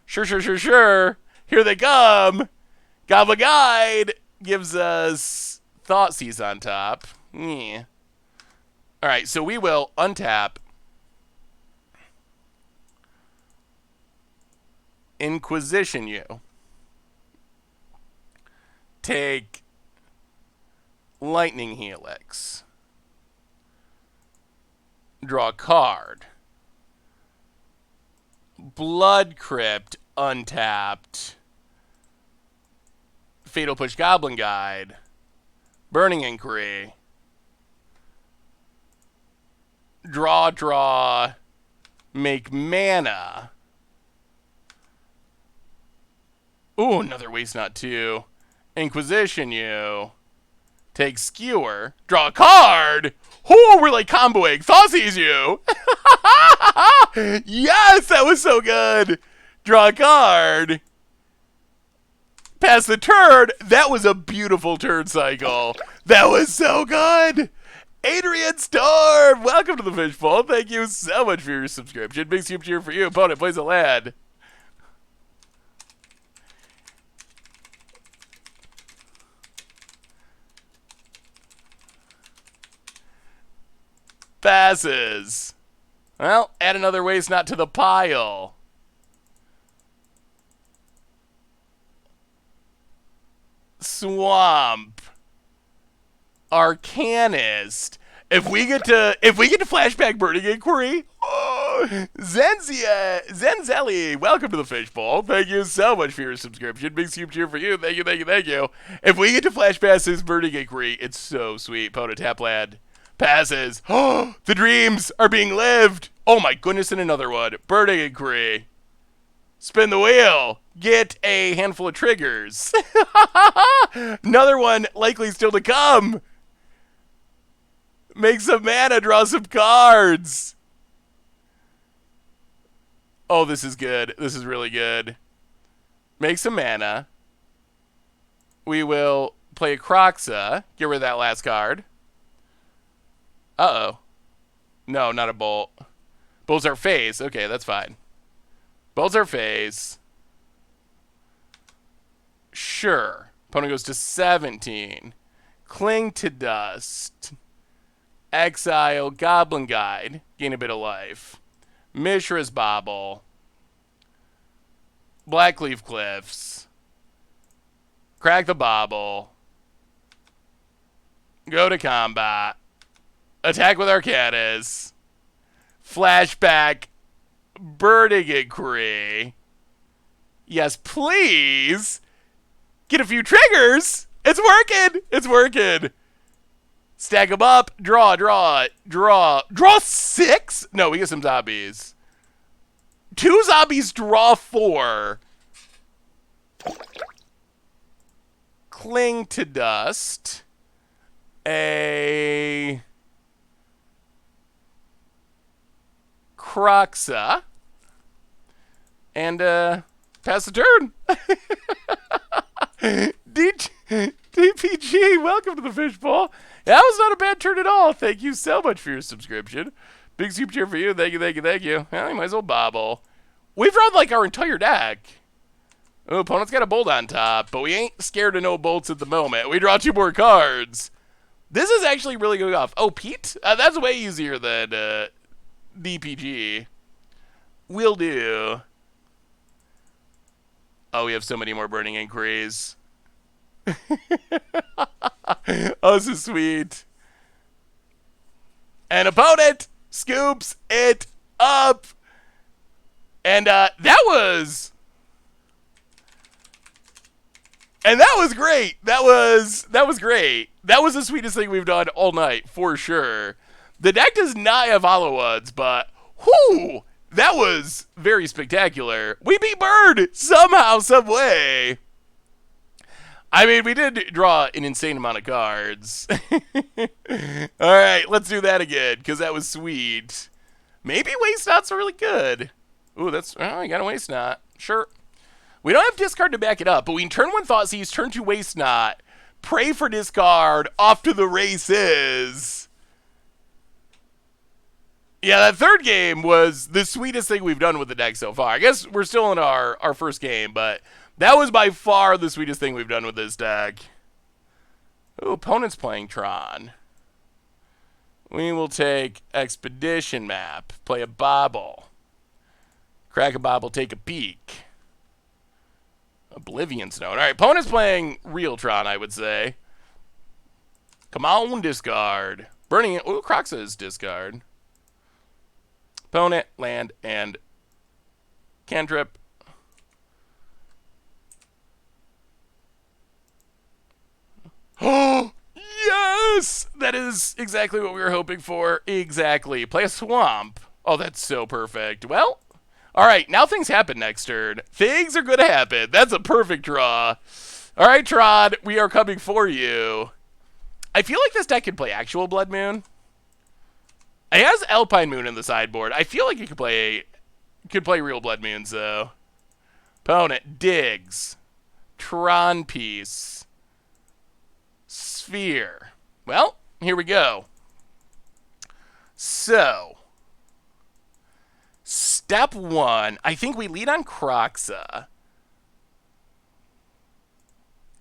Sure. Here they come. Goblin Guide gives us Thoughtseize on top. Yeah. All right, so we will untap Inquisition you. Take Lightning Helix. Draw a card. Blood Crypt untapped. Fatal Push Goblin Guide. Burning Inquiry. Draw. Make mana. Ooh, another waste not two. Inquisition you. Take Skewer. Draw a card. Oh, we're like comboing. Thoughtseize you. Yes, that was so good. Draw a card. Pass the turn. That was a beautiful turn cycle. That was so good. Adrian Storm, welcome to the Fishbowl. Thank you so much for your subscription. Big soup cheer for you. Opponent plays a land. Passes. Well, add another waste not to the pile. Swamp. Arcanist. If we get to flashback Burning Inquiry, oh, Zenzelli, welcome to the Fishbowl. Thank you so much for your subscription. Big soup cheer for you. Thank you, thank you, thank you. If we get to flashback this Burning Inquiry, it's so sweet. Opponent tap land. Passes. Oh, the dreams are being lived. Oh my goodness, and another one. Burning Inquiry. Spin the wheel. Get a handful of triggers. Another one likely still to come. Make some mana, draw some cards. Oh, this is good. This is really good. Make some mana. We will play a Croxa. Get rid of that last card. Uh-oh. No, not a bolt. Bolts are phase. Okay, that's fine. Bolts are phase. Sure. Opponent goes to 17. Cling to Dust. Exile Goblin Guide. Gain a bit of life. Mishra's Bauble. Blackleaf Cliffs. Crack the Bauble. Go to combat. Attack with Arcanas. Flashback. Burning Inquiry. Yes, please. Get a few triggers. It's working. It's working. Stack them up. Draw, draw, draw. Draw 6? No, we get some zombies. 2 zombies, draw 4. Cling to Dust. A Croxa. And pass the turn. DPG, welcome to the Fishbowl. That was not a bad turn at all. Thank you so much for your subscription. Big super cheer for you. Thank you, thank you, thank you. Well, you might as well bobble. We've drawn like our entire deck. Oh, opponent's got a bolt on top, but we ain't scared of no bolts at the moment. We draw 2 more cards. This is actually really going off. Oh, Pete? That's way easier than DPG. Will do. Oh, we have so many more Burning Inquiries. Oh, this is sweet. An opponent scoops it up. And that was great. That was great. That was the sweetest thing we've done all night, for sure. The deck does not have hollow ones, but whoo, that was very spectacular. We beat Bird somehow, some way. I mean, we did draw an insane amount of cards. All right, let's do that again, because that was sweet. Maybe Waste Not's really good. Ooh, that's... Oh, you got a Waste Not. Sure. We don't have discard to back it up, but we can turn 1 Thoughtseize, turn 2 Waste Not, pray for discard, off to the races. Yeah, that third game was the sweetest thing we've done with the deck so far. I guess we're still in our first game, but that was by far the sweetest thing we've done with this deck. Ooh, opponent's playing Tron. We will take Expedition Map, play a Bauble. Crack a Bauble, take a peek. Oblivion Stone. All right, opponent's playing real Tron, I would say. Come on, discard. Burning it. Ooh, Croxa's discard. Opponent, land, and cantrip. Oh, yes! That is exactly what we were hoping for. Exactly. Play a swamp. Oh, that's so perfect. Well, all right, now things happen next turn. Things are going to happen. That's a perfect draw. All right, Tron, we are coming for you. I feel like this deck could play actual Blood Moon. It has Alpine Moon in the sideboard. I feel like it could play real Blood Moons, though. Opponent digs. Tron piece. Sphere. Well, here we go. So, step one, I think we lead on Kroxa.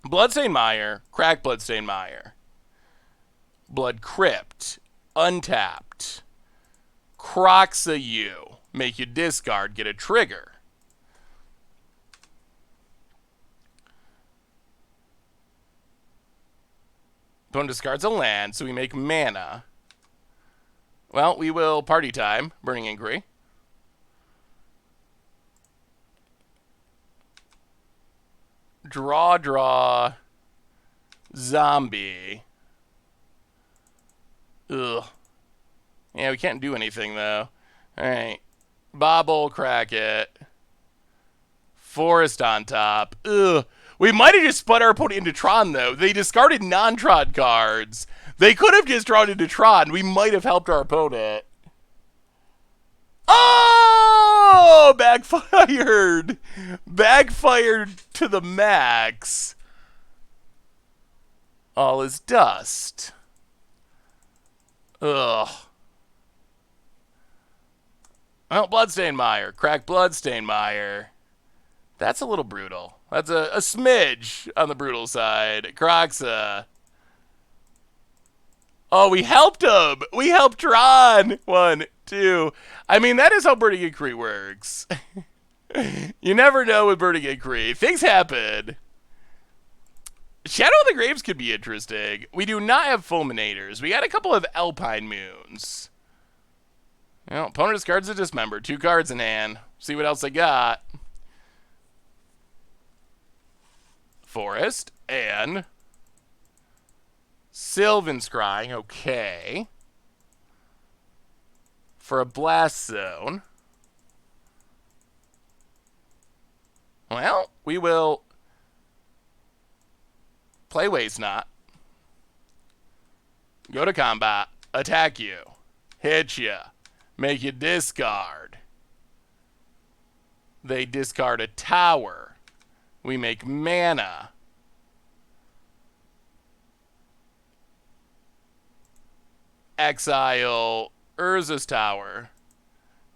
Bloodstained Mire, crack Bloodstained Mire. Blood Crypt, untapped. Kroxa you, make you discard, get a trigger. Opponent discards a land, so we make mana. Well, we will party time, Burning Inquiry. Draw, zombie. Ugh. Yeah, we can't do anything, though. Alright. Bobble, crack it. Forest on top. Ugh. We might have just spun our opponent into Tron, though. They discarded non-Tron cards. They could have just drawn into Tron. We might have helped our opponent. Oh! Backfired. Backfired to the max. All is dust. Ugh. Well, Bloodstained Mire. Crack Bloodstained Mire. That's a little brutal. That's a smidge on the brutal side. Kroxa. Oh, we helped him. We helped Tron. 1, 2. I mean, that is how Burning Inquiry works. You never know with Burning Inquiry. Things happen. Shadow of the Graves could be interesting. We do not have Fulminators. We got a couple of Alpine Moons. Well, opponent discards a Dismember. 2 cards in hand. See what else they got. Forest and Sylvan Scrying. Okay. For a Blast Zone. Well, we will play Waste Not. Go to combat. Attack you. Hit you. Make you discard. They discard a tower. We make mana. Exile Urza's Tower.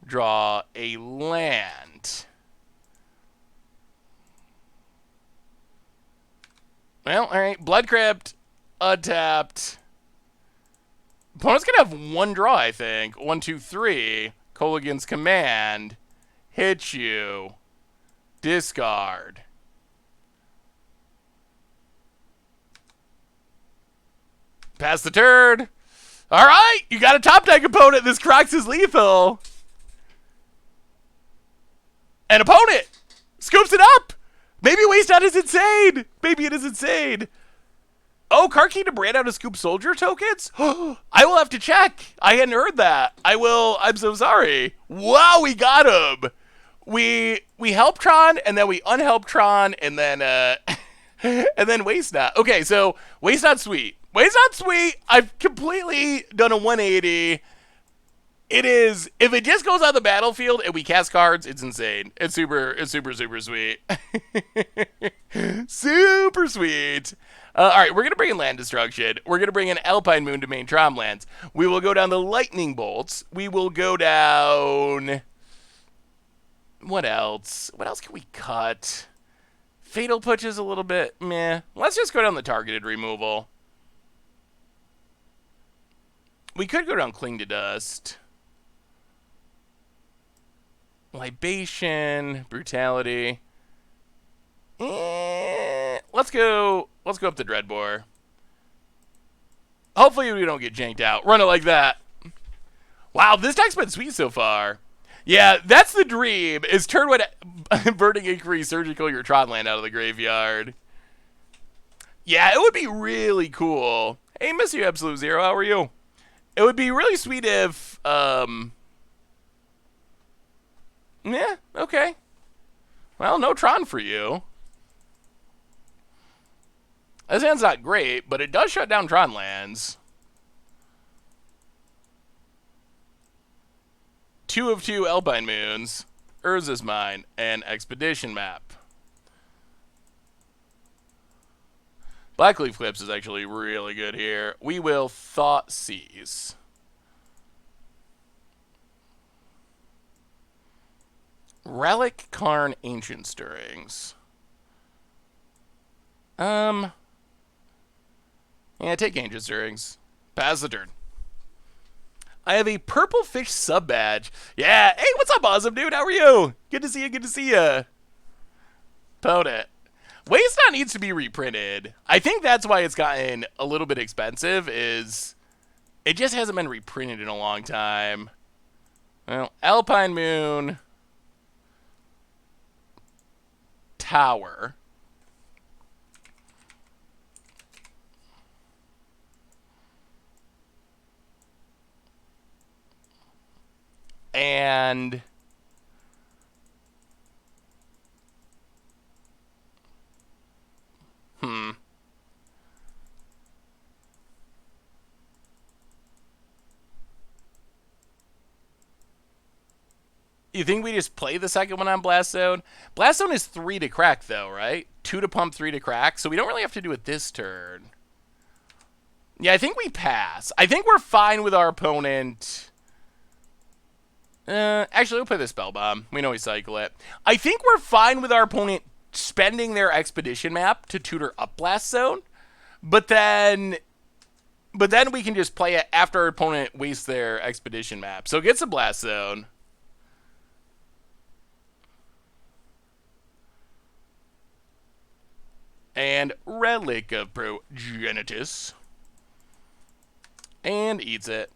Draw a land. Well, alright. Blood Crypt. Untapped. Opponent's gonna have 1 draw, I think. 1, 2, 3. Kolaghan's Command. Hit you. Discard. Pass the turn. All right, you got a top deck opponent. This Kroxa is lethal. An opponent scoops it up. Maybe Waste Not is insane. Maybe it is insane. Oh, card key to brand out a Scoop Soldier tokens? I will have to check. I hadn't heard that. I will. I'm so sorry. Wow, we got him. We helped Tron, and then we unhelped Tron, and then and then Waste Not. Okay, so Waste Not sweet. Waste Not sweet. I've completely done a 180. It is, if it just goes on the battlefield and we cast cards, it's insane. It's super sweet. Super sweet. All right, we're going to bring in Land Destruction. We're going to bring in Alpine Moon to main Tron lands. We will go down the Lightning Bolts. We will go down... What else? What else can we cut? Fatal Push is a little bit meh. Let's just go down the targeted removal. We could go down Cling to Dust. Libation, Brutality. Let's go up to Dreadbore. Hopefully we don't get janked out. Run it like that. Wow, this deck's been sweet so far. Yeah, that's the dream, is turn one Burning Inquiry Surgical your Tron land out of the graveyard. Yeah, it would be really cool. Hey, miss you, Absolute Zero, how are you? It would be really sweet if, Yeah, okay. Well, no Tron for you. This hand's not great, but it does shut down Tron lands. 2 of 2 Alpine Moons, Urza's Mine, and Expedition Map. Blackleaf Clips is actually really good here. We will Thought Seize. Relic Karn Ancient Stirrings. Yeah, take Ancient Stirrings. Pass the turn. I have a Purple Fish sub badge. Yeah, hey, what's up, awesome dude? How are you? Good to see you, good to see you. Ponent. Waste Not needs to be reprinted. I think that's why it's gotten a little bit expensive, is it just hasn't been reprinted in a long time. Well, Alpine Moon. Tower. And you think we just play the second one on Blast Zone? Blast Zone is 3 to crack, though, right? 2 to pump, 3 to crack, so we don't really have to do it this turn. Yeah, I think we pass. I think we're fine with our opponent. Actually, we'll play the Spell Bomb. We know we cycle it. I think we're fine with our opponent spending their Expedition Map to tutor up Blast Zone, but then we can just play it after our opponent wastes their Expedition Map. So it gets a Blast Zone. And Relic of Progenitus. And eats it.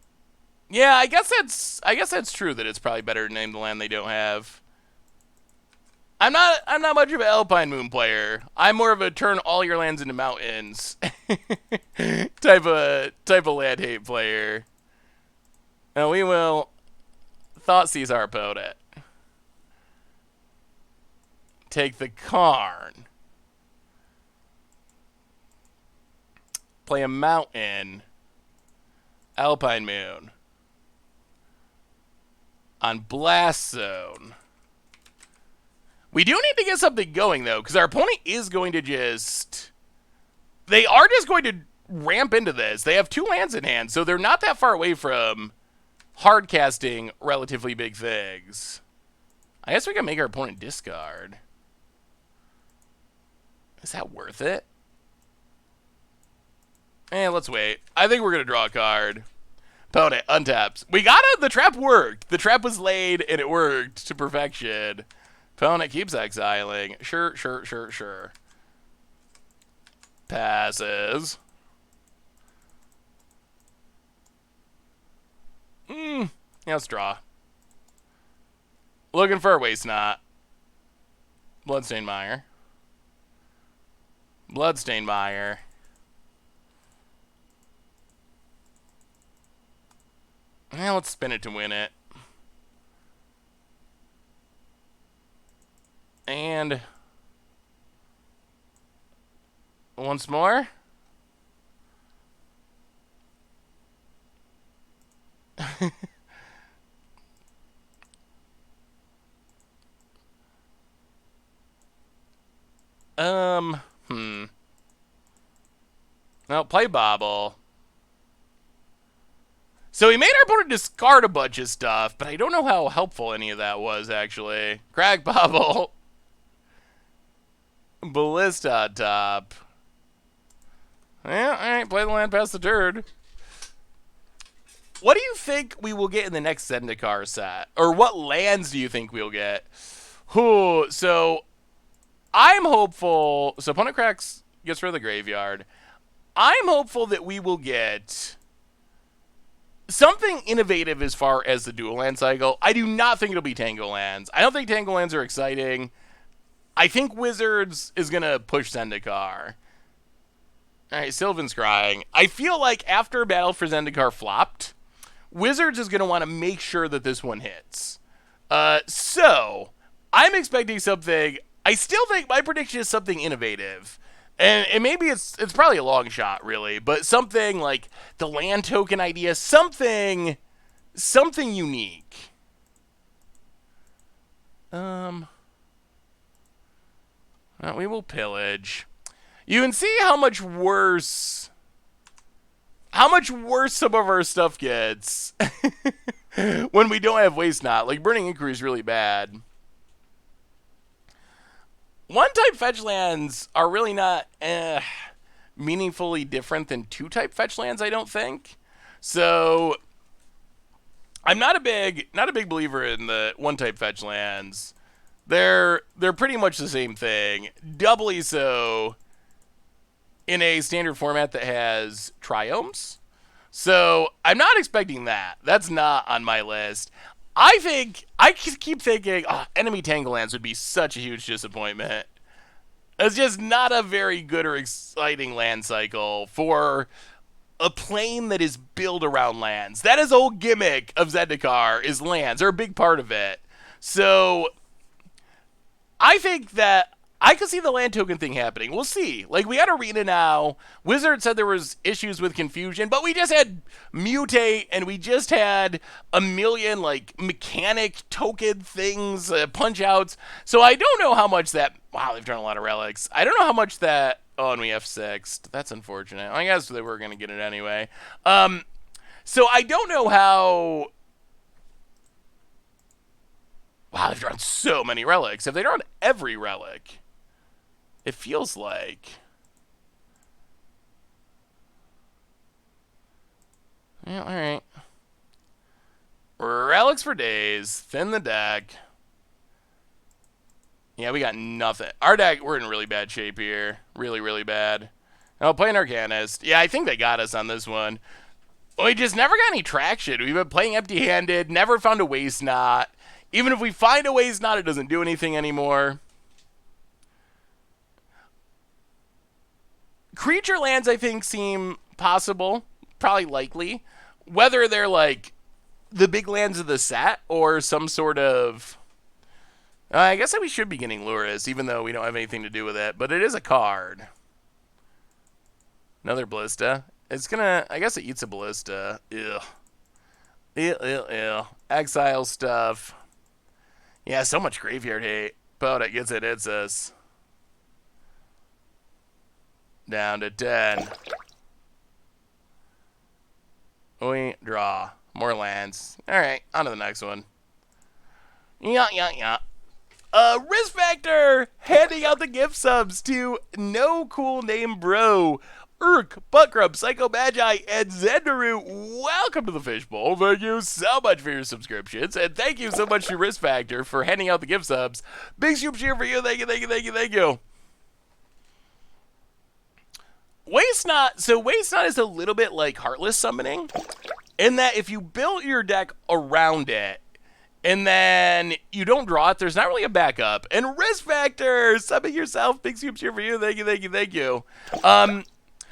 Yeah, I guess that's true that it's probably better to name the land they don't have. I'm not much of an Alpine Moon player. I'm more of a turn all your lands into mountains type of land hate player. And we will Thought Seize our opponent. Take the Karn. Play a mountain. Alpine Moon. On Blast Zone. We do need to get something going, though, because our opponent is going to just... They are just going to ramp into this. They have 2 lands in hand, so they're not that far away from hard casting relatively big things. I guess we can make our opponent discard. Is that worth it? Let's wait. I think we're going to draw a card. Opponent, untaps. We got it! The trap worked. The trap was laid, and it worked to perfection. Opponent keeps exiling. Sure. Passes. Yeah, let's draw. Looking for a Waste Not. Bloodstained Mire. Bloodstained Mire. Let's spin it to win it. And once more. No, play Bobble. So he made our opponent discard a bunch of stuff, but I don't know how helpful any of that was, actually. Crack Bobble. Ballista on top. Yeah, alright, play the land past the turn. What do you think we will get in the next Zendikar set? Or what lands do you think we'll get? So I'm hopeful... So opponent cracks, gets rid of the graveyard. I'm hopeful that we will get something innovative as far as the dual land cycle. I do not think it'll be Tango lands. I don't think Tango lands are exciting. I think Wizards is going to push Zendikar. Alright, Sylvan's crying. I feel like after Battle for Zendikar flopped, Wizards is going to want to make sure that this one hits. So I'm expecting something. I still think my prediction is something innovative. And maybe it's probably a long shot, really, but something like the land token idea, something unique. Well, we will pillage. You can see how much worse some of our stuff gets when we don't have waste knot. Like Burning Inquiry is really bad. One type fetch lands are really not meaningfully different than two type fetch lands, I don't think. So I'm not a big believer in the one type fetch lands. They're pretty much the same thing. Doubly so in a standard format that has triomes. So I'm not expecting that. That's not on my list. I keep thinking, enemy Tanglelands would be such a huge disappointment. It's just not a very good or exciting land cycle for a plane that is built around lands. That is the whole gimmick of Zendikar, is lands. They're a big part of it. So I think that I could see the land token thing happening. We'll see. Like, we had Arena now. Wizard said there was issues with confusion, but we just had Mutate, and we just had a million, like, mechanic token things, punch-outs. So I don't know how much that... Wow, they've drawn a lot of relics. I don't know how much that... Oh, and we F6'd. That's unfortunate. I guess they were going to get it anyway. So I don't know how... Wow, they've drawn so many relics. Have they drawn every relic? It feels like. Yeah, alright. Relics for days. Thin the deck. Yeah, we got nothing. Our deck, we're in really bad shape here. Really, really bad. Oh, playing Arcanist. Yeah, I think they got us on this one. We just never got any traction. We've been playing empty-handed, never found a waste knot. Even if we find a waste knot, it doesn't do anything anymore. Creature lands, I think, seem possible. Probably likely. Whether they're, like, the big lands of the set or some sort of... I guess that we should be getting Luris, even though we don't have anything to do with it. But it is a card. Another Ballista. It's gonna... I guess it eats a Ballista. Ew. Ew, ew, ew. Exile stuff. Yeah, so much graveyard hate. Podet gets it, hits us. Down to 10. We draw. More lands. Alright, on to the next one. Yeah. Risk Factor handing out the gift subs to No Cool Name Bro, Urk, Buttgrub, Psycho Magi, and Zendaru. Welcome to the Fishbowl. Thank you so much for your subscriptions, and thank you so much to Risk Factor for handing out the gift subs. Big soup cheer for you. Thank you. Waste Knot. So Waste Knot is a little bit like Heartless Summoning, in that if you build your deck around it, and then you don't draw it, there's not really a backup. And Risk Factor, summon yourself. Big soup cheer for you. Thank you.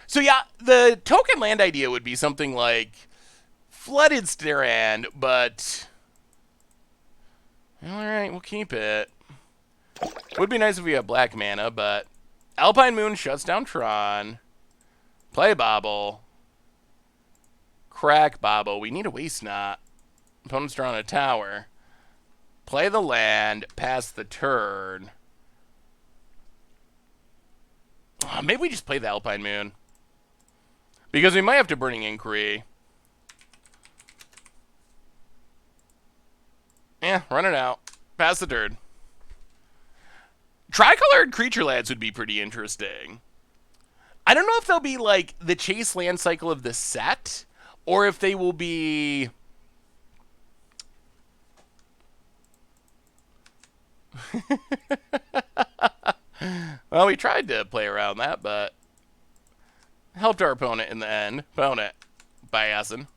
So yeah, the token land idea would be something like Flooded Strand, but... Alright, we'll keep it. Would be nice if we had black mana, but... Alpine Moon shuts down Tron. Play Bobble. Crack Bobble. We need a Waste Knot. Opponent's drawing a tower. Play the land. Pass the turn. Maybe we just play the Alpine Moon. Because we might have to Burning Inquiry. Yeah, run it out. Pass the turn. Tricolored creature lands would be pretty interesting. I don't know if they'll be like the chase land cycle of the set, or if they will be... Well, we tried to play around that, but helped our opponent in the end. Opponent, Biasin.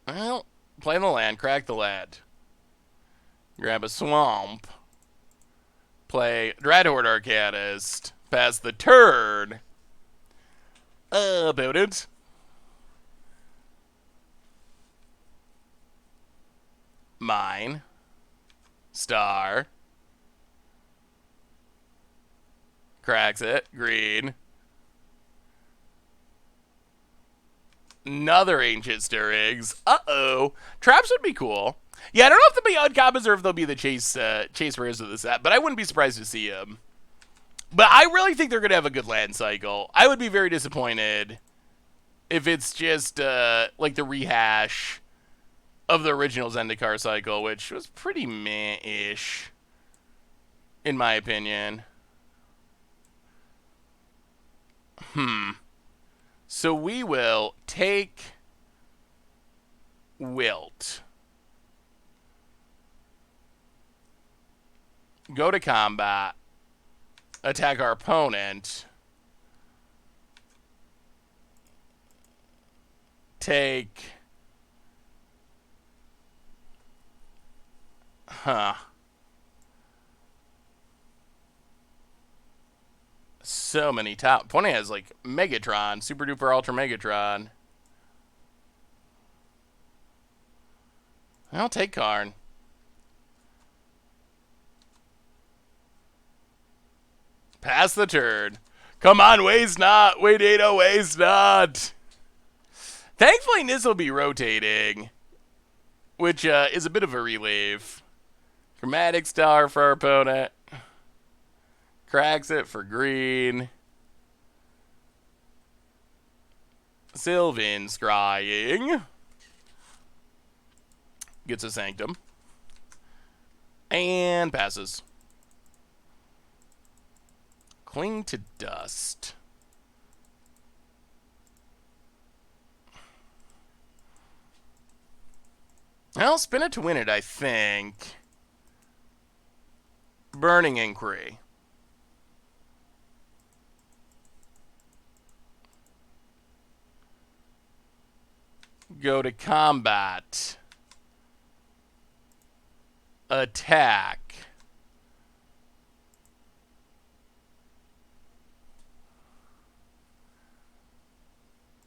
Well, play the land, crack the land. Grab a swamp. Play Dreadhorde Arcanist. Pass the turn. Opponent. Mine. Star. Cracks it. Green. Another Ancient Stirrings. Uh-oh. Traps would be cool. Yeah, I don't know if they'll be uncommons or if they'll be the chase rares of the set, but I wouldn't be surprised to see them. But I really think they're going to have a good land cycle. I would be very disappointed if it's just like the rehash of the original Zendikar cycle, which was pretty meh-ish, in my opinion. So we will take Wilt. Go to combat. Attack our opponent. Take... So many top. Opponent has like Megatron, Super Duper Ultra Megatron. I'll take Karn. Pass the turn. Come on, waste not. Wait, 8-0, waste not. Thankfully, Niz will be rotating, which is a bit of a relief. Chromatic Star for our opponent. Cracks it for green. Sylvan Scrying. Gets a Sanctum. And passes. Cling to Dust. I'll spin it to win it, I think. Burning Inquiry. Go to combat. Attack.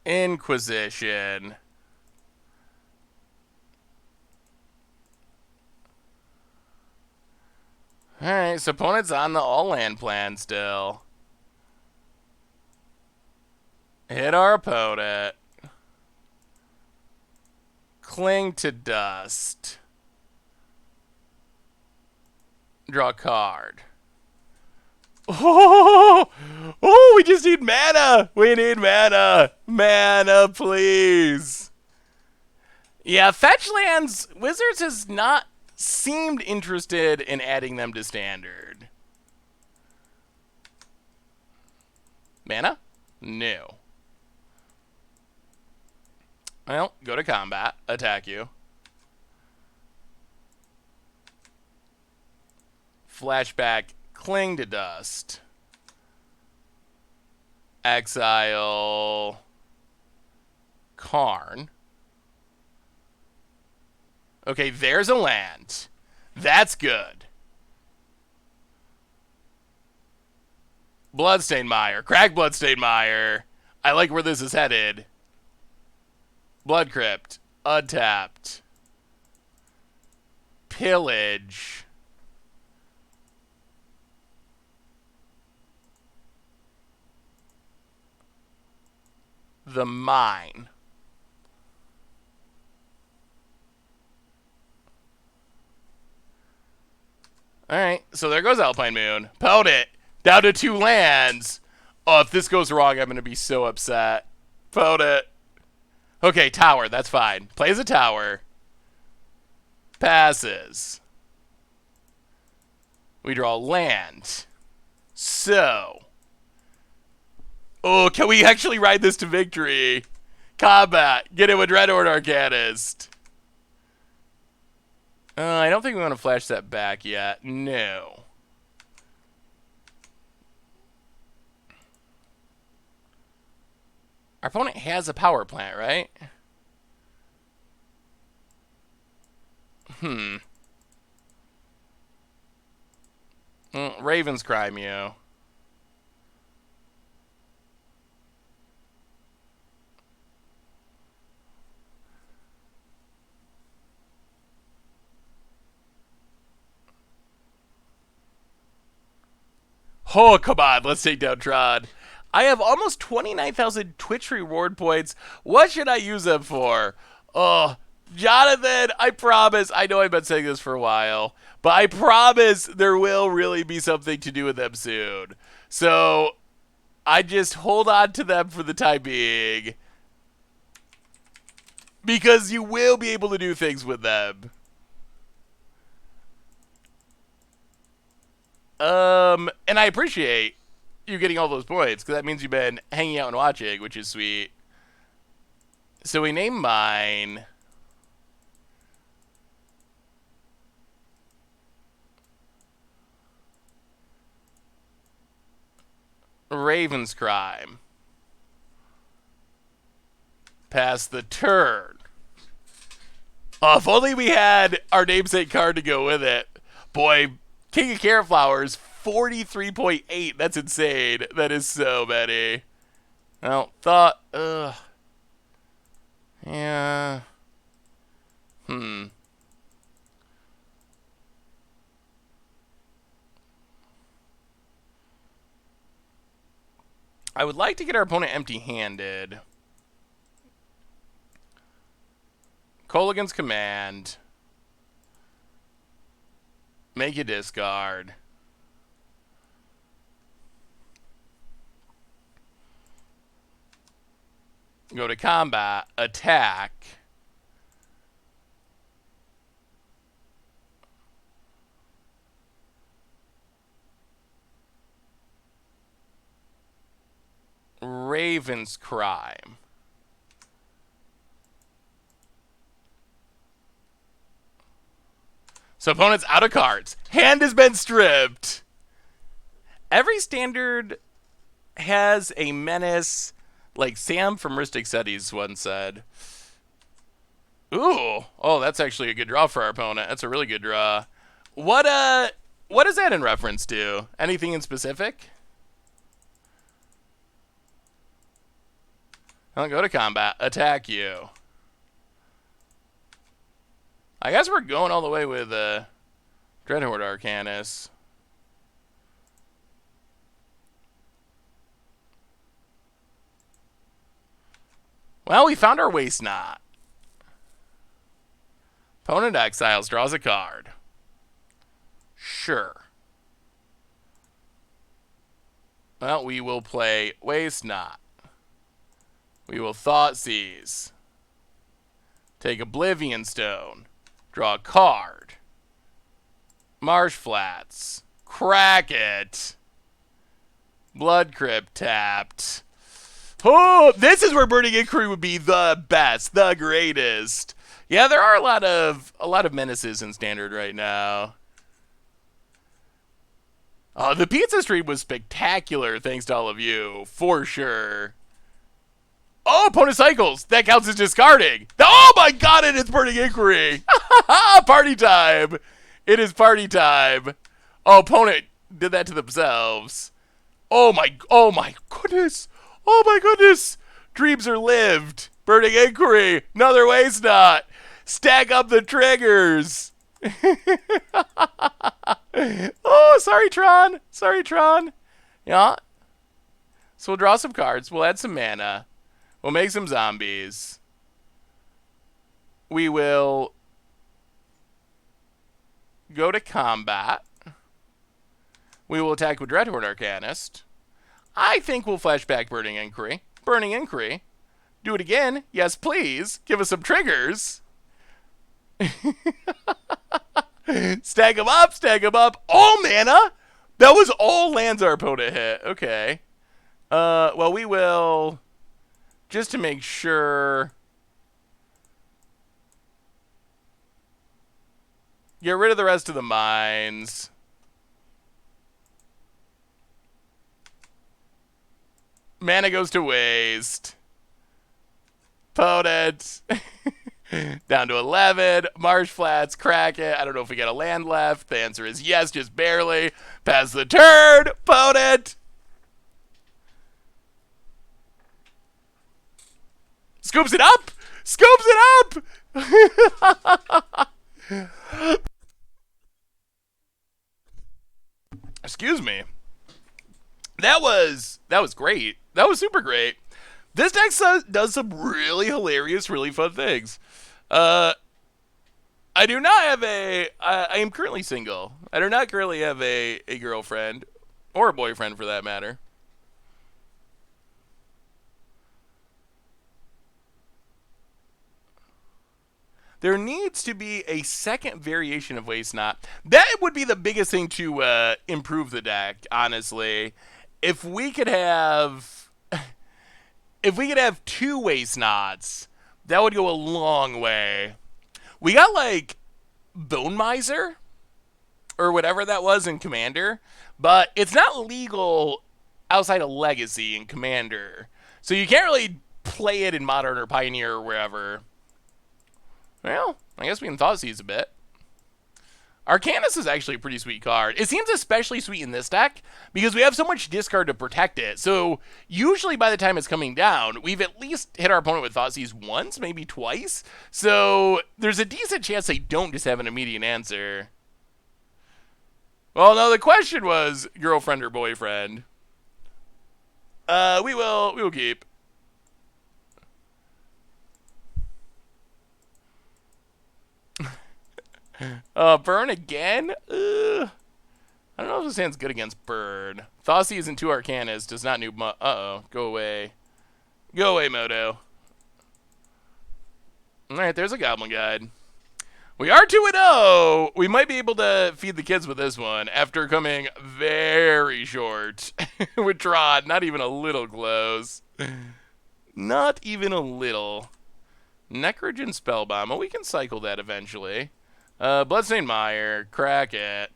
Inquisition. Alright, so opponent's on the all-land plan still. Hit our opponent. Cling to Dust. Draw a card. Oh, we just need mana. We need mana. Mana, please. Yeah, fetch lands. Wizards has not seemed interested in adding them to standard. Mana? No. Well, go to combat. Attack you. Flashback. Cling to Dust. Exile. Karn. Okay, there's a land. That's good. Bloodstained Mire. Crack Bloodstained Mire. I like where this is headed. Blood Crypt. Untapped. Pillage. The Mine. Alright, so there goes Alpine Moon. Pound it. Down to 2 lands. Oh, if this goes wrong, I'm going to be so upset. Pound it. Okay, tower. That's fine. Plays a tower. Passes. We draw land. So. Oh, can we actually ride this to victory? Combat. Get it with Dreadhorde Arcanist. I don't think we want to flash that back yet. No. Our opponent has a power plant, right? Raven's Cry Mew. Oh, come on. Let's take down Tron. I have almost 29,000 Twitch reward points. What should I use them for? Oh, Jonathan, I promise. I know I've been saying this for a while, but I promise there will really be something to do with them soon. So I just hold on to them for the time being, because you will be able to do things with them. And I appreciate you getting all those points, because that means you've been hanging out and watching, which is sweet. So we name mine Raven's Crime. Pass the turn. Oh, if only we had our namesake card to go with it. Boy, King of Carrot Flowers, 43.8. That's insane. That is so many. Well, yeah. I would like to get our opponent empty-handed. Colligan's Command. Make a discard. Go to combat. Attack. Raven's Crime. So opponent's out of cards. Hand has been stripped. Every standard has a menace, like Sam from Ristic Studies once said. Ooh. Oh, that's actually a good draw for our opponent. That's a really good draw. What is that in reference to? Anything in specific? I'll go to combat. Attack you. I guess we're going all the way with Dreadhorde Arcanus. Well, we found our Waste Knot. Opponent exiles, draws a card. Sure. Well, we will play Waste Knot. We will Thoughtseize. Take Oblivion Stone. Draw a card. Marsh Flats. Crack it. Blood Crypt tapped. Oh, this is where Burning Inquiry would be the best, the greatest. Yeah, there are a lot of menaces in Standard right now. Oh, the pizza stream was spectacular, thanks to all of you, for sure. Oh, opponent cycles. That counts as discarding. Oh my god, it is Burning Inquiry. Party time. It is party time. Oh, opponent did that to themselves. Oh my goodness. Oh my goodness. Dreams are lived. Burning Inquiry. Another Waste Knot. Stack up the triggers. Oh, sorry, Tron. Sorry, Tron. Yeah. So we'll draw some cards. We'll add some mana. We'll make some zombies. We will go to combat. We will attack with Dreadhorde Arcanist. I think we'll flashback Burning Inquiry. Burning Inquiry. Do it again. Yes, please. Give us some triggers. Stack them up. Stack them up. All mana? That was all lands our opponent hit. Okay. Well, we will... Just to make sure... Get rid of the rest of the mines. Mana goes to waste. Opponent. Down to 11. Marsh Flats. Crack it. I don't know if we got a land left. The answer is yes, just barely. Pass the turn. Opponent. Scoops it up. Scoops it up. Excuse me. that was great. That was super great. This deck does some really hilarious, really fun things. Uh, I do not have I am currently single. I do not currently have a girlfriend or a boyfriend for that matter. There needs to be a second variation of Waste Not. That would be the biggest thing to improve the deck, honestly. If we could have if we could have two Waste Nots, that would go a long way. We got like Bone Miser or whatever that was in Commander, but it's not legal outside of Legacy in Commander. So you can't really play it in Modern or Pioneer or wherever. Well, I guess we can Thoughtseize a bit. Arcanus is actually a pretty sweet card. It seems especially sweet in this deck because we have so much discard to protect it. So usually by the time it's coming down, we've at least hit our opponent with Thoughtseize once, maybe twice. So there's a decent chance they don't just have an immediate answer. Well, no, the question was girlfriend or boyfriend. We will keep. Burn again? I don't know if this hand's good against Burn. Thoughtseize and two Arcanas does not noob uh-oh. Go away. Go away, Moto. Alright, there's a Goblin Guide. We are 2-0. We might be able to feed the kids with this one after coming very short with Tron. Not even a little close. Not even a little. Necrogen Spellbomb. Well, we can cycle that eventually. Bloodstained Mire, crack it.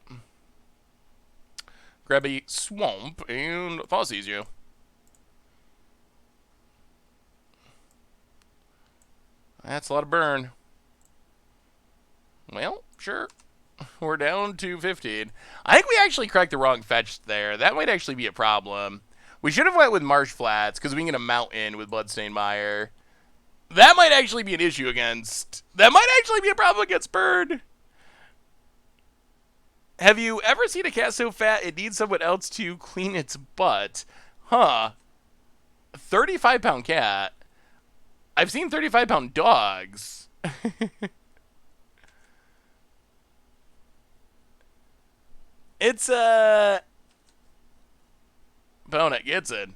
Grab a Swamp, and Thoughtseize you. That's a lot of burn. Well, sure. We're down to 15. I think we actually cracked the wrong fetch there. That might actually be a problem. We should have went with Marsh Flats, because we can get a Mountain with Bloodstained Mire. That might actually be an issue against... That might actually be a problem against Bird. Have you ever seen a cat so fat it needs someone else to clean its butt? Huh. 35-pound cat. I've seen 35-pound dogs. It's, Opponent gets it.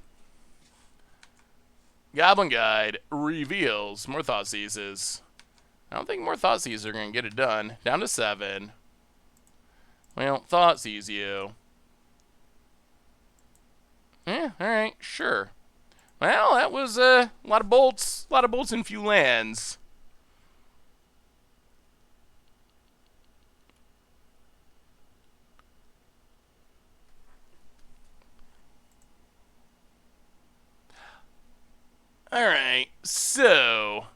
Goblin Guide reveals more Thoughtseizes. I don't think more Thoughtseizes are going to get it done. Down to 7. Well, Thoughtseize you. Yeah, alright, sure. Well, that was a lot of bolts. A lot of bolts and few lands. Alright, so...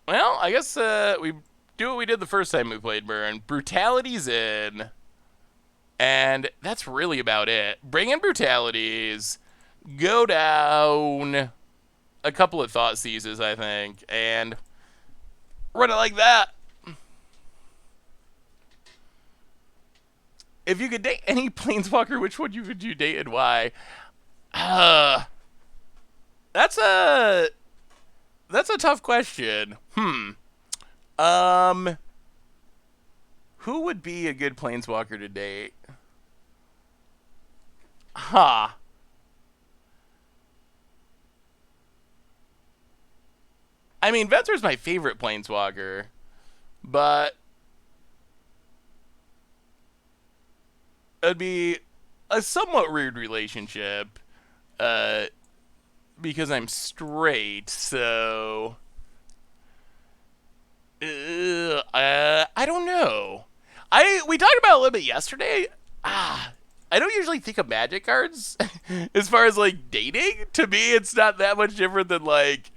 Well, I guess we do what we did the first time we played Burn. Brutality's in. And that's really about it. Bring in Brutalities. Go down a couple of Thoughtseizes, I think. And run it like that. If you could date any Planeswalker, which one would you date and why? That's a tough question. Who would be a good Planeswalker to date? Huh. I mean, Venser's my favorite Planeswalker, but it'd be a somewhat weird relationship, because I'm straight, so... I don't know. We talked about it a little bit yesterday. I don't usually think of Magic cards as far as, like, dating. To me, it's not that much different than, like...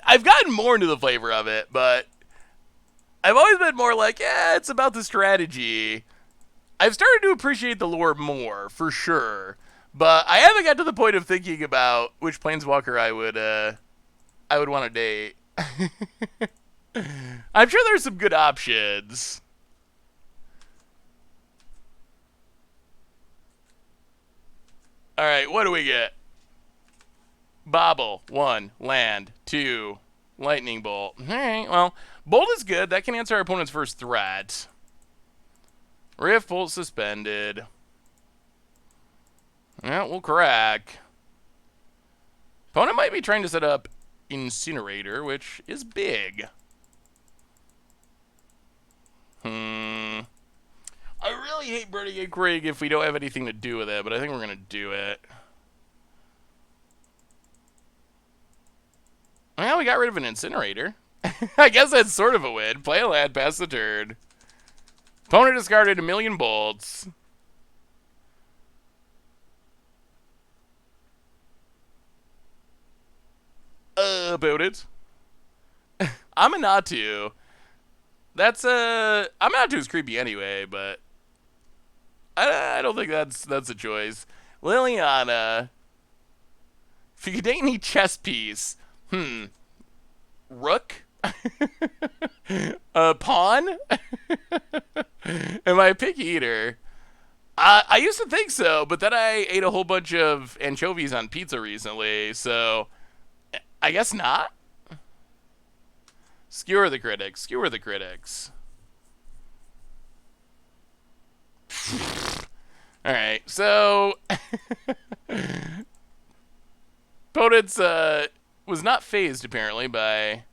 I've gotten more into the flavor of it, but I've always been more like, yeah, it's about the strategy. I've started to appreciate the lore more, for sure. But I haven't got to the point of thinking about which Planeswalker I would want to date. I'm sure there's some good options. I'm sure there's some good options. All right, what do we get? Bobble, 1. Land, 2. Lightning bolt. All right, well, bolt is good. That can answer our opponent's first threat. Rift bolt suspended. Yeah, we'll crack. Opponent might be trying to set up Incinerator, which is big. I really hate burning a Krieg if we don't have anything to do with it, but I think we're going to do it. Well, we got rid of an Incinerator. I guess that's sort of a win. Play a land, pass the turn. Opponent discarded 1,000,000 bolts. About it. Aminatu. That's Aminatu is creepy anyway, but I don't think that's a choice. Liliana. If you could date any chess piece, rook, pawn. Am I a picky eater? I used to think so, but then I ate a whole bunch of anchovies on pizza recently, so I guess not. Skewer the critics. Skewer the critics. Alright, so opponents was not phased apparently by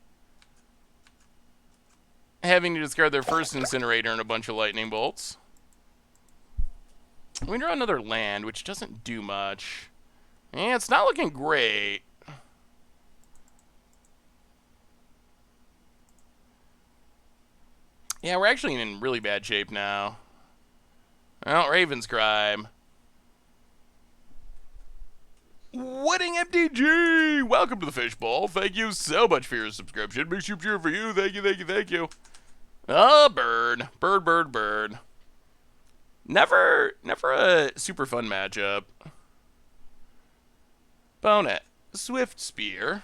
having to discard their first Incinerator and a bunch of lightning bolts. We draw another land, which doesn't do much. Yeah, it's not looking great. Yeah, we're actually in really bad shape now. Well, Raven's Crime. Wedding MTG! Welcome to the Fishbowl. Thank you so much for your subscription. Big soup cheer for you. Thank you, thank you, thank you. Oh, bird. Bird, bird, bird. Never a super fun matchup. Bonnet. Swift Spear.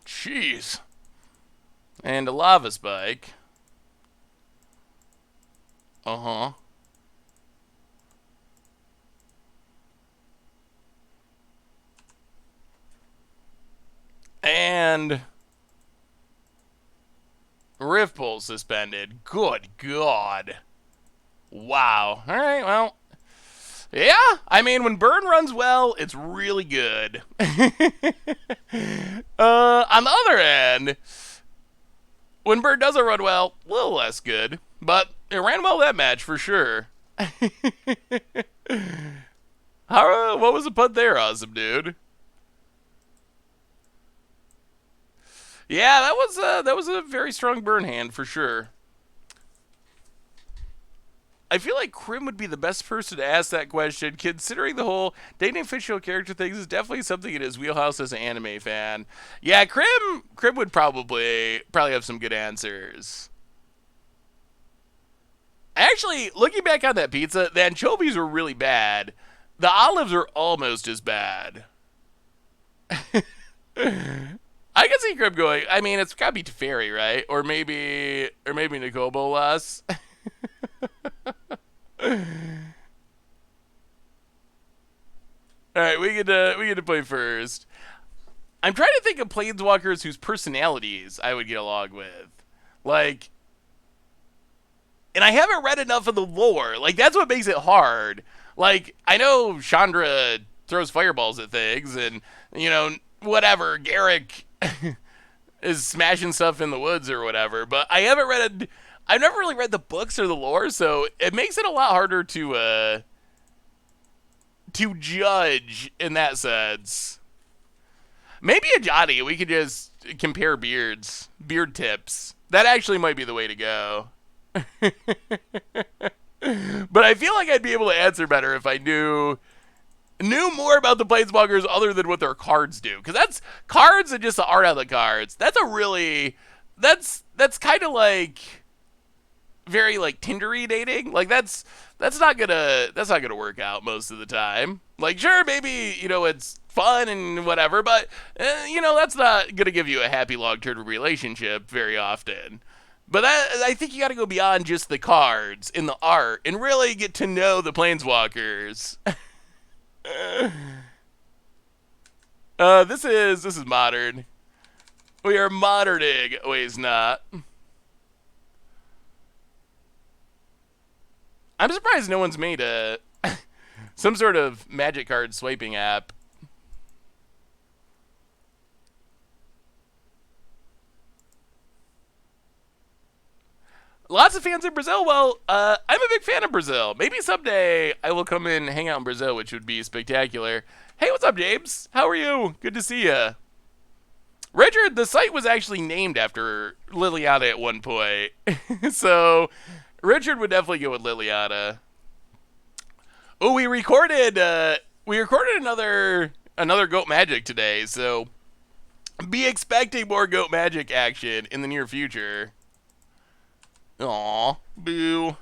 Jeez. And a Lava Spike. Uh-huh. And Rift Bolt suspended. Good God. Wow. All right, well. Yeah, I mean, when Burn runs well, it's really good. On the other end, when Burn doesn't run well, a little less good. But it ran well that match for sure. What was the putt there, awesome dude? Yeah, that was a very strong Burn hand for sure. I feel like Krim would be the best person to ask that question, considering the whole dating fictional character things is definitely something in his wheelhouse as an anime fan. Yeah, Krim would probably have some good answers. Actually, looking back on that pizza, the anchovies were really bad. The olives are almost as bad. I can see Krim going, I mean, it's gotta be Teferi, right? Or maybe Nicobo less. Alright, we get to play first. I'm trying to think of planeswalkers whose personalities I would get along with. Like, and I haven't read enough of the lore. Like, that's what makes it hard. Like, I know Chandra throws fireballs at things, and, you know, whatever, Garrick is smashing stuff in the woods or whatever, but I've never really read the books or the lore, so it makes it a lot harder to judge in that sense. Maybe a Johnny, we could just compare beard tips. That actually might be the way to go. But I feel like I'd be able to answer better if I knew more about the planeswalkers other than what their cards do. Because that's cards and just the art on the cards. That's kind of like very like Tindery dating. Like that's not gonna work out most of the time. Like, sure, maybe, you know, it's fun and whatever, but you know, that's not gonna give you a happy long-term relationship very often. But I think you got to go beyond just the cards in the art and really get to know the planeswalkers. This is modern. We are moderning. Ways not. I'm surprised no one's made a some sort of magic card swiping app. Lots of fans in Brazil. Well, I'm a big fan of Brazil. Maybe someday I will come and hang out in Brazil, which would be spectacular. Hey, what's up, James? How are you? Good to see you. Richard, the site was actually named after Liliana at one point. So, Richard would definitely go with Liliana. Oh, we recorded another Goat Magic today, so be expecting more Goat Magic action in the near future. Aw, boo.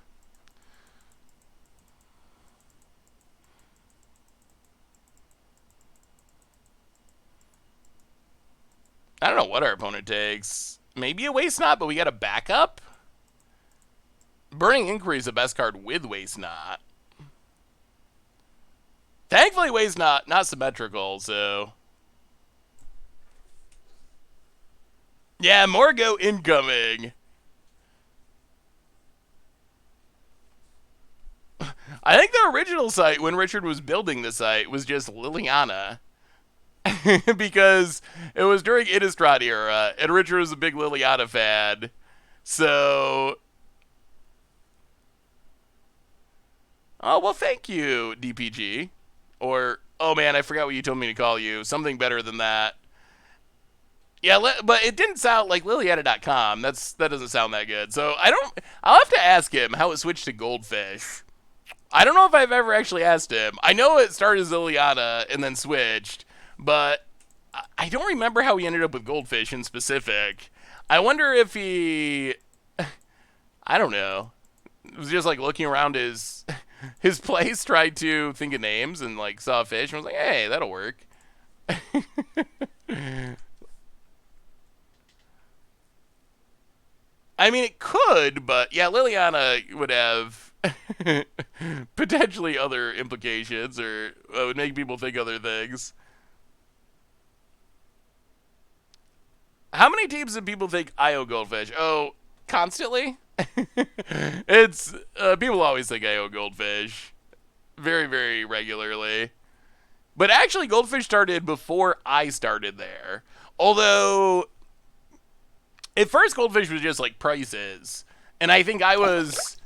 I don't know what our opponent takes. Maybe a Waste Knot, but we got a backup? Burning Inquiry is the best card with Waste Knot. Thankfully, Waste Knot not symmetrical, so... Yeah, more Goat incoming. I think the original site, when Richard was building the site, was just Liliana. Because it was during Innistrad era, and Richard was a big Liliana fan. So... Oh, well, thank you, DPG. Or, oh man, I forgot what you told me to call you. Something better than that. Yeah, but it didn't sound like Liliana.com. That doesn't sound that good. So I'll have to ask him how it switched to Goldfish. I don't know if I've ever actually asked him. I know it started as Liliana and then switched, but I don't remember how he ended up with Goldfish in specific. I wonder if he, I don't know, was just like looking around his place, tried to think of names, and like saw a fish and was like, hey, that'll work. I mean, it could, but yeah, Liliana would have potentially other implications, or would make people think other things. How many teams do people think IO Goldfish? Oh, constantly? It's people always think IO Goldfish very, very regularly. But actually, Goldfish started before I started there. Although at first, Goldfish was just like prices, and I think I was.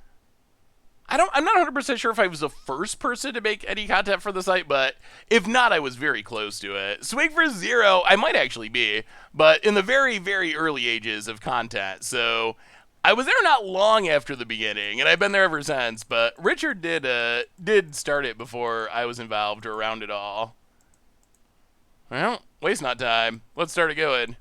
I'm not 100% sure if I was the first person to make any content for the site, but if not, I was very close to it. Swing for Zero, I might actually be, but in the very, very early ages of content. So I was there not long after the beginning, and I've been there ever since. But Richard did start it before I was involved or around it all. Well, waste not time. Let's start it going.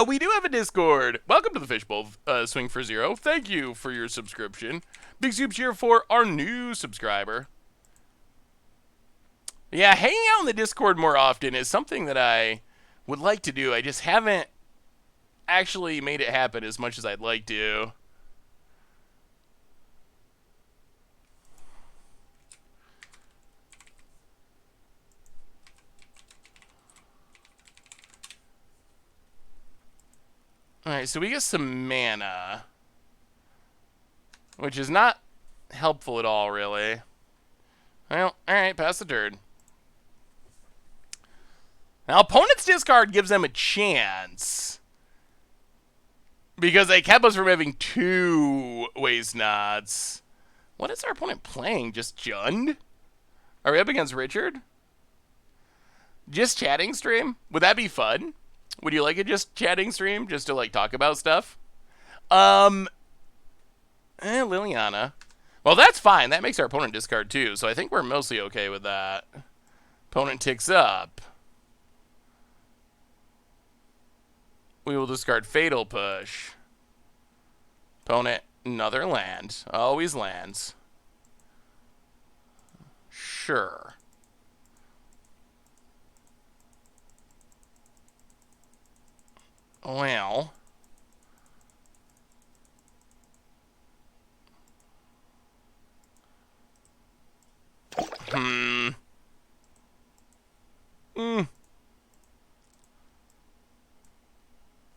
We do have a Discord. Welcome to the Fishbowl, Swing for Zero. Thank you for your subscription. Big soup cheer for our new subscriber. Yeah, hanging out in the Discord more often is something that I would like to do. I just haven't actually made it happen as much as I'd like to. Alright, so we get some mana, which is not helpful at all, really. Well, alright, pass the turn. Now, opponent's discard gives them a chance, because they kept us from having two Waste Knots. What is our opponent playing? Just Jund? Are we up against Richard? Just chatting stream? Would that be fun? Would you like a just chatting stream just to like talk about stuff? Liliana. Well, that's fine. That makes our opponent discard too, so I think we're mostly okay with that. Opponent ticks up. We will discard Fatal Push. Opponent, another land. Always lands. Sure. Well,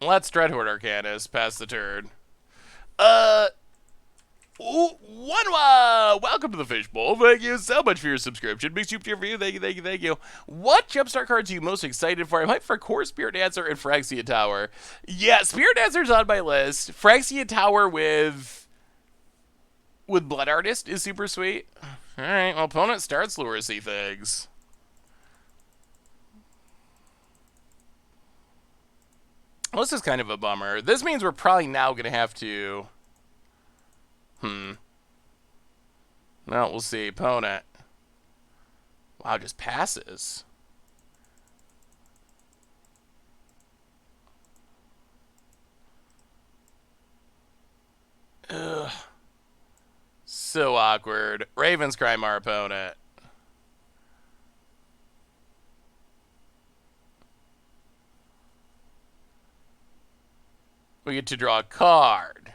Let's Dreadhorde Arcanist. Pass the turn. Uh, Ooh, welcome to the Fishbowl. Thank you so much for your subscription. Big super tier for you. Thank you, thank you, thank you. What Jumpstart cards are you most excited for? I'm hyped for Core Spirit Dancer and Phyrexian Tower. Yeah, Spirit Dancer's on my list. Phyrexian Tower with Blood Artist is super sweet. Alright, well, opponent starts Lurisy things. Well, this is kind of a bummer. This means we're probably now going to have to... Well, we'll see. Opponent. Wow, just passes. Ugh. So awkward. Ravens Crime our opponent. We get to draw a card.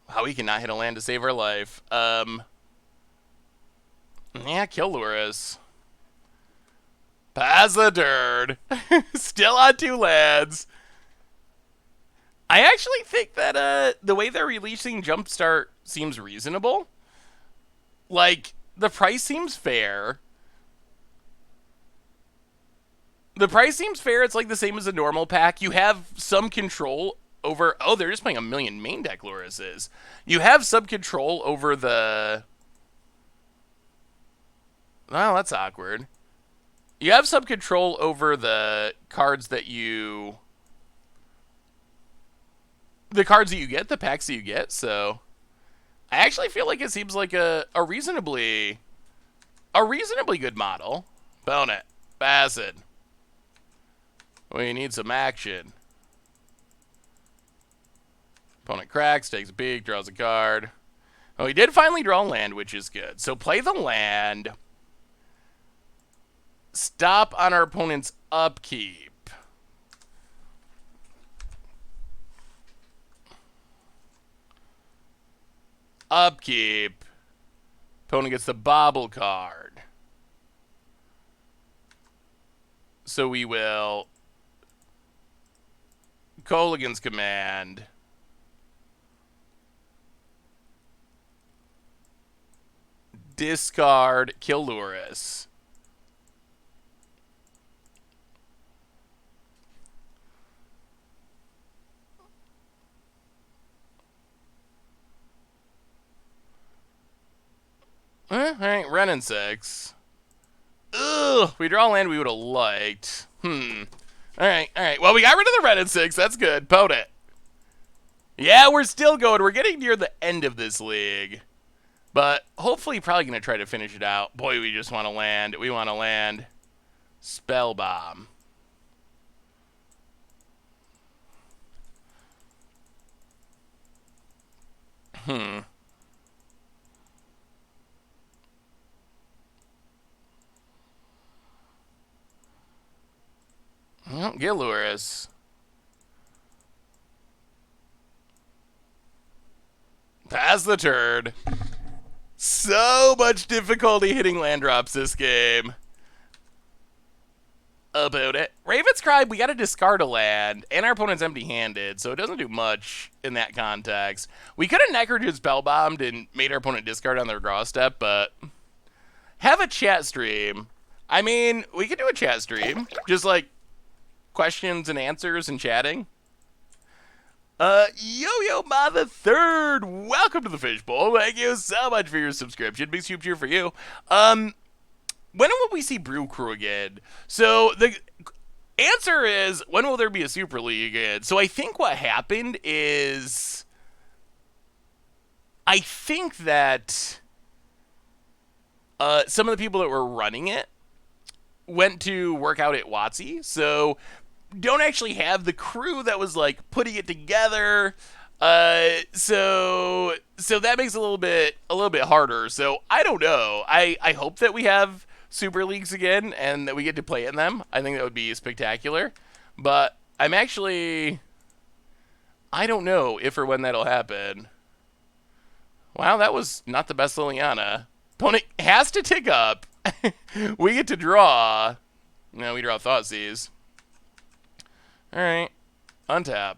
Wow, we cannot hit a land to save our life. Yeah, kill Luris. Pass the turn. Still on 2 lands. I actually think that the way they're releasing Jumpstart seems reasonable. Like, the price seems fair. It's like the same as a normal pack. You have some control over... Oh, they're just playing a million main deck Lurises. You have some control over the... Well, that's awkward. You have some control over the cards that you... The cards that you get, the packs that you get, so... I actually feel like it seems like a reasonably good model. Opponent. Acid. We need some action. Opponent cracks, takes a peek, draws a card. Oh, he did finally draw land, which is good. So play the land. Stop on our opponent's upkeep. Upkeep. Opponent gets the bobble card. So we will... Kolaghan's Command. Discard, kill Luris. Alright, Renin 6. Ugh, we draw land we would have liked. Alright. Well, we got rid of the Renin 6. That's good. Opponent. Yeah, we're still going. We're getting near the end of this league. But hopefully probably going to try to finish it out. Boy, we just want to land. We want to land. Spell Bomb. Well, get Luris. Pass the turn. So much difficulty hitting land drops this game. About it. Raven's Cry, we gotta discard a land, and our opponent's empty-handed, so it doesn't do much in that context. We could have Necrogen Spellbombed and made our opponent discard on their draw step, but... Have a chat stream. I mean, we could do a chat stream. Just, like, questions and answers and chatting. Yo-Yo Ma the Third, welcome to the Fishbowl. Thank you so much for your subscription. Big soup cheer for you. When will we see Brew Crew again? So the answer is, when will there be a Super League again? So I think what happened is, I think that some of the people that were running it went to work out at WotC, so don't actually have the crew that was like putting it together. So that makes it a little bit harder. So I don't know. I hope that we have Super Leagues again and that we get to play in them. I think that would be spectacular. But I'm actually, I don't know if or when that'll happen. Wow, that was not the best Liliana. Opponent has to tick up. We get to draw. No, we draw Thoughtseize. Alright. Untap.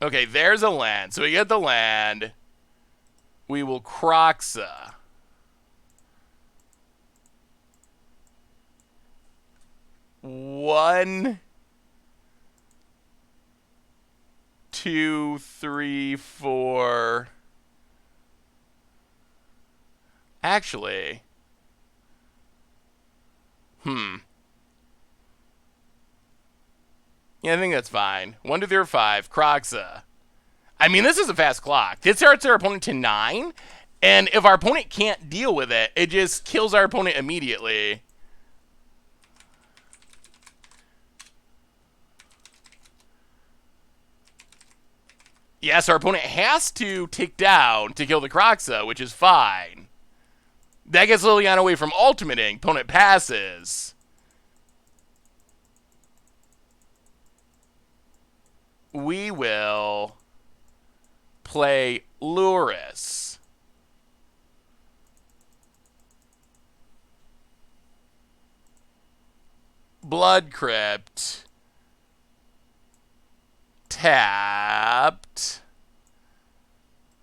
Okay, there's a land. So we get the land. We will Kroxa. One, two, three, four. Actually. Yeah, I think that's fine. 1, 2, 3, or 5. Kroxa. I mean, this is a fast clock. It starts our opponent to 9, and if our opponent can't deal with it, it just kills our opponent immediately. Yes, our opponent has to tick down to kill the Kroxa, which is fine. That gets Liliana away from ultimating. Opponent passes. We will play Luris. Blood Crypt. Tapped.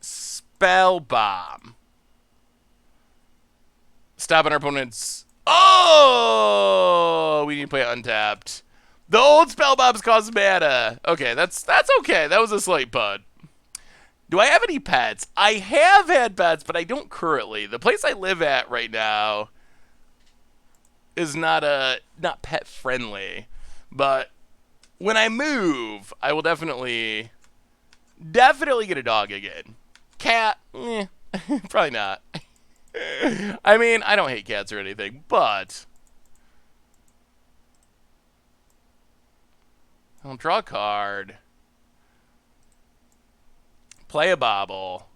Spell Bomb. Stopping our opponent's... Oh! We need to play untapped. The old spell bombs cost mana. Okay, that's okay. That was a slight punt. Do I have any pets? I have had pets, but I don't currently. The place I live at right now is not pet friendly. But when I move, I will definitely get a dog again. Cat, probably not. I mean, I don't hate cats or anything, but I'll draw a card. Play a bobble.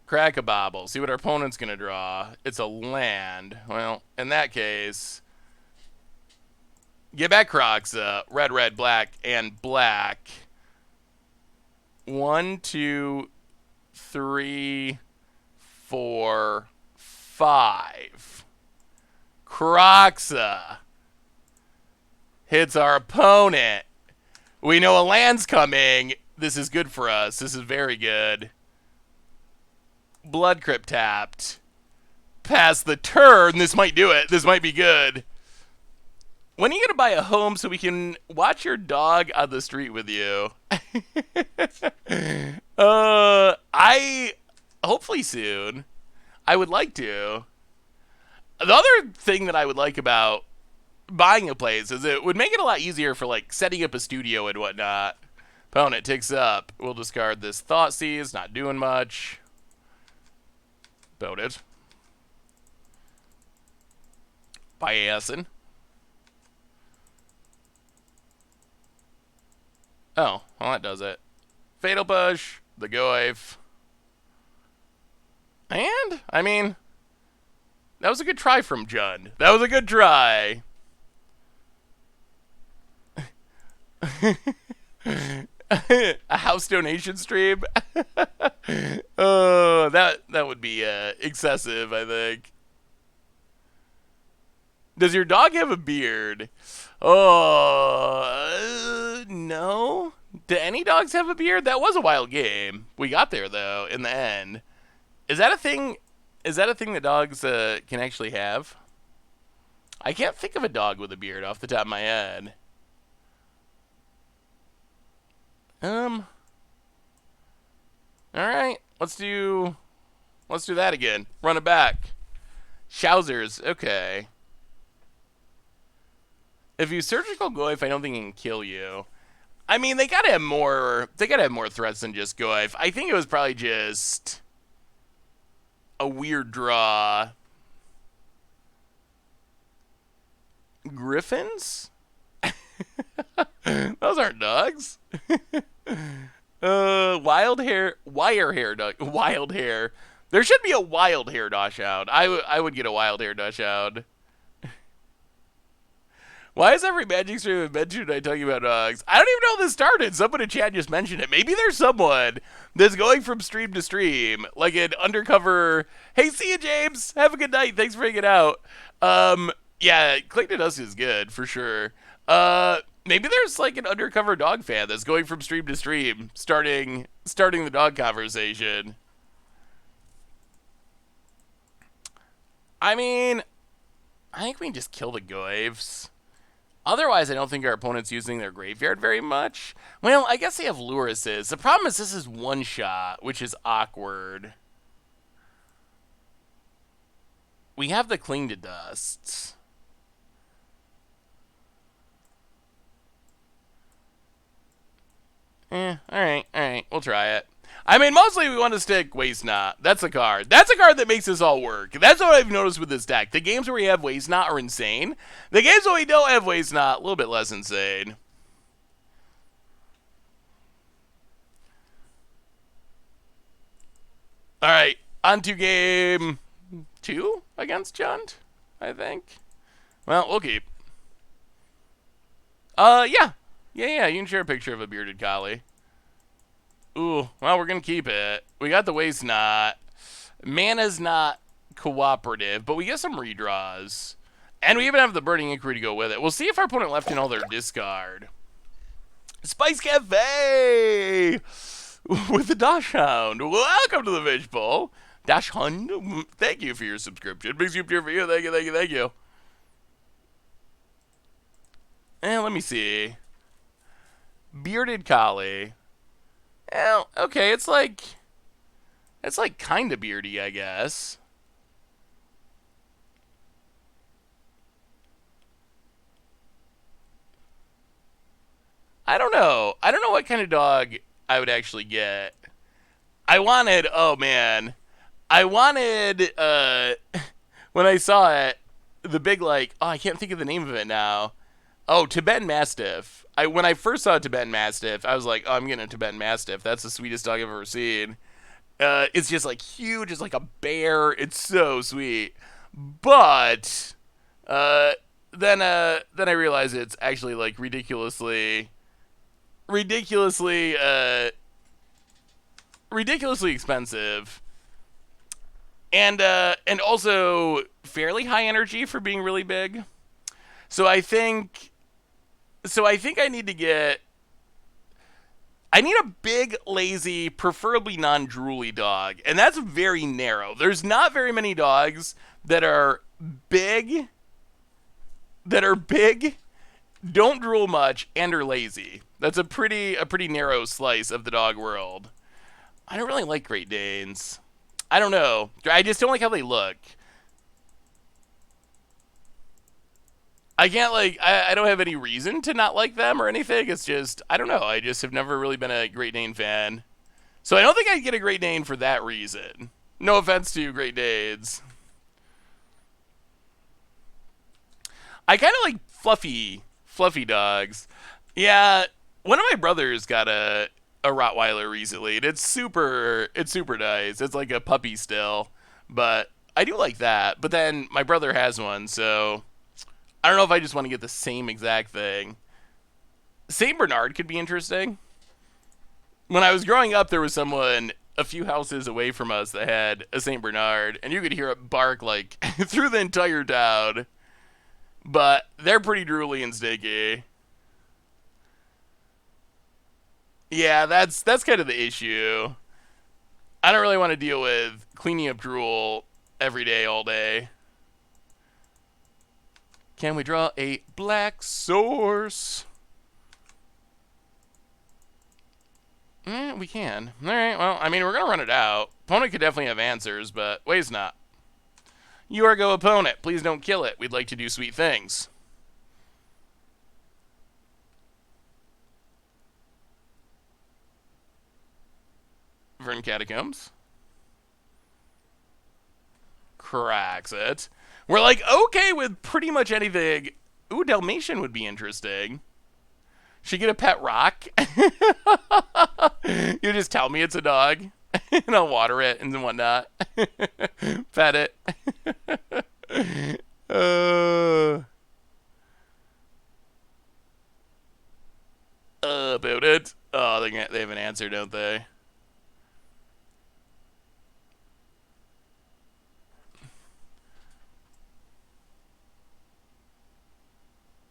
Crack a bobble. See what our opponent's going to draw. It's a land. Well, in that case, get back Kroxa. Red, red, black, and black. 1, 2, 3, 4, 5. Kroxa hits our opponent. We know a land's coming. This is good for us. This is very good. Blood Crypt tapped. Pass the turn. This might do it. This might be good. When are you going to buy a home so we can watch your dog on the street with you? Hopefully soon. I would like to. The other thing that I would like about buying a place is it would make it a lot easier for like setting up a studio and whatnot. Opponent ticks up. We'll discard this Thoughtseize. Not doing much. Boat it. Biasin. Oh, well that does it. Fatal Push. The Goif. And, I mean, that was a good try from Jund. That was a good try. A house donation stream? Oh, that would be excessive, I think. Does your dog have a beard? Oh, no. Do any dogs have a beard? That was a wild game. We got there, though, in the end. Is that a thing? Is that a thing that dogs can actually have? I can't think of a dog with a beard off the top of my head. All right, let's do that again. Run it back. Schnauzers, okay. If you surgical Goif, I don't think it can kill you. I mean, they gotta have more threats than just Goif. I think it was probably just a weird draw. Griffins? Those aren't dogs. Wild hair, wire hair dog, wild hair. There should be a wild hair dash out. I would get a wild hair dash out. Why is every Magic stream I've been to tonight talking about dogs? I don't even know how this started. Someone in chat just mentioned it. Maybe there's someone that's going from stream to stream, like an undercover. Hey, see you, James. Have a good night. Thanks for hanging out. Yeah, Cling to Dusk is good for sure. Maybe there's like an undercover dog fan that's going from stream to stream, starting the dog conversation. I mean, I think we can just kill the Goyves. Otherwise, I don't think our opponent's using their graveyard very much. Well, I guess they have Lurises. The problem is this is one shot, which is awkward. We have the Cling to Dusts. Alright. We'll try it. I mean, mostly we want to stick Waste Not. That's a card. That's a card that makes this all work. That's what I've noticed with this deck. The games where we have Waste Not are insane. The games where we don't have Waste Not, a little bit less insane. Alright, on to game 2 against Jund, I think. Well, we'll keep. Yeah. Yeah, you can share a picture of a bearded collie. Ooh, well, we're going to keep it. We got the Waste Not. Mana's not cooperative, but we get some redraws. And we even have the Burning Inquiry to go with it. We'll see if our opponent left in all their discard. Spice Cafe! With the Dash Hound. Welcome to the Fish Bowl. Dash Hound, thank you for your subscription. Big soup tier for you. Thank you. And let me see. Bearded Collie. Well, okay, it's like kind of beardy, I guess. I don't know. I don't know what kind of dog I would actually get. Oh man. I wanted, when I saw it, the big, like, oh, I can't think of the name of it now. Oh, Tibetan Mastiff. When I first saw Tibetan Mastiff, I was like, oh, I'm getting a Tibetan Mastiff. That's the sweetest dog I've ever seen. It's just, like, huge. It's like a bear. It's so sweet. But, then I realized it's actually, like, ridiculously expensive. And also fairly high energy for being really big. So I think I need a big, lazy, preferably non-drooly dog. And that's very narrow. There's not very many dogs that are big, don't drool much, and are lazy. That's a pretty narrow slice of the dog world. I don't really like Great Danes. I don't know. I just don't like how they look. I can't, like, I don't have any reason to not like them or anything. It's just, I don't know. I just have never really been a Great Dane fan. So I don't think I'd get a Great Dane for that reason. No offense to Great Danes. I kind of like fluffy dogs. Yeah, one of my brothers got a Rottweiler recently, and it's super nice. It's like a puppy still, but I do like that. But then my brother has one, so I don't know if I just want to get the same exact thing. Saint Bernard could be interesting. When I was growing up, there was someone a few houses away from us that had a Saint Bernard, and you could hear it bark like through the entire town. But they're pretty drooly and sticky. Yeah, that's kind of the issue. I don't really want to deal with cleaning up drool every day, all day. Can we draw a black source? We can. Alright, well, I mean, we're going to run it out. Opponent could definitely have answers, but Waste Not. You are go opponent. Please don't kill it. We'd like to do sweet things. Vern Catacombs. Cracks it. We're like, okay with pretty much anything. Ooh, Dalmatian would be interesting. Should get a pet rock. You just tell me it's a dog, and I'll water it and whatnot. Pet it. there, don't they?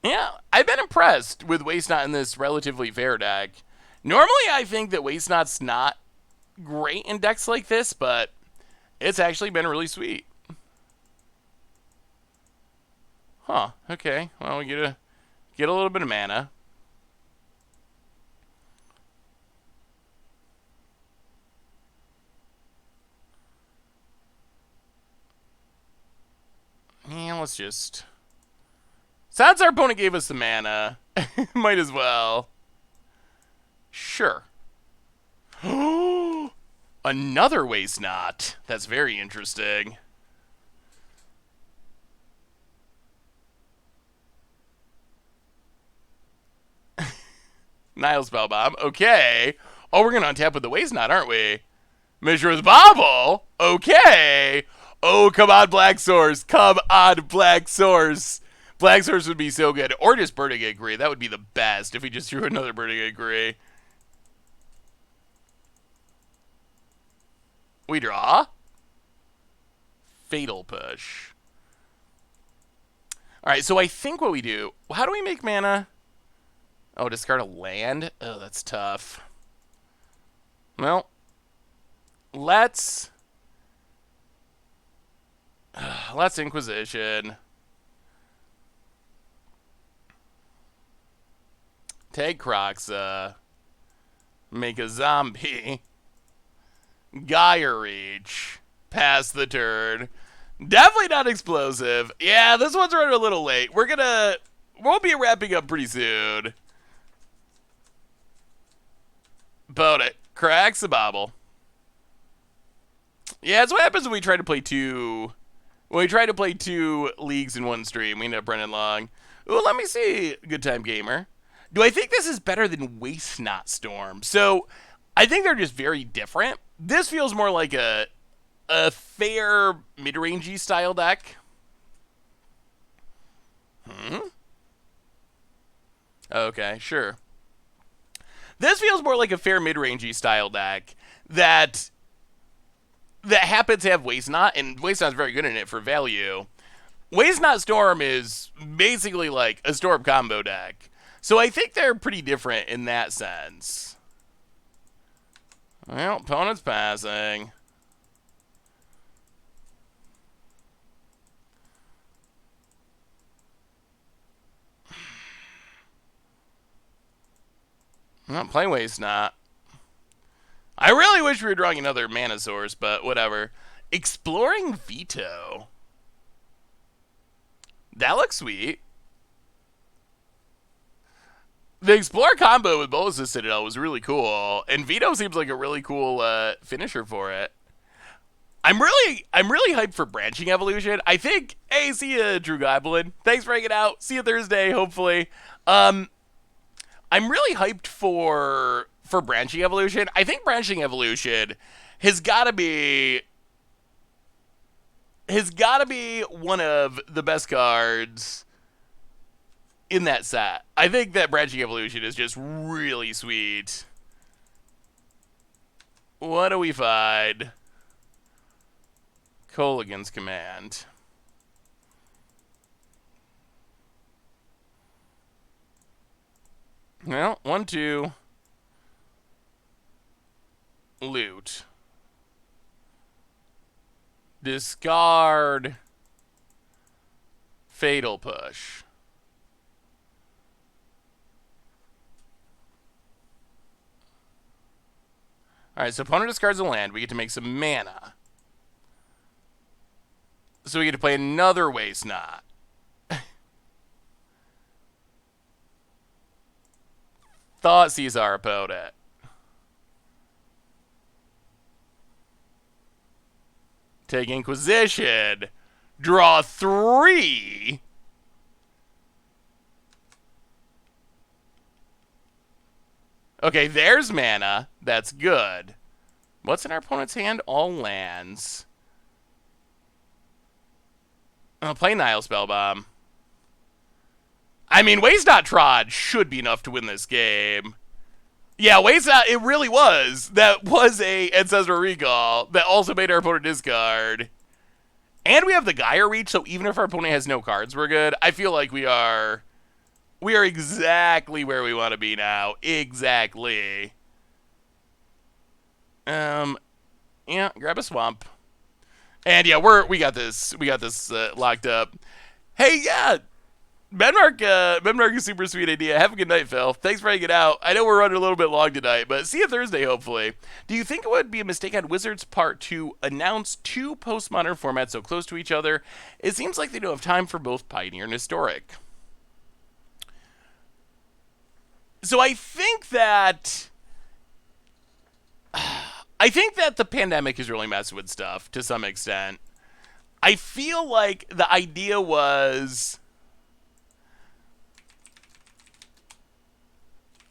Yeah, I've been impressed with Waste Not in this relatively fair deck. Normally, I think that Waste Not's not great in decks like this, but it's actually been really sweet. Huh, okay. Well, we get a little bit of mana. Yeah, let's just... Since our opponent gave us the mana, might as well. Sure. Another Waste Not. That's very interesting. Nile Spellbomb. Okay. Oh, we're going to untap with the Waste Not, aren't we? Mishra's Bobble. Okay. Oh, come on, Black Source. Come on, Black Source. Black Source would be so good. Or just Burning Agree. That would be the best if we just drew another Burning Agree. We draw. Fatal Push. Alright, so I think what we do... How do we make mana? Oh, discard a land? Oh, that's tough. Well, let's Inquisition. Take Croxa. Make a zombie. Gaia Reach. Pass the turn. Definitely not explosive. Yeah, this one's running a little late. We'll be wrapping up pretty soon. Boat it. Cracks the bobble. Yeah, that's what happens when we try to play two. When we try to play two leagues in one stream, we end up running long. Ooh, let me see. Good Time Gamer. Do I think this is better than Waste Not Storm? So, I think they're just very different. This feels more like a fair mid-rangey style deck. Okay, sure. This feels more like a fair mid-rangey style deck that happens to have Waste Not, and Waste Not's very good in it for value. Waste Not Storm is basically like a Storm combo deck. So I think they're pretty different in that sense. Well, opponent's passing. Well, play Waste Not. I really wish we were drawing another mana source, but whatever. Exploring Veto. That looks sweet. The Explorer combo with Bolas's Citadel was really cool, and Veto seems like a really cool finisher for it. I'm really hyped for Branching Evolution. I think, hey, see ya, Drew Goblin. Thanks for hanging out. See you Thursday, hopefully. I'm really hyped for Branching Evolution. I think Branching Evolution has got to be one of the best cards in that set. I think that Branching Evolution is just really sweet. What do we find? Colligan's Command. Well, 1, 2. Loot. Discard. Fatal Push. Alright, so opponent discards a land. We get to make some mana. So we get to play another Waste Not. Thought sees our opponent. Take Inquisition. Draw 3. Okay, there's mana. That's good. What's in our opponent's hand? All lands. I'll play Nile Spellbomb. I mean, Waste Not Tron should be enough to win this game. Yeah, waste out. It really was. That was a Ancestral Recall that also made our opponent discard. And we have the Gaia Reach, so even if our opponent has no cards, we're good. I feel like we are exactly where we want to be now. Exactly. Yeah, grab a swamp. And yeah, we got this. We got this locked up. Hey, yeah, Benmark is super sweet idea. Have a good night, Phil. Thanks for hanging out. I know we're running a little bit long tonight, but see you Thursday, hopefully. Do you think it would be a mistake on Wizards' part to announce two postmodern formats so close to each other? It seems like they don't have time for both Pioneer and Historic. So I think that the pandemic is really messing with stuff to some extent. I feel like the idea was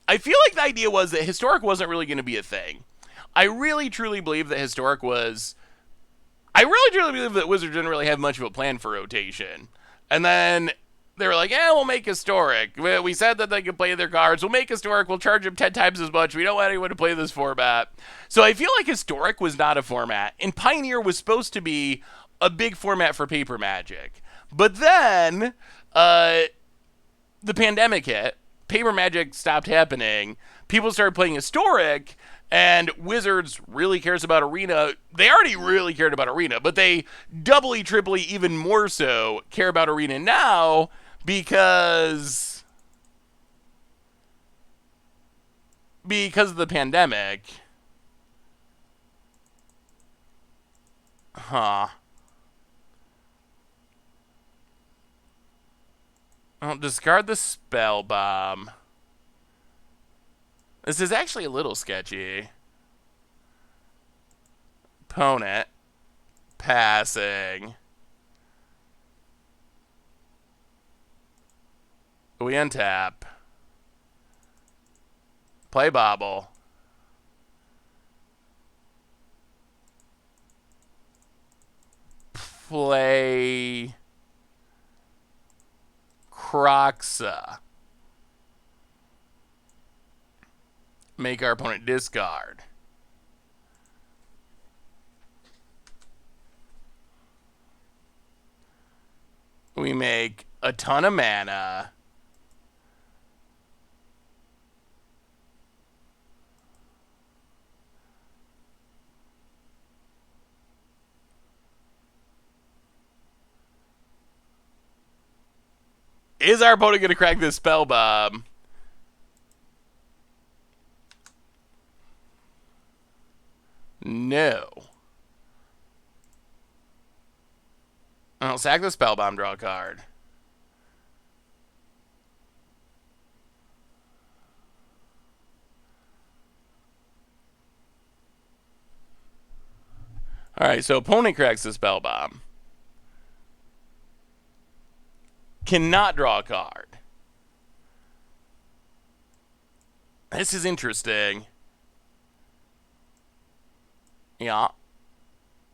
that Historic wasn't really going to be a thing. I really truly believe that Historic was. I really truly believe that Wizards didn't really have much of a plan for rotation. And then they were like, yeah, we'll make Historic. We said that they could play their cards. We'll make Historic. We'll charge them 10 times as much. We don't want anyone to play this format. So I feel like Historic was not a format. And Pioneer was supposed to be a big format for Paper Magic. But then the pandemic hit. Paper Magic stopped happening. People started playing Historic, and Wizards really cares about Arena. They already really cared about Arena, but they doubly, triply, even more so care about Arena now because of the pandemic. Huh. I'll discard the Spell Bomb. This is actually a little sketchy. Opponent. Passing. We untap. Play Bobble. Play Croxa. Make our opponent discard. We make a ton of mana. Is our opponent going to crack this Spell Bomb? No. I'll sack the Spell Bomb, draw a card. Alright, so opponent cracks the Spell Bomb. Cannot draw a card. This is interesting. Yeah.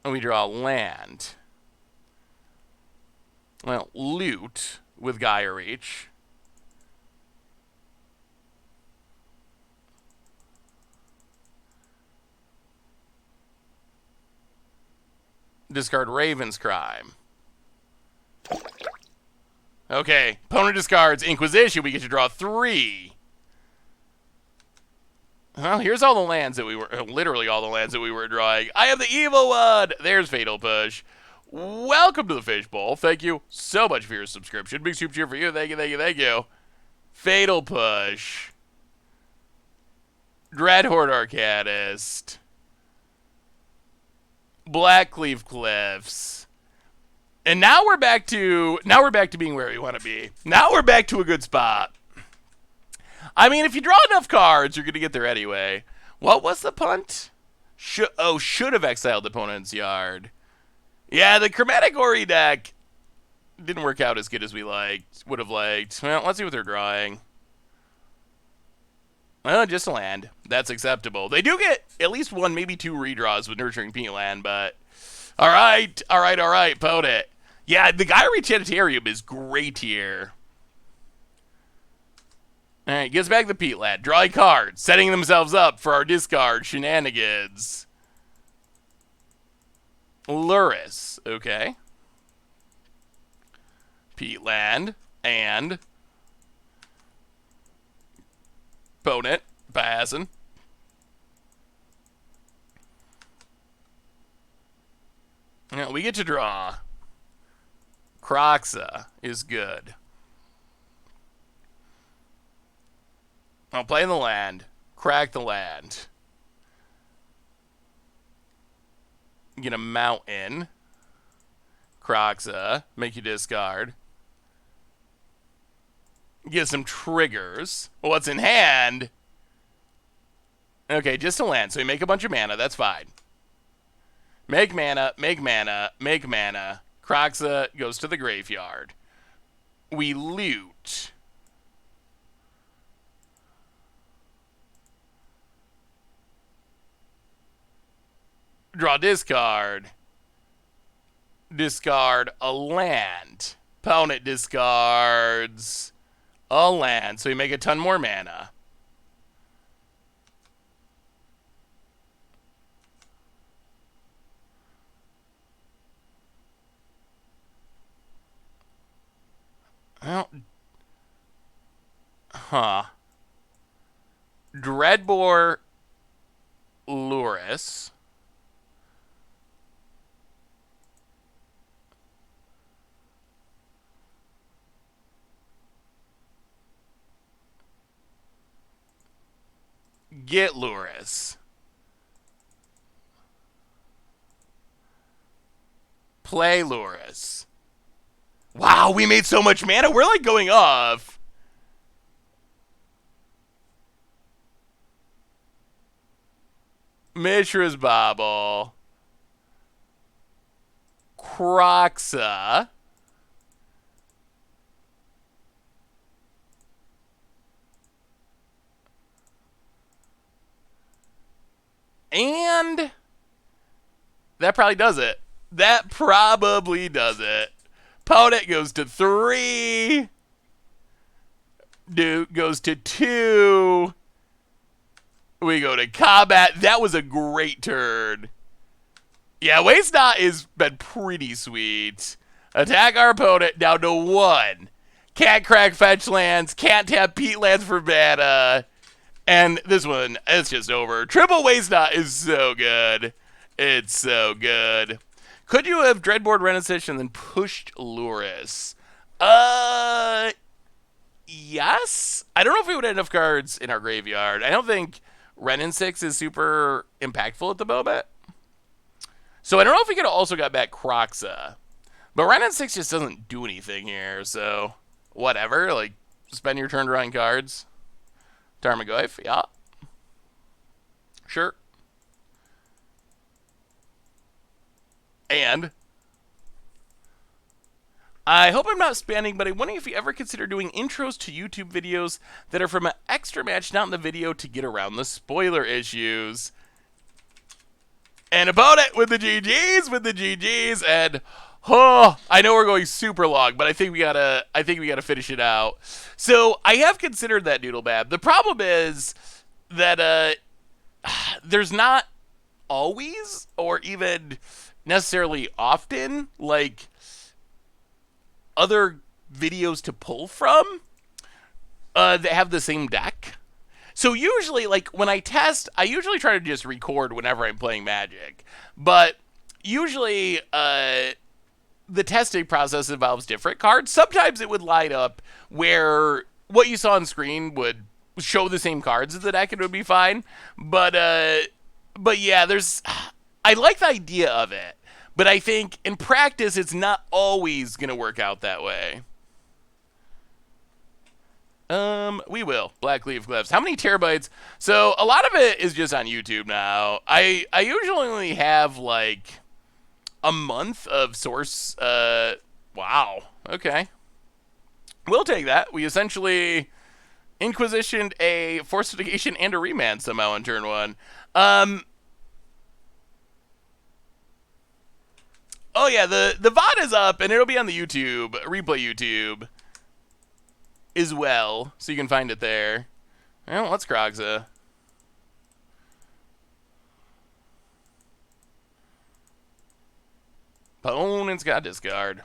And we draw land. Well, loot with Gaia Reach. Discard Raven's Crime. Okay, opponent discards Inquisition. We get to draw 3. Well, here's all the lands that we were, literally all the lands that we were drawing. I have the evil one. There's Fatal Push. Welcome to the Fishbowl. Thank you so much for your subscription. Big super cheer for you. Thank you, thank you, thank you. Fatal Push. Dreadhorde Arcanist. Blackleaf Cliffs. And now we're back to being where we want to be. Now we're back to a good spot. I mean, if you draw enough cards, you're going to get there anyway. What was the punt? Should have exiled the opponent's yard. Yeah, the Chromatic Orrery deck didn't work out as good as we would have liked. Well, let's see what they're drawing. Well, just a land. That's acceptable. They do get at least 1, maybe 2 redraws with Nurturing Peatland, but all right, opponent. Yeah, the Gaia Reach Sanitarium is great here. Alright, gets back the Pete Lad. Draw a card, setting themselves up for our discard shenanigans. Luris, okay. Pete Land, and opponent, passing. Now we get to draw. Croxa is good. I'll play in the land. Crack the land. Get a mountain. Croxa. Make you discard. Get some triggers. What's in hand? Okay, just a land. So we make a bunch of mana. That's fine. Make mana, make mana, make mana. Croxa goes to the graveyard. We loot. Draw discard. Discard a land. Opponent discards a land. So we make a ton more mana. Well, Dreadbore Luris. Get Luris. Play Luris. Wow, we made so much mana. We're like going off. Mishra's Bobble. Croxa. And that probably does it. That probably does it. Opponent goes to 3. Duke goes to 2. We go to combat. That was a great turn. Yeah, Waste Not has been pretty sweet. Attack our opponent down to 1. Can't crack fetch lands. Can't tap Pete lands for mana. And this one, it's just over. Triple Waste Not is so good. It's so good. Could you have Dreadboard Renaissance and then pushed Luris? Yes. I don't know if we would have enough cards in our graveyard. I don't think Renin 6 is super impactful at the moment. So I don't know if we could have also got back Croxa. But Renin 6 just doesn't do anything here, so whatever. Like, spend your turn drawing cards. Tarmogoyf, yeah. Sure. And I hope I'm not spamming, but I'm wondering if you ever consider doing intros to YouTube videos that are from an extra match not in the video to get around the spoiler issues. And about it with the GGs, and oh, I know we're going super long, but I think we gotta finish it out. So I have considered that, Noodlebab. The problem is that there's not always or even necessarily often like other videos to pull from that have the same deck. So usually, like, when I test, I usually try to just record whenever I'm playing Magic. But usually the testing process involves different cards. Sometimes it would line up where what you saw on screen would show the same cards as the deck and it would be fine. But yeah, I like the idea of it, but I think in practice it's not always going to work out that way. We will. Black Leaf Glyphs. How many terabytes? So a lot of it is just on YouTube now. I usually only have like a month of source. Wow. Okay. We'll take that. We essentially Inquisitioned a Forced Litigation and a Remand somehow on turn 1. Oh yeah, the VOD is up and it'll be on the YouTube, replay YouTube. as well, so you can find it there. Well, let's Kroxa. Opponent's got discard.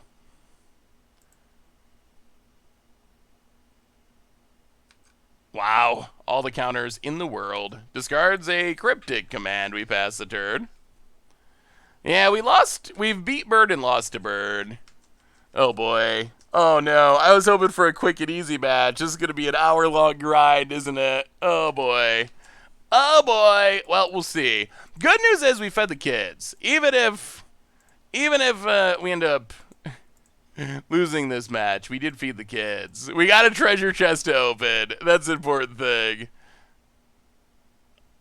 Wow, all the counters in the world. Discards a cryptic command. We pass the turn. Yeah, we lost. We've beat Bird and lost to Bird. Oh boy. Oh no, I was hoping for a quick and easy match. This is going to be an hour-long grind, isn't it? Oh boy. Oh boy. Well, we'll see. Good news is we fed the kids. Even if we end up losing this match, we did feed the kids. We got a treasure chest to open. That's an important thing.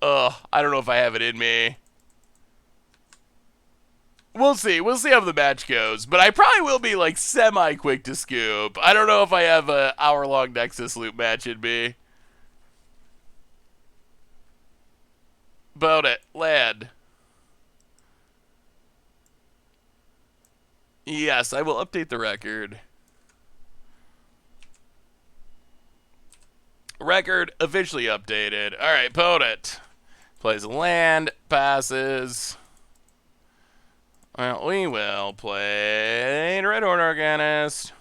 Ugh, I don't know if I have it in me. We'll see. We'll see how the match goes. But I probably will be like semi-quick to scoop. I don't know if I have an hour-long Nexus loop match in me. About it. Land. Yes, I will update the record. Record officially updated. All right, opponent plays a land, passes. Well, we will play Red Horde Organist.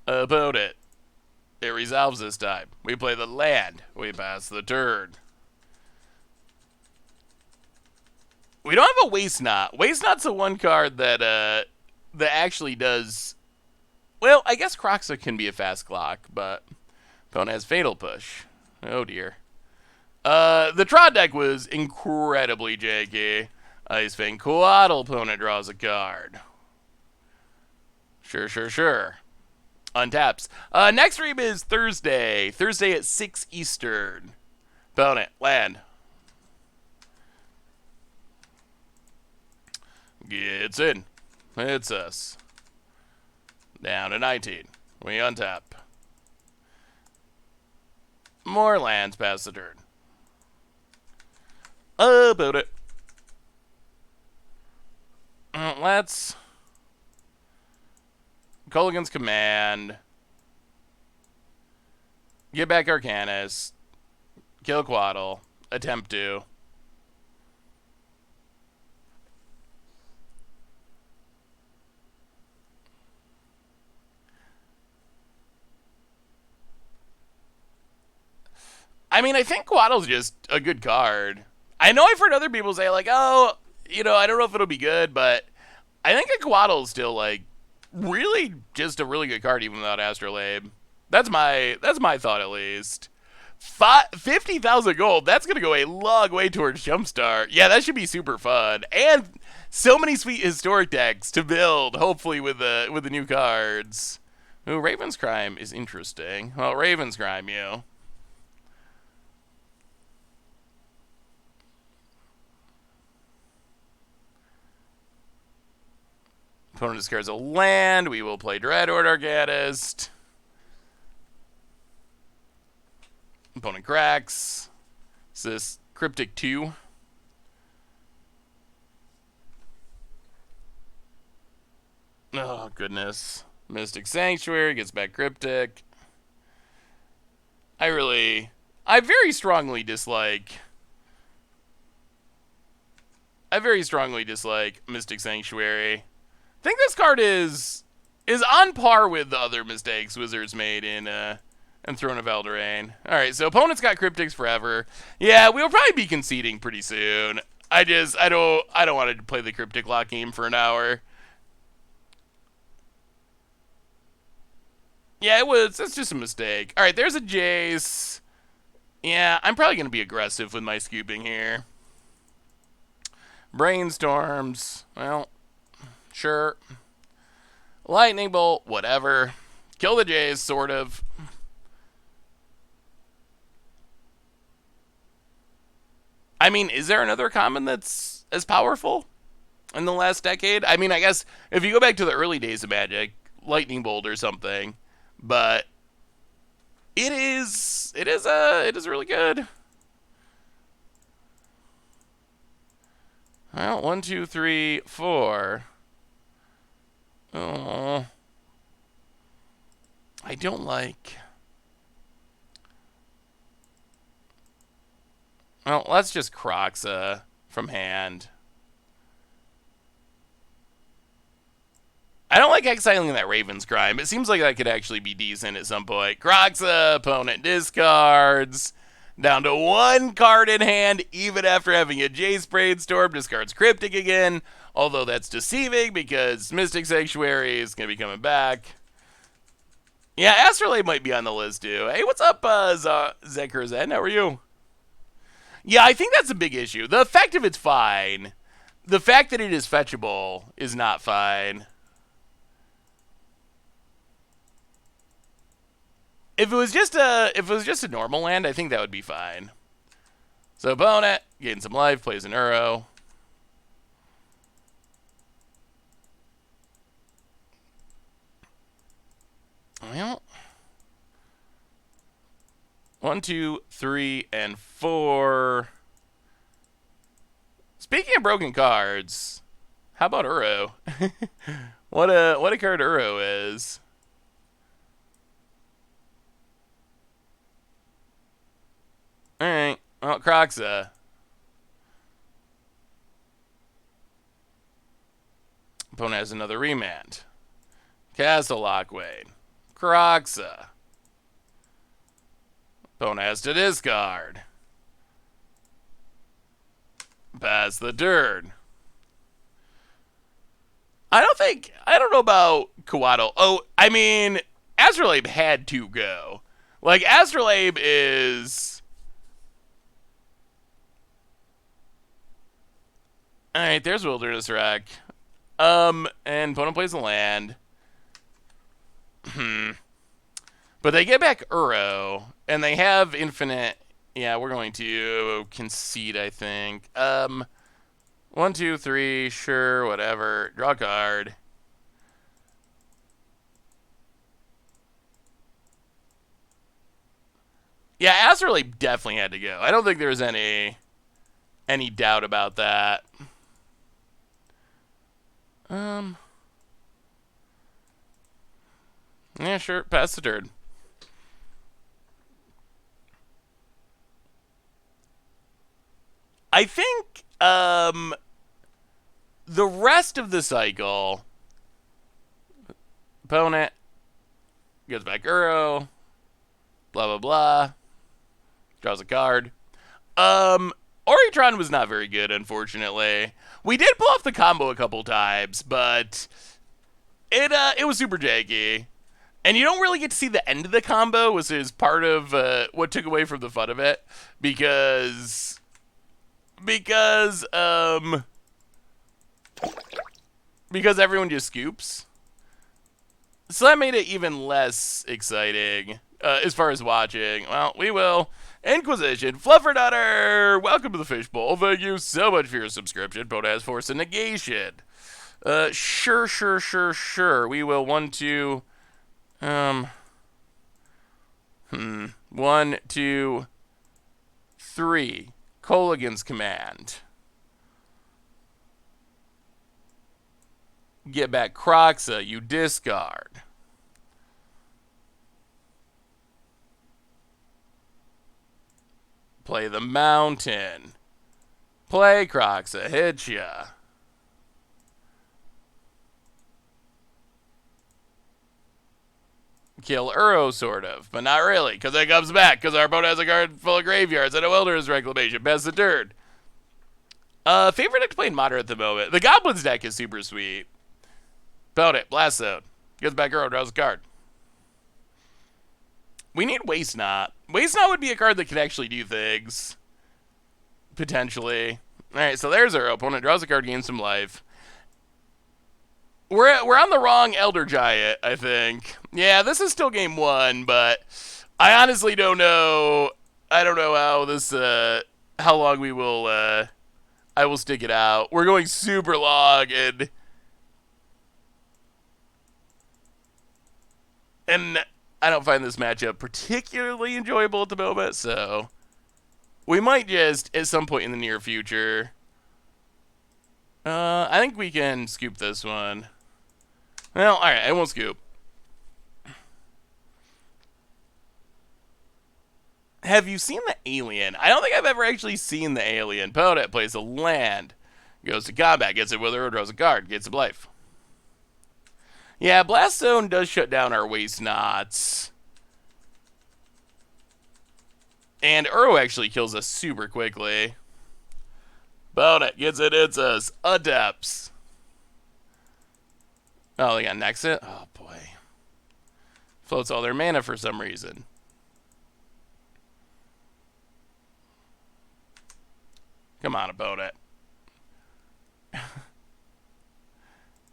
Opponent. It resolves this time. We play the land. We pass the turn. We don't have a Waste Knot. Waste Knot's the one card that that actually does. Well, I guess Kroxa can be a fast clock, but opponent has Fatal Push. Oh dear. The Tron deck was incredibly janky. Ice Fang Coatl, opponent draws a card. Sure. Untaps. Next stream is Thursday. Thursday at 6 Eastern. Opponent, land. Gets in. It's us. Down to 19. We untap. More lands past the turn. About it. Let's Colligan's Command. Get back Arcanus. Kill Coatl. Attempt to. I mean, I think Coatl's just a good card. I know I've heard other people say, like, oh, I don't know if it'll be good, but I think a Coatl's still, like, really just a really good card even without Astrolabe. That's my thought, at least. 50,000 gold, that's going to go a long way towards Jumpstart. Yeah, that should be super fun. And so many sweet historic decks to build, hopefully, with the new cards. Ooh, Raven's Crime is interesting. Well, Raven's Crime, you. Opponent discards a land. We will play Dread Horde Organist. Opponent cracks. Is this Cryptic 2? Oh, goodness. Mystic Sanctuary gets back Cryptic. I very strongly dislike Mystic Sanctuary. I think this card is on par with the other mistakes Wizards made in Throne of Eldraine. All right, so opponent's got Cryptics forever. Yeah, we'll probably be conceding pretty soon. I don't want to play the Cryptic lock game for an hour. Yeah, that's just a mistake. All right, there's a Jace. Yeah, I'm probably gonna be aggressive with my scooping here. Brainstorms. Well, sure. Lightning Bolt, whatever. Kill the Jays, sort of. I mean, is there another common that's as powerful in the last decade? I mean, I guess if you go back to the early days of Magic, Lightning Bolt or something, but it is really good. Well, 1, 2, 3, 4. Oh, I don't like... Well, let's just Croxa from hand. I don't like exiling that Raven's Crime. It seems like that could actually be decent at some point. Croxa, opponent discards. Down to one card in hand, even after having a Jace Brainstorm, discards Cryptic again. Although that's deceiving because Mystic Sanctuary is going to be coming back. Yeah, Astrolabe might be on the list too. Hey, what's up, Zekr Zen? How are you? Yeah, I think that's a big issue. The fact of it's fine. The fact that it is fetchable is not fine. If it was just a normal land, I think that would be fine. So opponent, gain some life, plays an Uro. Well, 1, 2, 3, and 4. Speaking of broken cards, how about Uro? what a card Uro is. Alright, well, Croxa. Opponent has another remand. Castle Lockwade. Croxa. Opponent has to discard. Pass the turn. I don't know about Coatl. Oh, I mean, Astrolabe had to go. Like, Astrolabe is... Alright, there's Wilderness Wreck. And opponent plays a land. But they get back Uro, and they have infinite... Yeah, we're going to concede, I think. 1, 2, 3, sure, whatever. Draw a card. Yeah, Astrolabe definitely had to go. I don't think there's any doubt about that. Yeah, sure, pass the turn. I think the rest of the cycle, opponent goes back Uro, blah blah blah, draws a card. Tron was not very good, unfortunately. We did pull off the combo a couple times, but it was super janky. And you don't really get to see the end of the combo, which is part of what took away from the fun of it, because everyone just scoops. So that made it even less exciting as far as watching. Well, we will. Inquisition, Fluffernutter, welcome to the Fishbowl. Thank you so much for your subscription. Opponent has Force and Negation. Sure. We will 1, 2. 1, 2, 3. Colligan's Command. Get back Croxa, you discard. Play the Mountain. Play Croxa, hit ya. Kill Uro, sort of, but not really, because it comes back, because our opponent has a card full of graveyards and a Wilderness Reclamation. Pass the turn. Favorite deck to play in Modern at the moment? The Goblins deck is super sweet. Opponent, Blast Zone. Gets back Uro, draws a card. We need Waste Not. Waste Not would be a card that could actually do things. Potentially. Alright, so there's our opponent. Draws a card, gains some life. We're on the wrong Elder Giant, I think. Yeah, this is still game 1, but I honestly don't know. I don't know how this, how long we will, I will stick it out. We're going super long, and I don't find this matchup particularly enjoyable at the moment, so we might just, at some point in the near future, I think we can scoop this one. Well, alright, I won't scoop. Have you seen the alien? I don't think I've ever actually seen the alien. Podet plays a land. Goes to combat, gets it with her, draws a card, gets a life. Yeah, Blast Zone does shut down our waste knots. And Uro actually kills us super quickly. Podet gets it, it's us. Adepts. Oh, they got Nexus? Oh, boy. Floats all their mana for some reason. Come on, Podet.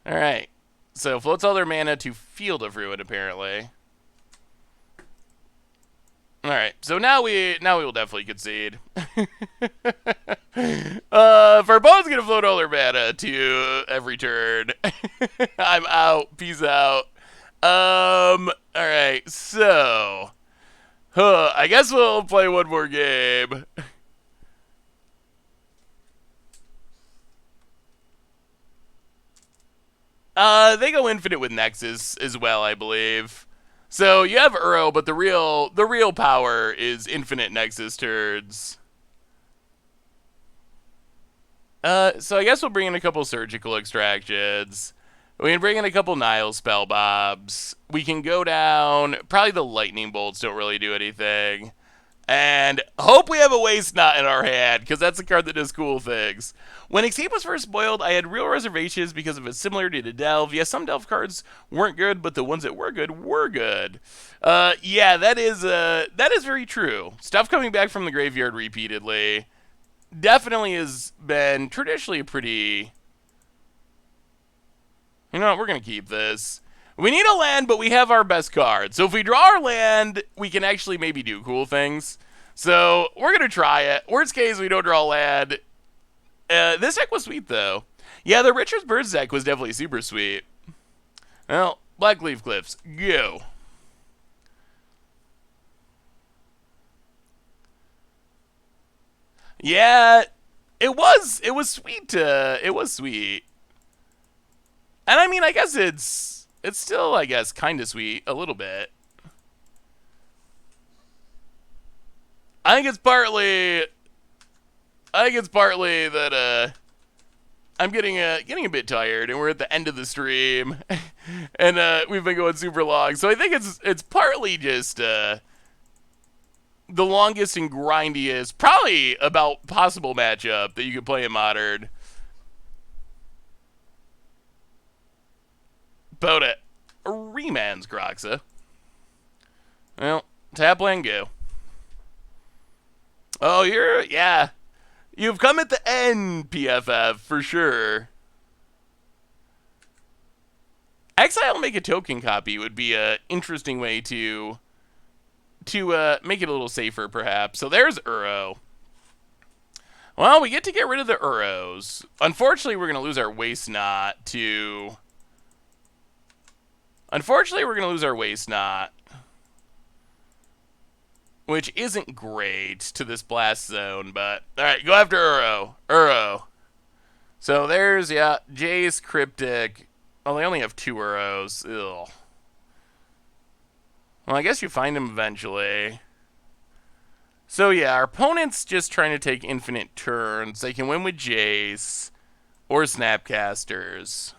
Alright. So, floats all their mana to Field of Ruin, apparently. Alright, so now we will definitely concede. If our opponent's gonna float all their mana to every turn, I'm out. Peace out. Alright, so I guess we'll play one more game. They go infinite with Nexus as well, I believe. So you have Uro, but the real power is infinite Nexus turns. So I guess we'll bring in a couple surgical extractions. We can bring in a couple Nile spell bobs. We can go down. Probably the lightning bolts don't really do anything. And hope we have a waste knot in our hand, because that's a card that does cool things. When Escape was first spoiled, I had real reservations because of its similarity to Delve. Yes, some Delve cards weren't good, but the ones that were good were good. Yeah, that is very true. Stuff coming back from the graveyard repeatedly definitely has been traditionally pretty... You know what, we're going to keep this. We need a land, but we have our best card. So if we draw our land, we can actually maybe do cool things. So we're going to try it. Worst case, we don't draw land. This deck was sweet, though. Yeah, the Richard's Birds deck was definitely super sweet. Well, Blackleaf Cliffs, go. Yeah, it was sweet. It was sweet. And I mean, I guess it's still, I guess, kind of sweet a little bit. I think it's partly that I'm getting a bit tired, and we're at the end of the stream, and we've been going super long. So I think it's partly just the longest and grindiest, probably about possible matchup that you could play in Modern. Podet. Reman's Groxa. Well, tap land go. Oh, yeah. You've come at the end, PFF, for sure. Exile make a token copy would be an interesting way to make it a little safer, perhaps. So there's Uro. Well, we get to get rid of the Uros. Unfortunately, we're going to lose our Waste Knot to... Unfortunately, we're going to lose our Waste Knot, which isn't great to this Blast Zone, but... Alright, go after Uro. Uro. So there's, yeah, Jace, Cryptic. Oh, they only have 2 Uros. Ugh. Well, I guess you find them eventually. So yeah, our opponent's just trying to take infinite turns. They can win with Jace or Snapcasters.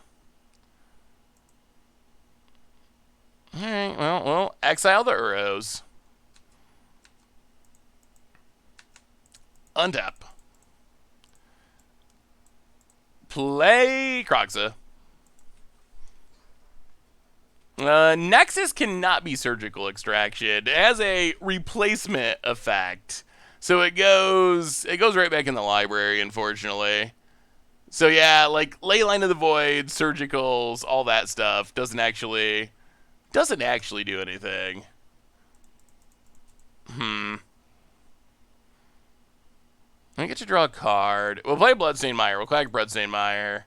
Alright, well, we'll exile the Uros. Untap. Play Kroxa. Nexus cannot be surgical extraction. It has a replacement effect. So it goes right back in the library, unfortunately. So yeah, like Leyline of the Void, surgicals, all that stuff doesn't actually do anything. I get to draw a card. We'll play Bloodstained Mire. We'll crack Bloodstained Mire.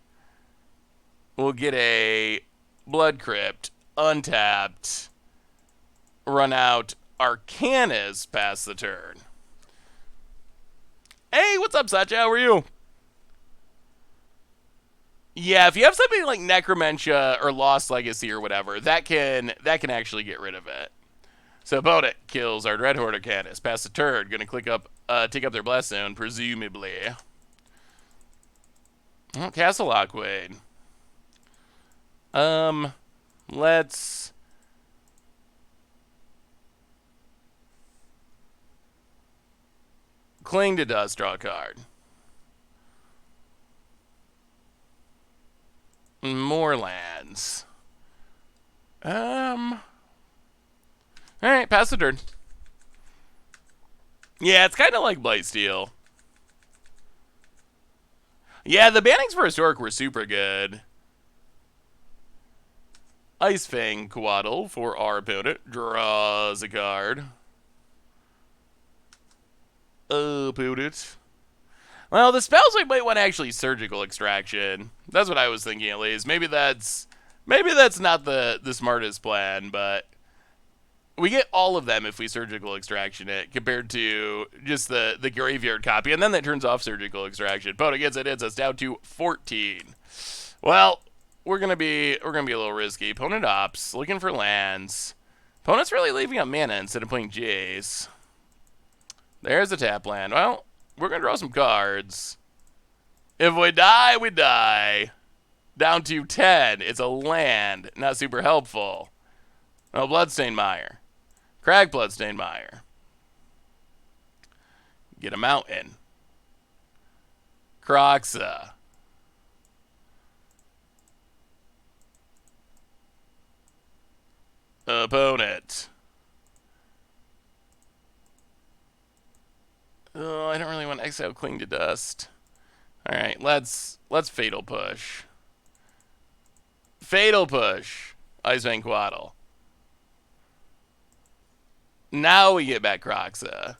We'll get a Blood Crypt, untapped, run out Arcanas past the turn. Hey, what's up, Satcha? How are you? Yeah, if you have something like Necromentia or Lost Legacy or whatever, that can actually get rid of it. So opponent kills our Dread Horde Canis. Pass the turn. Gonna take up their Blast Zone, presumably. Oh, Castle Lockwood. Let's Cling to Dust, draw a card. More lands. Alright, pass the turn. Yeah, it's kind of like Blightsteel. Yeah, the bannings for Historic were super good. Ice Fang Coatl for our opponent. Draws a card. Opponent. Well, the spells we might want to actually Surgical Extraction. That's what I was thinking at least. Maybe that's not the smartest plan, but we get all of them if we Surgical Extraction it, compared to just the Graveyard copy, and then that turns off Surgical Extraction. Opponent gets it, hits us down to 14. Well, we're gonna be a little risky. Opponent opts, looking for lands. Opponent's really leaving up mana instead of playing Jace. There's a tap land. Well, we're going to draw some cards. If we die, we die. Down to 10. It's a land. Not super helpful. Oh, Bloodstained Mire. Crag Bloodstained Mire. Get a mountain. Croxa. Opponent. Oh, I don't really want to exile Cling to Dust. Alright, let's Fatal Push. Fatal Push. Icefang Coatl. Now we get back Croxa.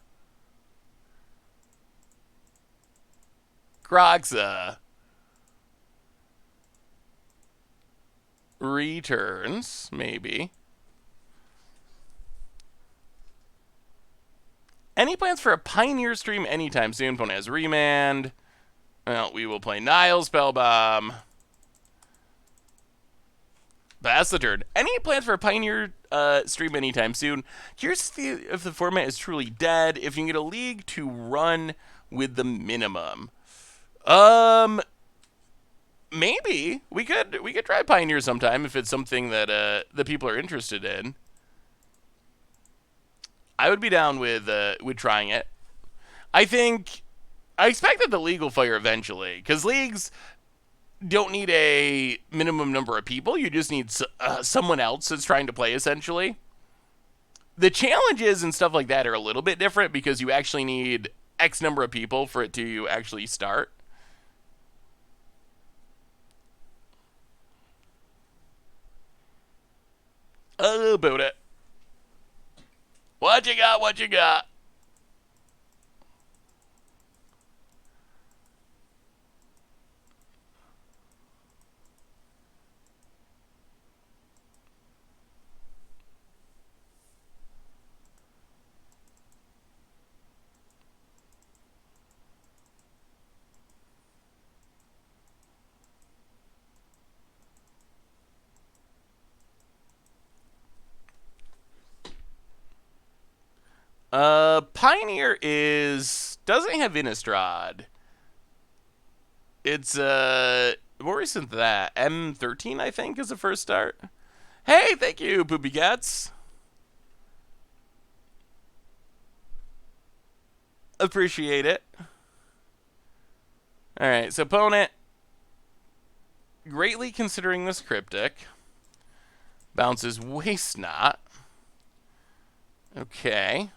Croxa. Returns, maybe. Any plans for a Pioneer stream anytime soon? Opponent has Remand. Well, we will play Nile Spellbomb. Pass the turn. Any plans for a Pioneer stream anytime soon? Curious to see if the format is truly dead. If you can get a league to run with the minimum. Maybe we could try Pioneer sometime if it's something that the people are interested in. I would be down with trying it. I expect that the league will fire eventually, because leagues don't need a minimum number of people. You just need someone else that's trying to play, essentially. The challenges and stuff like that are a little bit different, because you actually need X number of people for it to actually start. Oh, boot it. What you got? What you got? Pioneer doesn't have Innistrad. It's more recent than that. M13, I think, is the first start. Hey, thank you, Poopy Cats. Appreciate it. Alright, so opponent, greatly considering this Cryptic, bounces Waste Not. Okay.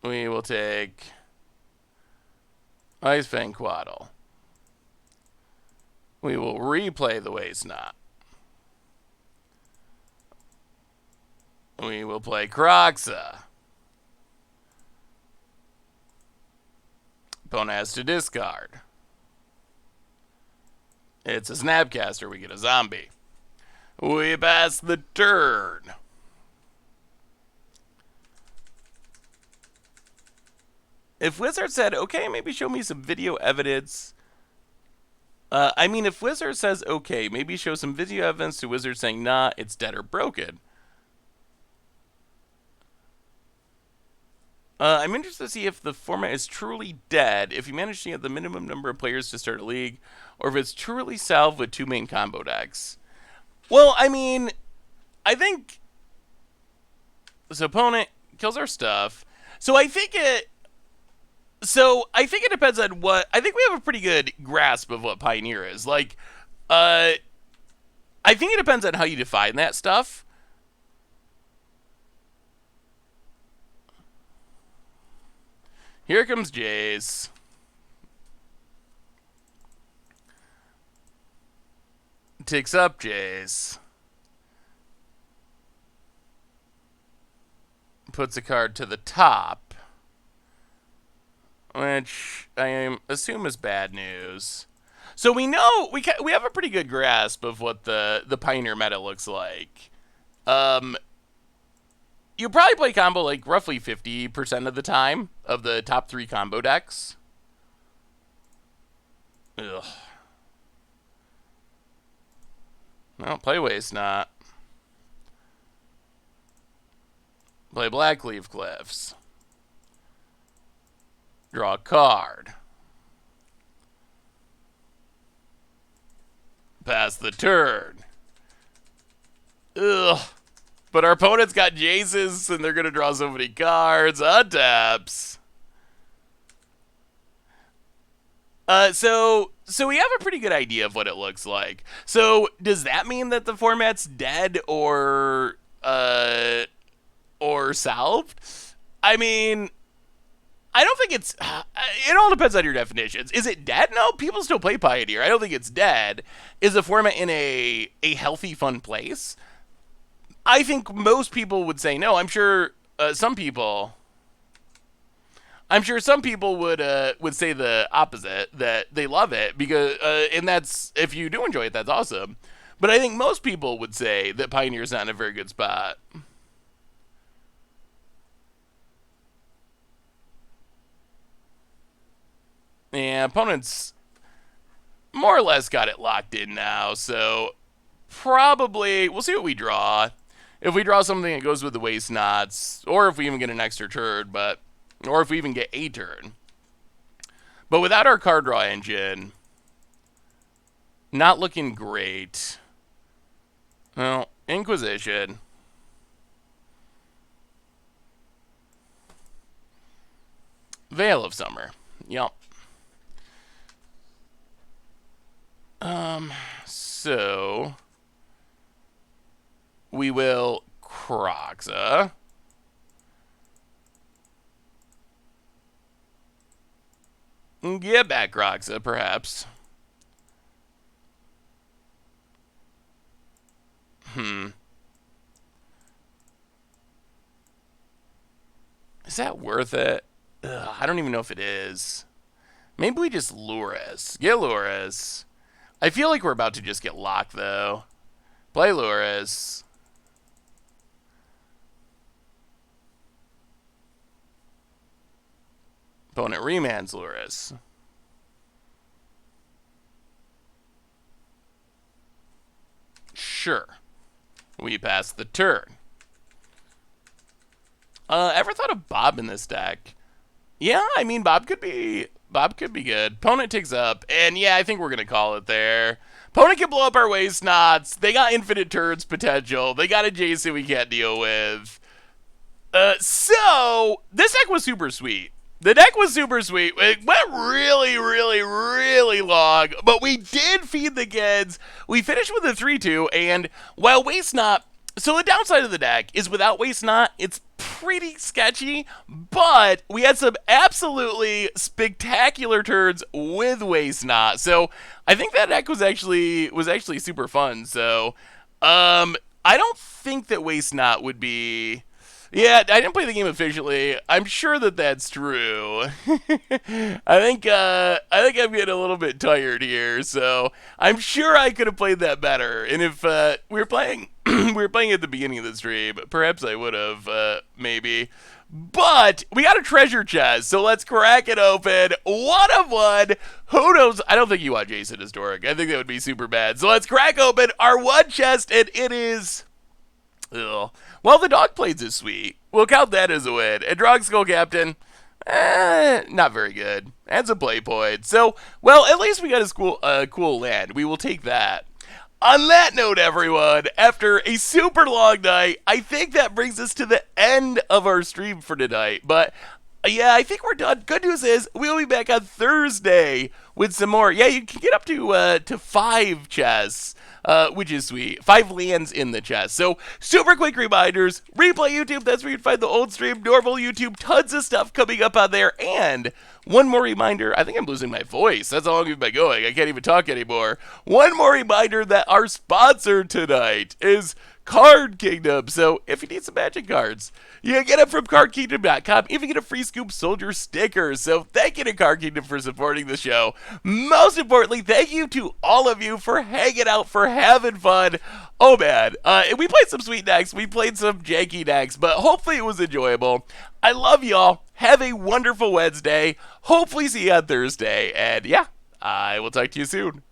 We will take Icefang Coatl. We will replay the Waste Not. We will play Croxa. Opponent has to discard. It's a Snapcaster. We get a zombie. We pass the turn. If Wizard said, okay, maybe show me some video evidence. If Wizard says, okay, maybe show some video evidence to Wizard saying, nah, it's dead or broken. I'm interested to see if the format is truly dead, if you manage to get the minimum number of players to start a league, or if it's truly salved with 2 main combo decks. Well, I think this opponent kills our stuff. So I think it depends on what. I think we have a pretty good grasp of what Pioneer is. I think it depends on how you define that stuff. Here comes Jace. Takes up Jace. Puts a card to the top, which I assume is bad news. So we know we have a pretty good grasp of what the Pioneer meta looks like. You probably play combo like roughly 50% of the time of the top 3 combo decks. Ugh. No, play Waste Not. Play Blackleaf Cliffs. Draw a card. Pass the turn. Ugh. But our opponent's got Jaces, and they're going to draw so many cards. Untaps. So we have a pretty good idea of what it looks like. So does that mean that the format's dead or solved? I don't think it's... It all depends on your definitions. Is it dead? No, people still play Pioneer. I don't think it's dead. Is the format in a healthy, fun place? I think most people would say no. I'm sure some people would say the opposite, that they love it because and that's, if you do enjoy it, that's awesome. But I think most people would say that Pioneer's not in a very good spot. Yeah, opponents more or less got it locked in now, so probably we'll see what we draw. If we draw something that goes with the Waste Nots, or if we even get an extra turn, or if we even get a turn. But without our card draw engine, not looking great. Well, Inquisition. Veil of Summer. Yup. So we will Kroxa. Get back Kroxa, perhaps. Is that worth it? Ugh, I don't even know if it is. Maybe we just Luris. Get Luris. I feel like we're about to just get locked, though. Play Luris. Opponent remands Luris. Sure. We pass the turn. Ever thought of Bob in this deck? Yeah, Bob could be good. Opponent takes up, and yeah, I think we're gonna call it there. Opponent can blow up our Waste Nots. They got infinite turns potential. They got a Jason we can't deal with. So this deck was super sweet. The deck was super sweet. It went really, really, really long, but we did feed the kids. We finished with a 3-2, and while Waste Not... So the downside of the deck is without Waste Not, it's pretty sketchy, but we had some absolutely spectacular turns with Waste Not. So I think that deck was actually super fun. So I don't think that Waste Not would be... Yeah, I didn't play the game efficiently. I'm sure that that's true. I think I'm getting a little bit tired here, so I'm sure I could have played that better. And if we were playing at the beginning of the stream, perhaps I would have maybe. But we got a treasure chest, so let's crack it open. One of one. Who knows? I don't think you want Jason Historic. I think that would be super bad. So let's crack open our one chest, and it is. Ugh. Well, the dog plates is sweet. We'll count that as a win. And Drog Skull Captain, not very good. And some play points. So, well, at least we got a cool land. We will take that. On that note, everyone, after a super long night, I think that brings us to the end of our stream for tonight. But yeah, I think we're done. Good news is we'll be back on Thursday with some more. Yeah, you can get up to 5 chests, which is sweet. 5 lands in the chest. So super quick reminders: Replay YouTube. That's where you'd find the old stream. Normal YouTube. Tons of stuff coming up on there. And one more reminder. I think I'm losing my voice. That's how long we've been going. I can't even talk anymore. One more reminder that our sponsor tonight is Card Kingdom. So if you need some magic cards, you can get them from cardkingdom.com. Even get a free Scoop Soldier sticker. So thank you to Card Kingdom for supporting the show. Most importantly, thank you to all of you for hanging out, for having fun. Oh man, we played some sweet decks, we played some janky decks, but hopefully it was enjoyable. I love y'all. Have a wonderful Wednesday. Hopefully see you on Thursday. And yeah, I will talk to you soon.